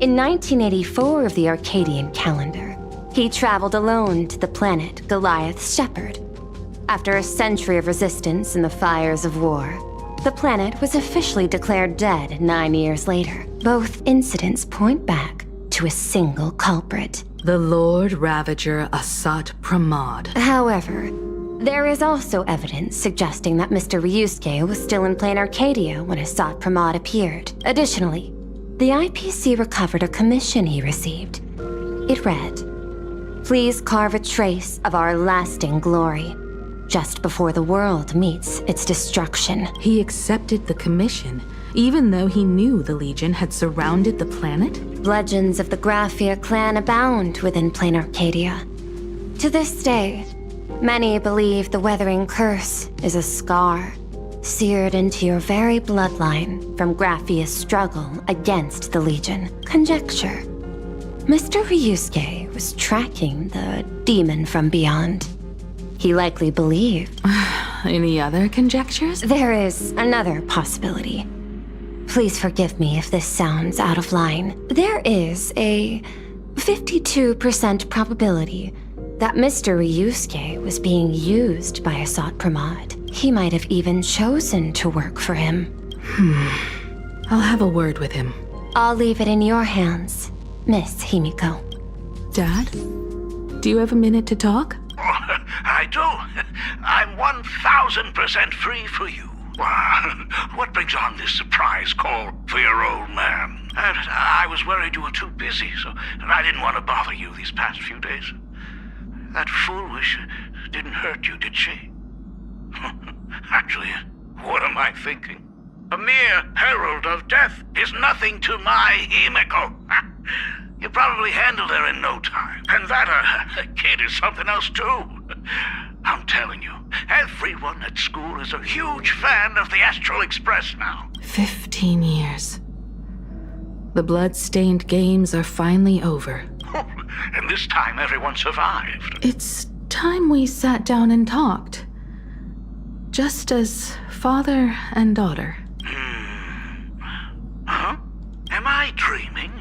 in 1984 of the Arcadian calendar, he traveled alone to the planet Goliath's Shepherd. After a century of resistance in the fires of war, the planet was officially declared dead 9 years later. Both incidents point back to a single culprit. The Lord Ravager Asat Pramod. However, there is also evidence suggesting that Mr. Ryusuke was still in Plain Arcadia when Asat Pramod appeared. Additionally, the IPC recovered a commission he received. It read, "Please carve a trace of our lasting glory, just before the world meets its destruction." He accepted the commission, even though he knew the Legion had surrounded the planet? Legends of the Graphia clan abound within Plain Arcadia. To this day, many believe the Weathering Curse is a scar seared into your very bloodline from Graphia's struggle against the Legion. Conjecture. Mr. Ryusuke was tracking the demon from beyond. He likely believed. Any other conjectures? There is another possibility. Please forgive me if this sounds out of line. There is a 52% probability that Mr. Ryusuke was being used by Asat Pramod. He might have even chosen to work for him. I'll have a word with him. I'll leave it in your hands, Miss Himiko. Dad? Do you have a minute to talk? I do. I'm 1000% free for you. What brings on this surprise call for your old man? I was worried you were too busy, so I didn't want to bother you these past few days. That foolish didn't hurt you, did she? Actually, what am I thinking? A mere herald of death is nothing to my Himiko. You probably handled her in no time. And that kid is something else too. I'm telling you, everyone at school is a huge fan of the Astral Express now. 15 years. The blood-stained games are finally over. And this time everyone survived. It's time we sat down and talked. Just as father and daughter. Huh? Am I dreaming?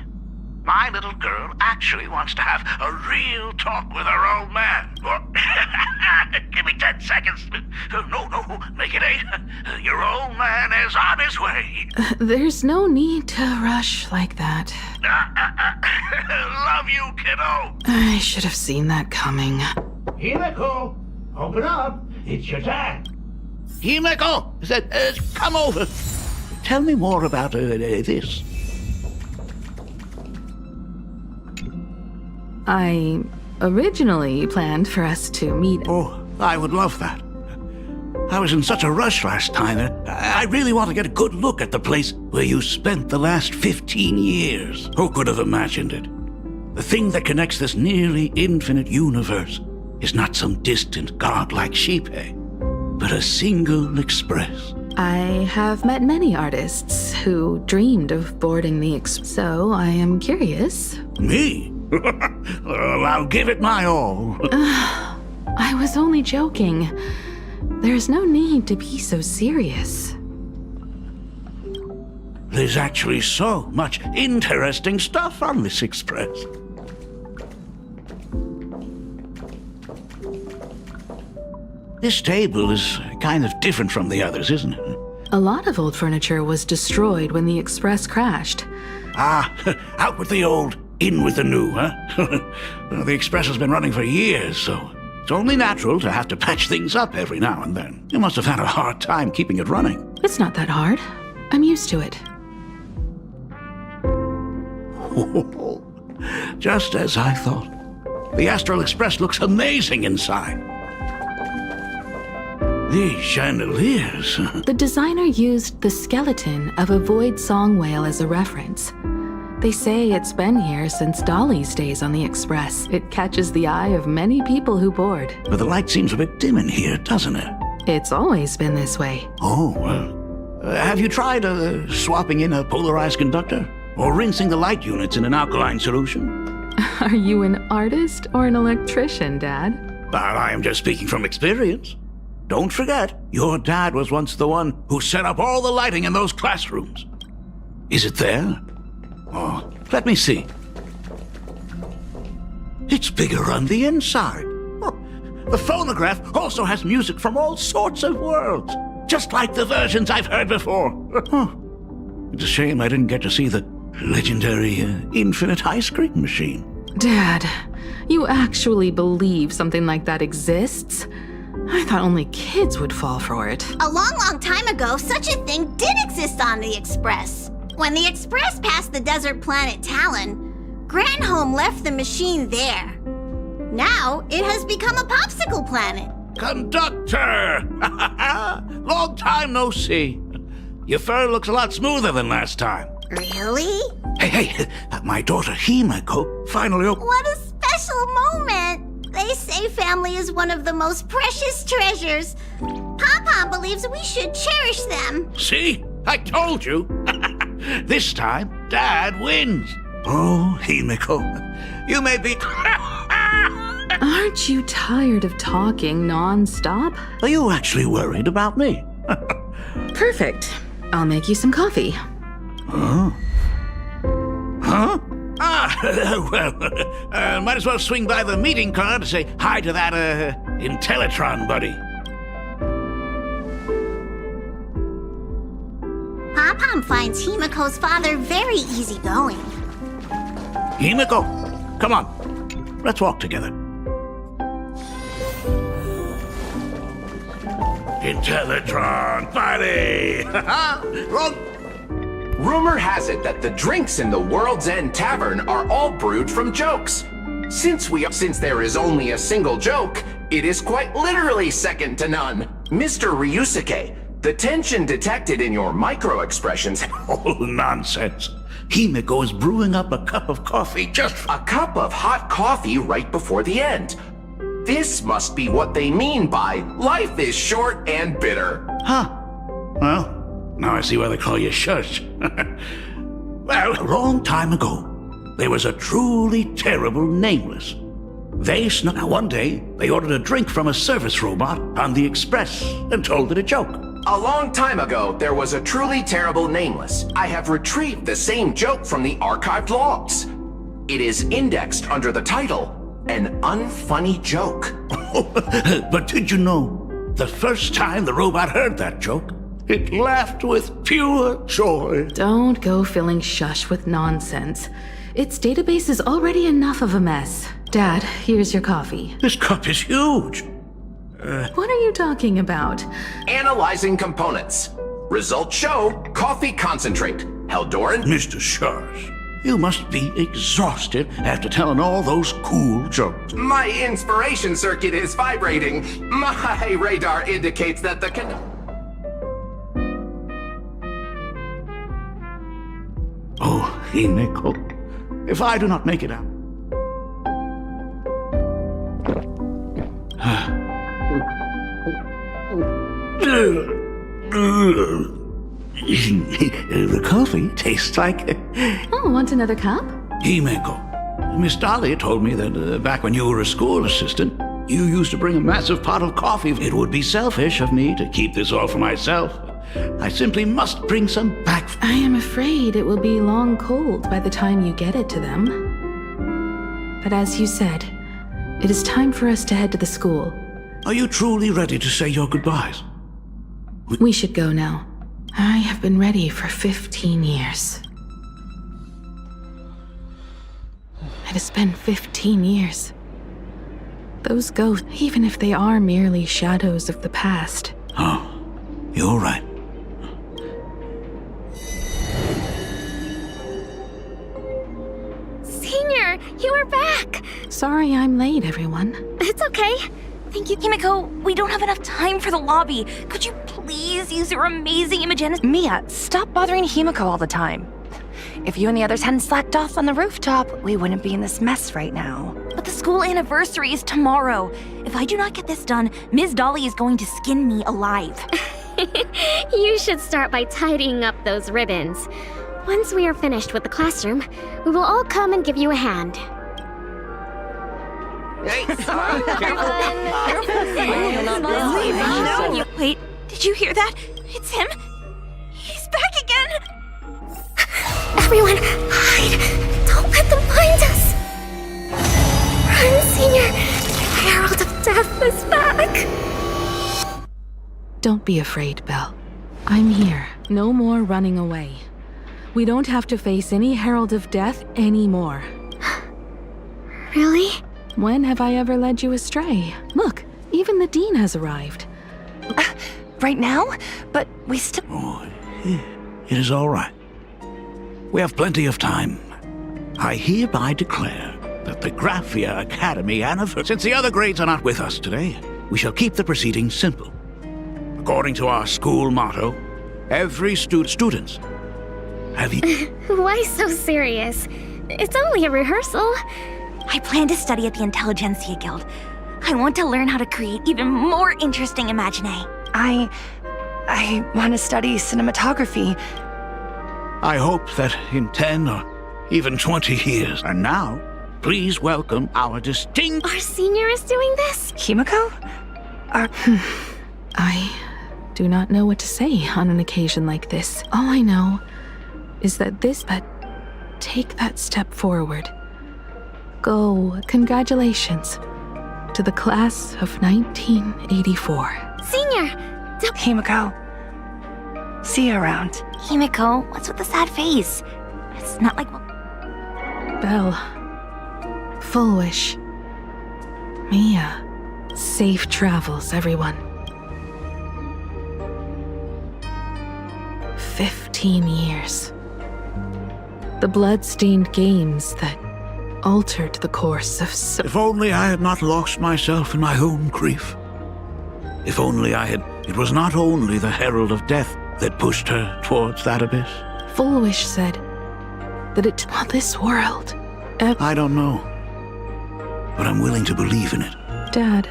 My little girl actually wants to have a real talk with her old man. Give me 10 seconds. No, make it 8. Your old man is on his way. There's no need to rush like that. Love you, kiddo. I should have seen that coming. Himiko, open up. It's your dad. Himiko, come over. Tell me more about this. I originally planned for us to meet. Oh, I would love that. I was in such a rush last time. I really want to get a good look at the place where you spent the last 15 years. Who could have imagined it? The thing that connects this nearly infinite universe is not some distant godlike Sheepay, but a single express. I have met many artists who dreamed of boarding the so I am curious. Me? Well, I'll give it my all. I was only joking. There's no need to be so serious. There's actually so much interesting stuff on this express. This table is kind of different from the others, isn't it? A lot of old furniture was destroyed when the express crashed. Ah, out with the old, in with the new, huh? Well, the express has been running for years, so it's only natural to have to patch things up every now and then. You must have had a hard time keeping it running. It's not that hard. I'm used to it. Just as I thought. The Astral Express looks amazing inside. These chandeliers. The designer used the skeleton of a void song whale as a reference. They say it's been here since Dolly's days on the Express. It catches the eye of many people who board. But the light seems a bit dim in here, doesn't it? It's always been this way. Oh, well. Have you tried swapping in a polarized conductor? Or rinsing the light units in an alkaline solution? Are you an artist or an electrician, Dad? I am just speaking from experience. Don't forget, your dad was once the one who set up all the lighting in those classrooms. Is it there? Oh, let me see. It's bigger on the inside. Oh, the phonograph also has music from all sorts of worlds, just like the versions I've heard before. Oh, it's a shame I didn't get to see the legendary infinite ice cream machine. Dad, you actually believe something like that exists? I thought only kids would fall for it. A long time ago, such a thing did exist on the Express. When the Express passed the desert planet Talon, Granholm left the machine there. Now, it has become a popsicle planet. Conductor! Long time no see. Your fur looks a lot smoother than last time. Really? Hey, my daughter Himeko finally What a special moment! They say family is one of the most precious treasures. Papa believes we should cherish them. See? I told you. This time, Dad wins. Oh, Himeko, you may be... Aren't you tired of talking non-stop? Are you actually worried about me? Perfect. I'll make you some coffee. Huh? Huh? Well, might as well swing by the meeting car to say hi to that, Intellitron buddy. Papa finds Himeko's father very easygoing. Himeko, come on. Let's walk together. Intellitron buddy! Wrong. Rumor has it that the drinks in the World's End Tavern are all brewed from jokes. Since there is only a single joke, it is quite literally second to none. Mr. Ryusuke, the tension detected in your micro-expressions... Oh, nonsense. Himeko is brewing up a cup of coffee just... A cup of hot coffee right before the end. This must be what they mean by life is short and bitter. Huh. Well, now I see why they call you Shush. Well, a long time ago, there was a truly terrible nameless. They snuck out one day, they ordered a drink from a service robot on the Express and told it a joke. A long time ago, there was a truly terrible nameless. I have retrieved the same joke from the archived logs. It is indexed under the title, An Unfunny Joke. But did you know, the first time the robot heard that joke, it laughed with pure joy. Don't go filling Shush with nonsense. Its database is already enough of a mess. Dad, here's your coffee. This cup is huge. What are you talking about? Analyzing components. Results show coffee concentrate. Heldoran? Mr. Shush, you must be exhausted after telling all those cool jokes. My inspiration circuit is vibrating. My radar indicates that the Oh, Himeko, if I do not make it out, The coffee tastes like... Oh, want another cup? Himeko. Miss Dolly told me that back when you were a school assistant, you used to bring a massive pot of coffee. It would be selfish of me to keep this all for myself. I simply must bring some back. I am afraid it will be long cold by the time you get it to them. But as you said, it is time for us to head to the school. Are you truly ready to say your goodbyes? We should go now. I have been ready for 15 years. It has been 15 years. Those ghosts, even if they are merely shadows of the past. Oh, you're right. Senior, you are back! Sorry I'm late, everyone. It's okay. Thank you, Himeko. We don't have enough time for the lobby. Could you please use your amazing Imogenesis? Mia, stop bothering Himeko all the time. If you and the others hadn't slacked off on the rooftop, we wouldn't be in this mess right now. But the school anniversary is tomorrow. If I do not get this done, Ms. Dolly is going to skin me alive. You should start by tidying up those ribbons. Once we are finished with the classroom, we will all come and give you a hand. Hey, Wait, did you hear that? It's him. He's back again. Everyone, hide! Don't let them find us! Run, Senior! The Herald of Death is back! Don't be afraid, Belle. I'm here. No more running away. We don't have to face any Herald of Death anymore. Really? When have I ever led you astray? Look, even the Dean has arrived. Right now? But we still... Oh, it is all right. We have plenty of time. I hereby declare that the Graphia Academy anniversary... Since the other grades are not with us today, we shall keep the proceedings simple. According to our school motto, every students... Have you... Why so serious? It's only a rehearsal. I plan to study at the Intelligentsia Guild. I want to learn how to create even more interesting imaginae. I want to study cinematography. I hope that in 10 or even 20 years. And now, please welcome our distinct... Our senior is doing this? Himeko? I do not know what to say on an occasion like this. All I know is that take that step forward. Go, congratulations, to the class of 1984. Senior! Himeko. See you around. Himeko, what's with the sad face? It's not like... Belle. Full wish. Mia. Safe travels, everyone. 15 years. The blood-stained games that altered the course of so... If only I had not lost myself in my own grief. If only I had... It was not only the Herald of Death that pushed her towards that abyss. Full wish said that it... Well, this world... I don't know. But I'm willing to believe in it. Dad.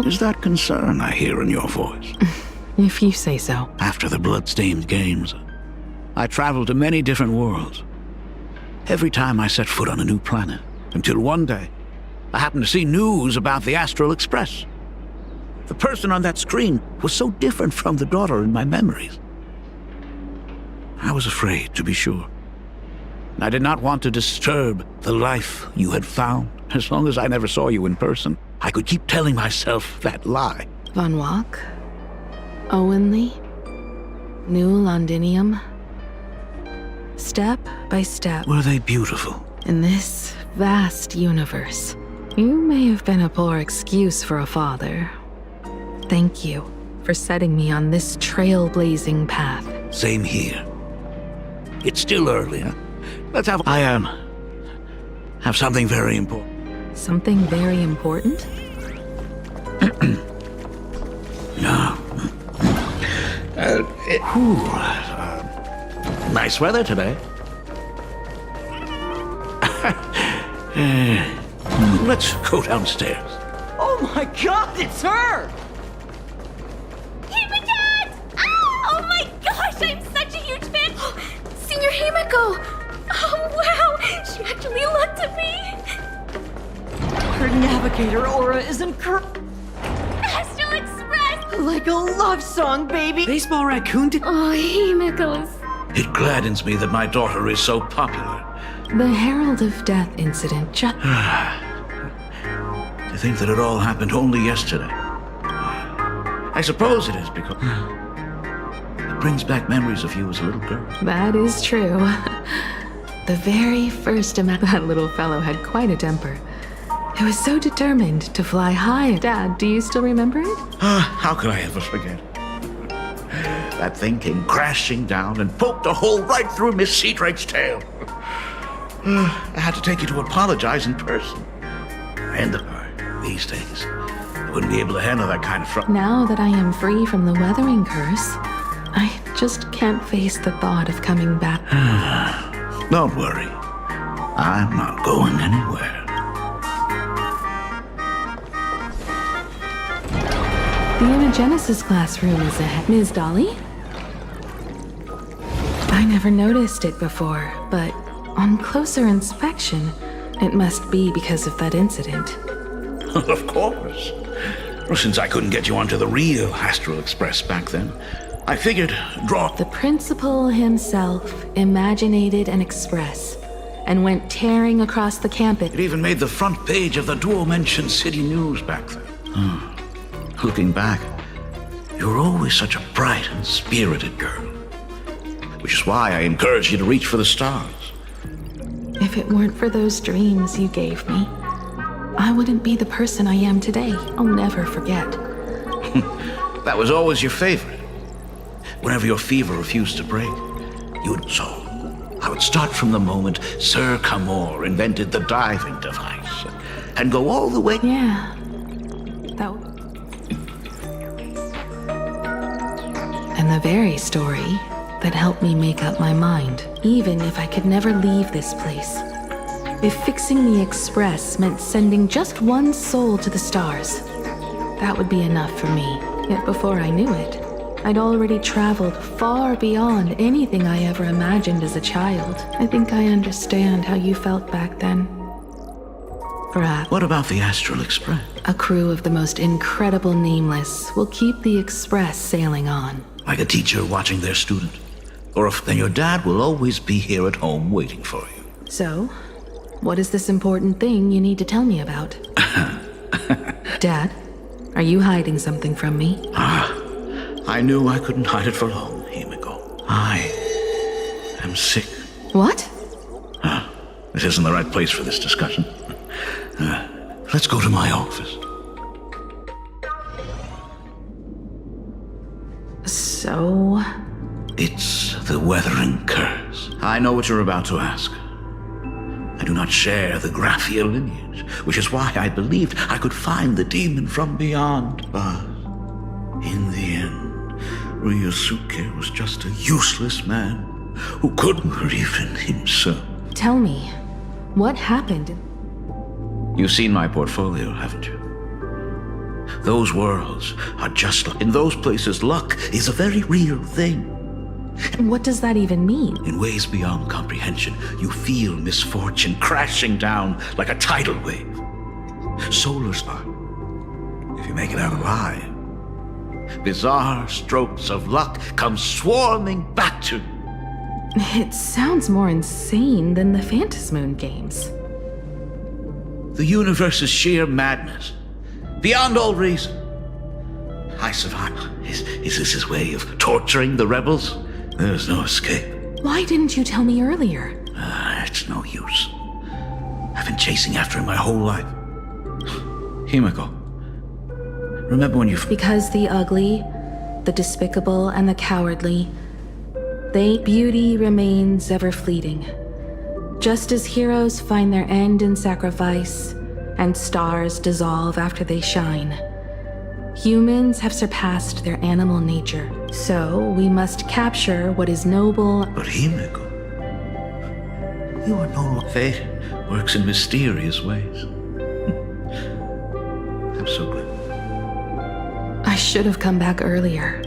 Is that concern I hear in your voice? If you say so. After the blood-stained games, I traveled to many different worlds. Every time I set foot on a new planet, until one day, I happened to see news about the Astral Express. The person on that screen was so different from the daughter in my memories. I was afraid, to be sure. I did not want to disturb the life you had found. As long as I never saw you in person, I could keep telling myself that lie. Von Walk, Owenley, New Londinium. Step by step. Were they beautiful? In this vast universe, you may have been a poor excuse for a father. Thank you for setting me on this trailblazing path. Same here. It's still early, huh? Let's have... I have something very important. Something very important? No. Nice weather today. Let's go downstairs. Oh my god, it's her! navigator aura is incredible. Astral Express! Like a love song, baby! Baseball raccoon did. Oh, Himiko's. It gladdens me that my daughter is so popular. The Herald of Death incident just... To think that it all happened only yesterday. I suppose it is because it brings back memories of you as a little girl. That is true. The very first that little fellow had quite a temper. It was so determined to fly high. Dad, do you still remember it? How could I ever forget? That thing came crashing down and poked a hole right through Miss Seadrake's tail. I had to take you to apologize in person. And these days, I wouldn't be able to handle that kind of trouble. Now that I am free from the weathering curse, I just can't face the thought of coming back. Don't worry. I'm not going anywhere. The Imagenesis classroom is ahead. Ms. Dolly? I never noticed it before, but on closer inspection, it must be because of that incident. Of course. Well, since I couldn't get you onto the real Astral Express back then, I figured draw... The principal himself imaginated an express and went tearing across the campus. It even made the front page of the Dual-Mention City News back then. Looking back, you were always such a bright and spirited girl. Which is why I encourage you to reach for the stars. If it weren't for those dreams you gave me, I wouldn't be the person I am today. I'll never forget. That was always your favorite. Whenever your fever refused to break, you would... So, I would start from the moment Sir Camor invented the diving device, and go all the way... Yeah. And the very story that helped me make up my mind, even if I could never leave this place. If fixing the Express meant sending just one soul to the stars, that would be enough for me. Yet before I knew it, I'd already traveled far beyond anything I ever imagined as a child. I think I understand how you felt back then. Perhaps. What about the Astral Express? A crew of the most incredible nameless will keep the Express sailing on. Like a teacher watching their student. Or if then your dad will always be here at home waiting for you. So, what is this important thing you need to tell me about? Dad, are you hiding something from me? I knew I couldn't hide it for long, Himiko. I am sick. What? This isn't the right place for this discussion. Let's go to my office. So... It's the Weathering Curse. I know what you're about to ask. I do not share the Graphia lineage, which is why I believed I could find the demon from beyond. But in the end, Ryusuke was just a useless man who couldn't believe in himself. Tell me, what happened? You've seen my portfolio, haven't you? Those worlds are just like... In those places, luck is a very real thing. What does that even mean? In ways beyond comprehension, you feel misfortune crashing down like a tidal wave. Solar star. If you make it out alive, bizarre strokes of luck come swarming back to you. It sounds more insane than the Phantasmoon games. The universe is sheer madness, beyond all reason. I survived. Is this his way of torturing the rebels? There's no escape. Why didn't you tell me earlier? It's no use. I've been chasing after him my whole life. Himiko, remember when you... Because the ugly, the despicable, and the cowardly, beauty remains ever fleeting. Just as heroes find their end in sacrifice, and stars dissolve after they shine, humans have surpassed their animal nature. So we must capture what is noble. But Himiko, you are no longer... Fate works in mysterious ways. I'm so glad. I should have come back earlier.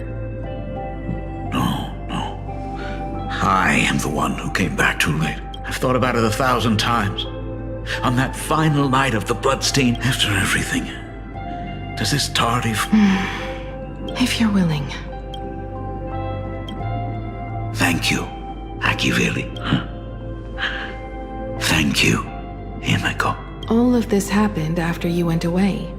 No. I am the one who came back too late. I've thought about it 1,000 times. On that final night of the bloodstain, after everything. Does this tardy If you're willing. Thank you, Akiveli. Thank you, Himiko. All of this happened after you went away.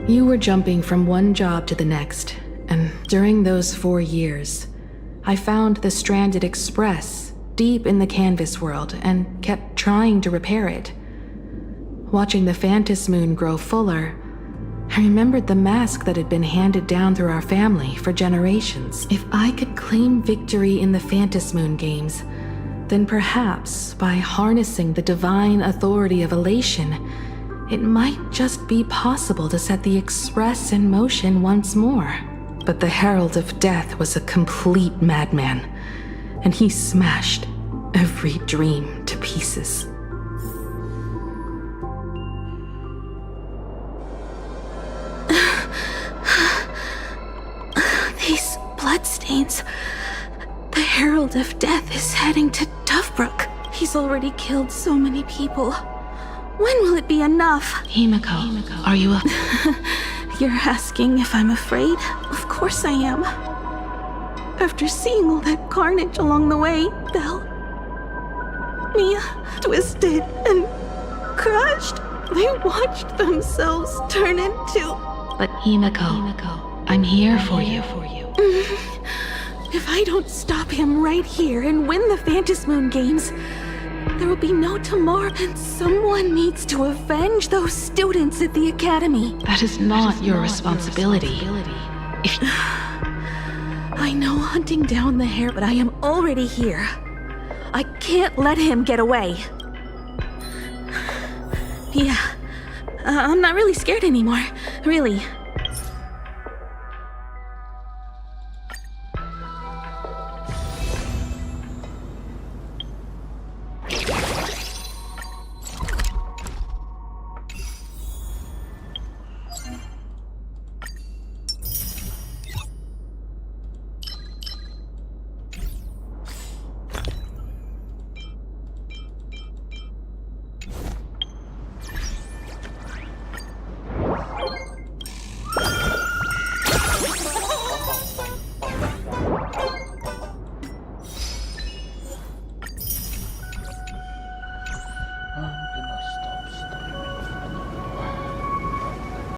You were jumping from one job to the next, and during those 4 years, I found the Stranded Express deep in the canvas world and kept trying to repair it. Watching the Phantom Moon grow fuller, I remembered the mask that had been handed down through our family for generations. If I could claim victory in the Phantom Moon games, then perhaps by harnessing the divine authority of elation, it might just be possible to set the Express in motion once more. But the Herald of Death was a complete madman, and he smashed every dream to pieces. These bloodstains. The Herald of Death is heading to Dovebrook. He's already killed so many people. When will it be enough? Himiko, are you You're asking if I'm afraid? Of course I am. After seeing all that carnage along the way, Belle, Mia, twisted and crushed, they watched themselves turn into... But Himiko, I'm here for you. If I don't stop him right here and win the Phantom Moon games, there will be no tomorrow, and someone needs to avenge those students at the academy. That is not your responsibility. If I know hunting down the hare, but I am already here. I can't let him get away. Yeah, I'm not really scared anymore, really.